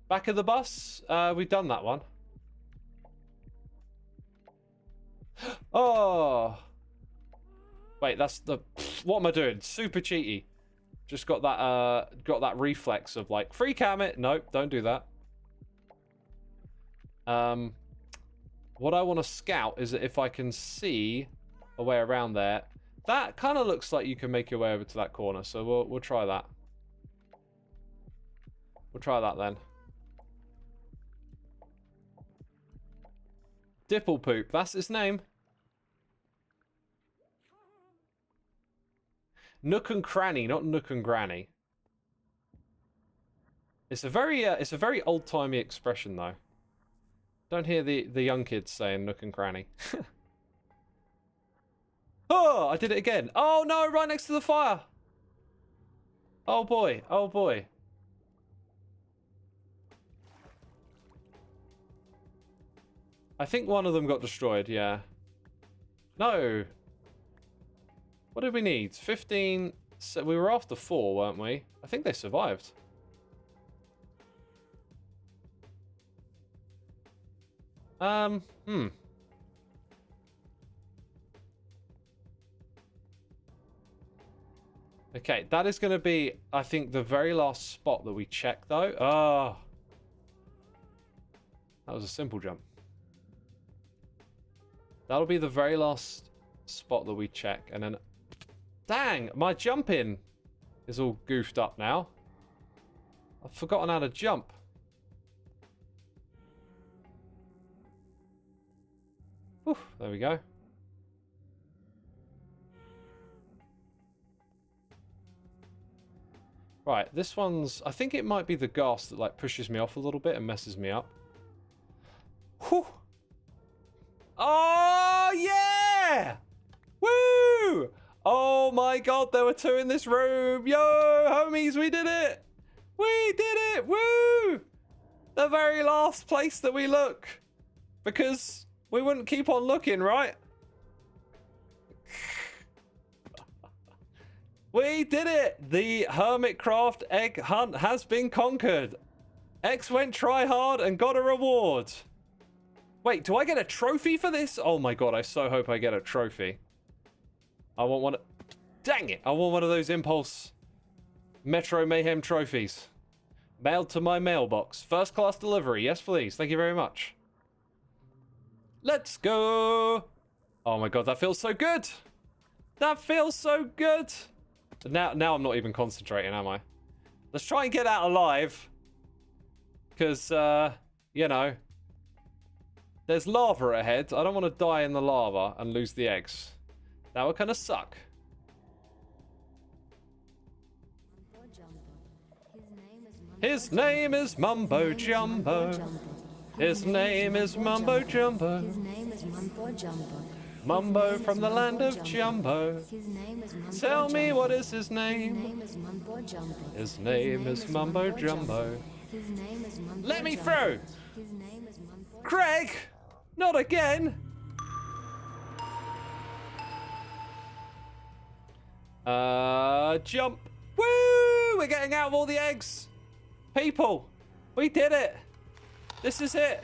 Back of the bus? We've done that one. Oh! Wait, that's the... What am I doing? Super cheaty. Just got that reflex of like, free cam it. Nope, don't do that. What I want to scout is that if I can see a way around there. That kind of looks like you can make your way over to that corner, so we'll try that. We'll try that then. Dipplepoop, that's his name. Nook and cranny, not nook and granny. It's a very old-timey expression though. Don't hear the young kids saying nook and cranny. Oh, I did it again. Oh no, right next to the fire. Oh boy, oh boy. I think one of them got destroyed, yeah. No. What did we need? 15... So we were after 4, weren't we? I think they survived. Okay, that is going to be, I think, the very last spot that we check, though. Oh. That was a simple jump. That'll be the very last spot that we check, and then... Dang, my jumping is all goofed up now. I've forgotten how to jump. Whew, there we go. Right, this one's... I think it might be the gas that, like, pushes me off a little bit and messes me up. Whew! Oh, yeah! Woo! Oh, my God, there were 2 in this room. Yo, homies, we did it! We did it! Woo! The very last place that we look. Because we wouldn't keep on looking, right? We did it! The Hermitcraft egg hunt has been conquered. X went try hard and got a reward. Wait, do I get a trophy for this? Oh my god, I so hope I get a trophy. I want one. Dang it! I want one of those Impulse Metro Mayhem trophies. Mailed to my mailbox. First class delivery. Yes, please. Thank you very much. Let's go! Oh my god, that feels so good! That feels so good! Now I'm not even concentrating, am I? Let's try and get out alive. Because, you know, there's lava ahead. I don't want to die in the lava and lose the eggs. That would kind of suck. His name is Mumbo Jumbo. His name is Mumbo Jumbo. His name is Mumbo Jumbo. Mumbo from the land of Jumbo. Tell me, what is his name? His name is Mumbo Jumbo. Let me through! Craig! Not again! Jump. Woo! We're getting out of all the eggs! People! We did it! This is it!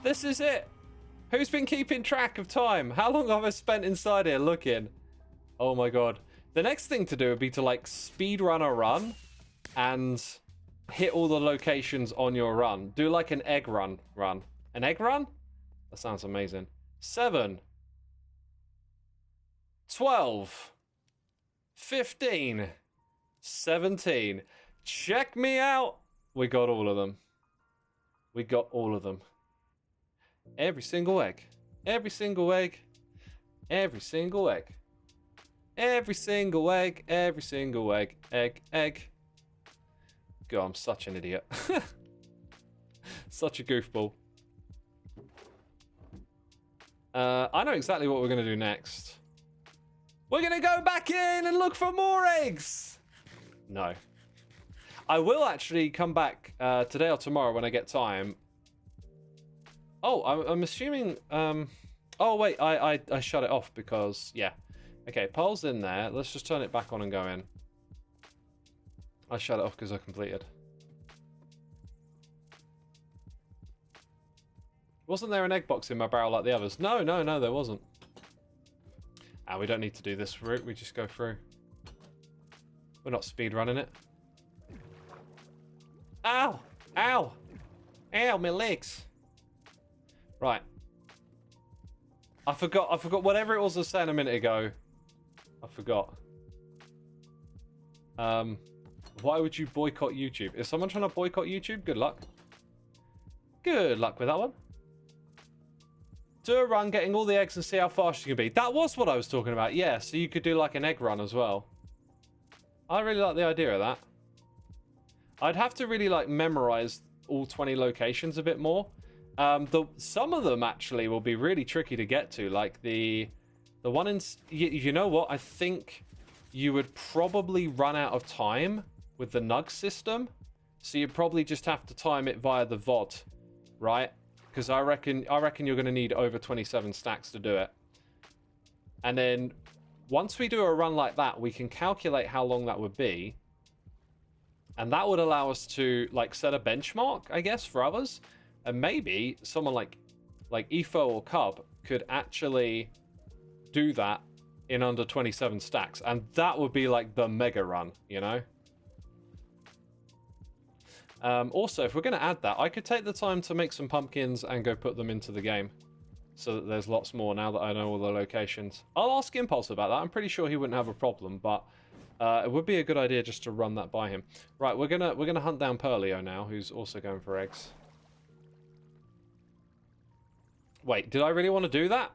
This is it! Who's been keeping track of time? How long have I spent inside here looking? Oh my god. The next thing to do would be to, like, speedrun a run and hit all the locations on your run. Do, like, an egg run. An egg run? That sounds amazing. 7. 12. 15. 17. Check me out. We got all of them. We got all of them. Every single egg. Every single egg. Every single egg. Every single egg. Every single egg. Egg. God, I'm such an idiot. Such a goofball. I know exactly what we're going to do next. We're going to go back in and look for more eggs. No. I will actually come back today or tomorrow when I get time. Oh, I'm assuming... Oh, wait, I shut it off because... Yeah. Okay, Pearl's in there. Let's just turn it back on and go in. I shut it off because I completed. Wasn't there an egg box in my barrel like the others? No, there wasn't. Ah, we don't need to do this route. We just go through. We're not speedrunning it. Ow! Ow! Ow, my legs! Right. I forgot whatever it was I was saying a minute ago. I forgot. Why would you boycott YouTube? Is someone trying to boycott YouTube? Good luck. Good luck with that one. Do a run getting all the eggs and see how fast you can be. That was what I was talking about. Yeah, so you could do like an egg run as well. I really like the idea of that. I'd have to really like memorize all 20 locations a bit more. Some of them actually will be really tricky to get to, like the one in... You know what? I think you would probably run out of time with the nug system, so you'd probably just have to time it via the VOD, right? Because I reckon you're going to need over 27 stacks to do it. And then once we do a run like that, we can calculate how long that would be, and that would allow us to like set a benchmark, I guess, for others. And maybe someone like Efo or Cub could actually do that in under 27 stacks. And that would be like the mega run, you know? Also, if we're going to add that, I could take the time to make some pumpkins and go put them into the game. so that there's lots more now that I know all the locations. I'll ask Impulse about that. I'm pretty sure he wouldn't have a problem, but it would be a good idea just to run that by him. Right, we're gonna hunt down Pearlio now, who's also going for eggs. Wait, did I really want to do that?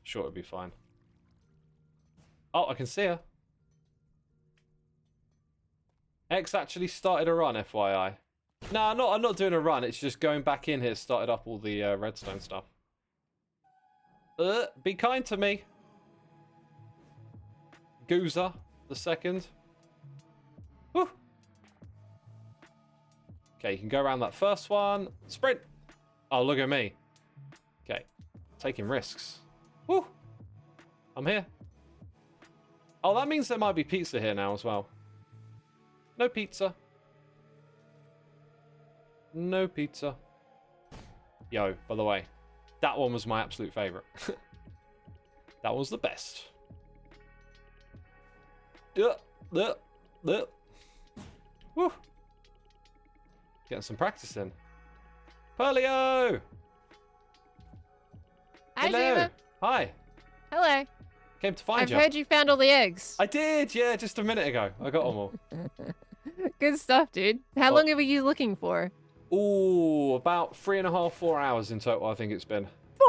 Sure, it'd be fine. Oh, I can see her. X actually started a run, FYI. No, I'm not doing a run. It's just going back in here, started up all the redstone stuff. Be kind to me. Goozer, the second. Whew. Okay, you can go around that first one. Sprint. Oh, look at me. Okay, taking risks. Woo. I'm here. Oh, that means there might be pizza here now as well. No pizza. No pizza. Yo, by the way, that one was my absolute favorite. That was the best. Woo. Getting some practice in. Pearlio! Hi, Hello. Xisuma. Hi. Hello. Came to find I've you. heard you found all the eggs. I did, yeah, just a minute ago. I got them all. Good stuff, dude. How long were you looking for? Ooh, about 3.5, 4 hours in total, I think it's been. 4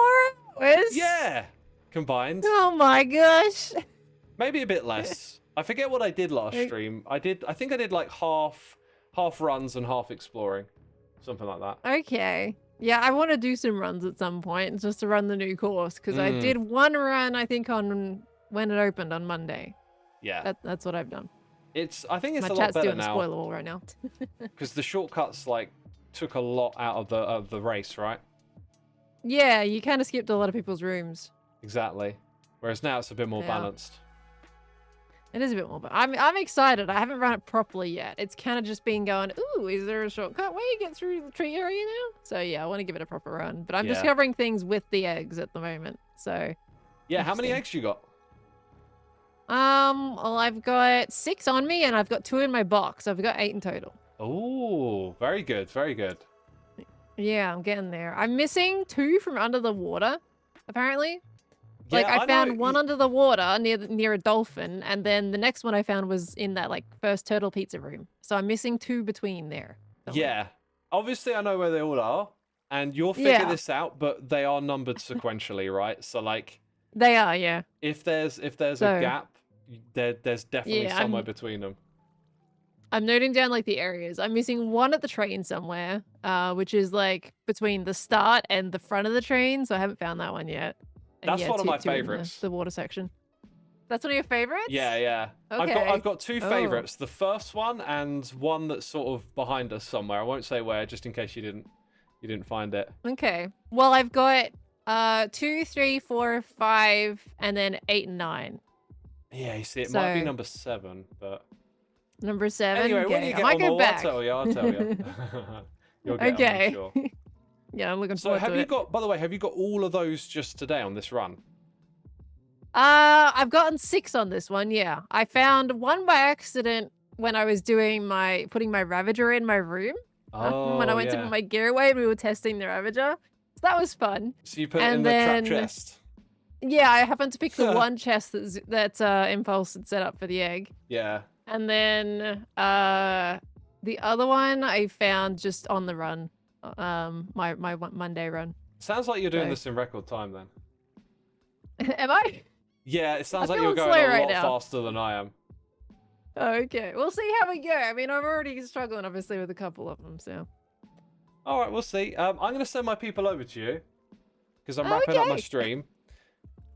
hours? Yeah! Combined. Oh my gosh. Maybe a bit less. I forget what I did last stream. I think I did like half runs and half exploring. Something like that. Okay. Yeah, I want to do some runs at some point just to run the new course because I did one run, I think, on when it opened on Monday. Yeah. That's what I've done. I think it's My a lot chat's better doing the now. spoiler wall right now. Because the shortcuts like took a lot out of the race, right? Yeah, you kind of skipped a lot of people's rooms. Exactly. Whereas now it's a bit more balanced. It is a bit more, but I'm excited. I haven't run it properly yet. It's kind of just been going, ooh, is there a shortcut way you get through the tree area now? So yeah, I want to give it a proper run. But I'm discovering things with the eggs at the moment. So yeah, how many eggs you got? Well, I've got 6 on me and I've got 2 in my box. So I've got 8 in total. Oh, very good, very good. Yeah, I'm getting there. I'm missing 2 from under the water, apparently. Like, Yeah, I found one under the water near a dolphin, and then the next one I found was in that, like, first turtle pizza room. So I'm missing 2 between there. Yeah. Obviously, I know where they all are, and you'll figure this out, but they are numbered sequentially, right? So, like... They are, yeah. If there's a gap, there's definitely somewhere between them. I'm noting down, like, the areas. I'm missing 1 at the train somewhere, which is, like, between the start and the front of the train, so I haven't found that one yet. And That's one of my favorites. The water section. That's one of your favorites? Yeah, yeah. Okay. I've got 2 favorites. The first one and one that's sort of behind us somewhere. I won't say where, just in case you didn't find it. Okay. Well, I've got 2, 3, 4, 5, and then 8 and 9. Yeah, you see, it might be number 7, but number 7. Anyway, okay. when you get I might on go all, back. I'll tell you. You'll get okay. on, I'm sure. Yeah, I'm looking So forward to it. have you got, by the way, have you got all of those just today on this run? I've gotten 6 on this one, yeah. I found 1 by accident when I was putting my Ravager in my room. When I went to put my gear away and we were testing the Ravager. So that was fun. So you put it in the trap chest? Yeah, I happened to pick the one chest that Impulse had set up for the egg. Yeah. And then the other one I found just on the run. My Monday run. Sounds like you're doing this in record time then. Am I? Yeah, it sounds I'm like you're feeling going slow a right lot now. faster than I am. Okay, we'll see how we go. I mean, I'm already struggling, obviously, with a couple of them, so. All right, we'll see. I'm going to send my people over to you because I'm wrapping up my stream.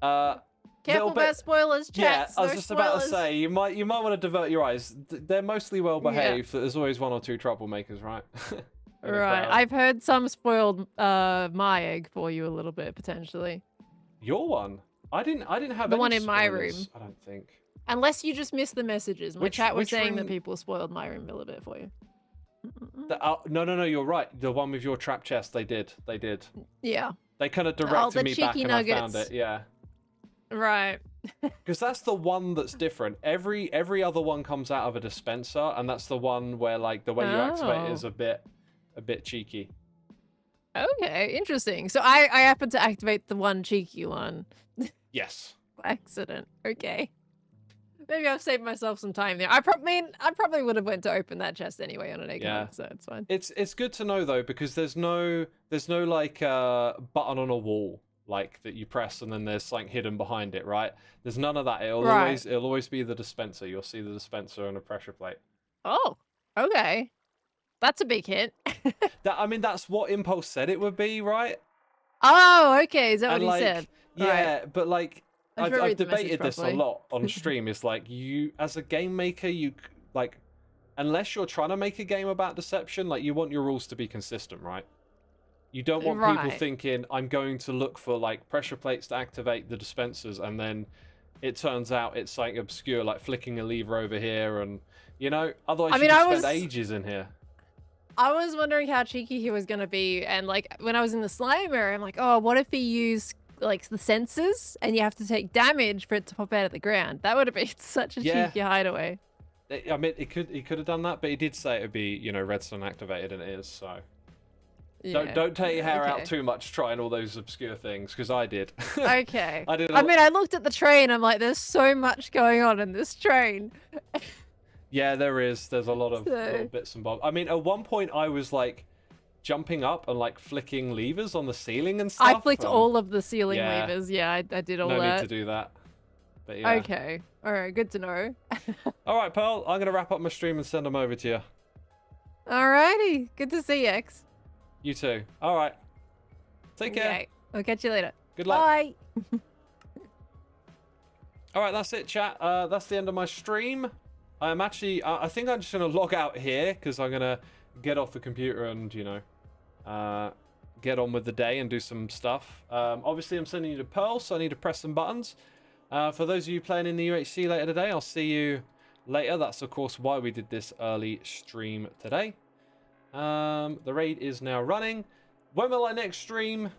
Careful about spoilers, chat. Yeah, I was just about to say, you might want to divert your eyes. They're mostly well behaved, but there's always 1 or 2 troublemakers, right? Right. I've heard some spoiled my egg for you a little bit, potentially. Your one? I didn't have the any one in my spoilers, room. I don't think. Unless you just missed the messages. My chat was which saying room? that people spoiled my room a little bit for you. No, you're right. The one with your trap chest, they did. Yeah. They kind of directed me back and nuggets. I found it, yeah. Right. Because that's the one that's different. Every other one comes out of a dispenser, and that's the one where like the way you activate it is a bit cheeky. Okay, interesting. So I happen to activate the one cheeky one Yes. by accident. Okay. Maybe I've saved myself some time there. I probably would have went to open that chest anyway on an egg Yeah. hunt, so it's fine. It's good to know though, because there's no like button on a wall like that you press and then there's something hidden behind it, right? There's none of that. Right. It'll always be the dispenser. You'll see the dispenser and a pressure plate. Oh, okay. That's a big hint. That's what Impulse said it would be, right? Oh, okay. Is that And what he like, said? yeah, but like I should I've read the message debated this a properly. lot on stream. It's like you, as a game maker, like, unless you're trying to make a game about deception, like you want your rules to be consistent, right? You don't want people Right. thinking, I'm going to look for like pressure plates to activate the dispensers, and then it turns out it's something obscure, like flicking a lever over here, and otherwise I you mean, could spend ages in here. I was wondering how cheeky he was gonna be, and like when I was in the slime area, I'm like, oh, what if he used like the sensors, and you have to take damage for it to pop out of the ground? That would have been such a cheeky hideaway. I mean, he could have done that, but he did say it would be redstone activated, and it is, so. Yeah. Don't take your hair out too much trying all those obscure things, because I did. Okay. I did. I mean, I looked at the train. I'm like, there's so much going on in this train. Yeah, there is. There's a lot of little bits and bobs. I mean, at one point I was like jumping up and like flicking levers on the ceiling and stuff. I flicked all of the ceiling levers. Yeah, I did all that. No need to do that. But yeah. Okay. All right. Good to know. All right, Pearl. I'm gonna wrap up my stream and send them over to you. Alrighty. Good to see you, X. You too. All right. Take care. Okay. I'll catch you later. Good luck. Bye. All right, that's it, chat. That's the end of my stream. I'm actually, I think I'm just gonna log out here because I'm gonna get off the computer and get on with the day and do some stuff. Obviously, I'm sending you to Pearl, so I need to press some buttons. For those of you playing in the UHC later today, I'll see you later. That's of course why we did this early stream today. The raid is now running. When will I next stream?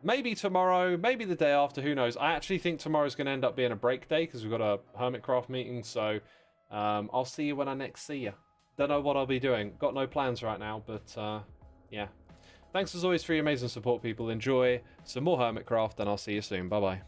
Maybe tomorrow, maybe the day after, who knows. I actually think tomorrow's going to end up being a break day because we've got a Hermitcraft meeting, so I'll see you when I next see you. Don't know what I'll be doing. Got no plans right now, but yeah. Thanks as always for your amazing support, people. Enjoy some more Hermitcraft, and I'll see you soon. Bye-bye.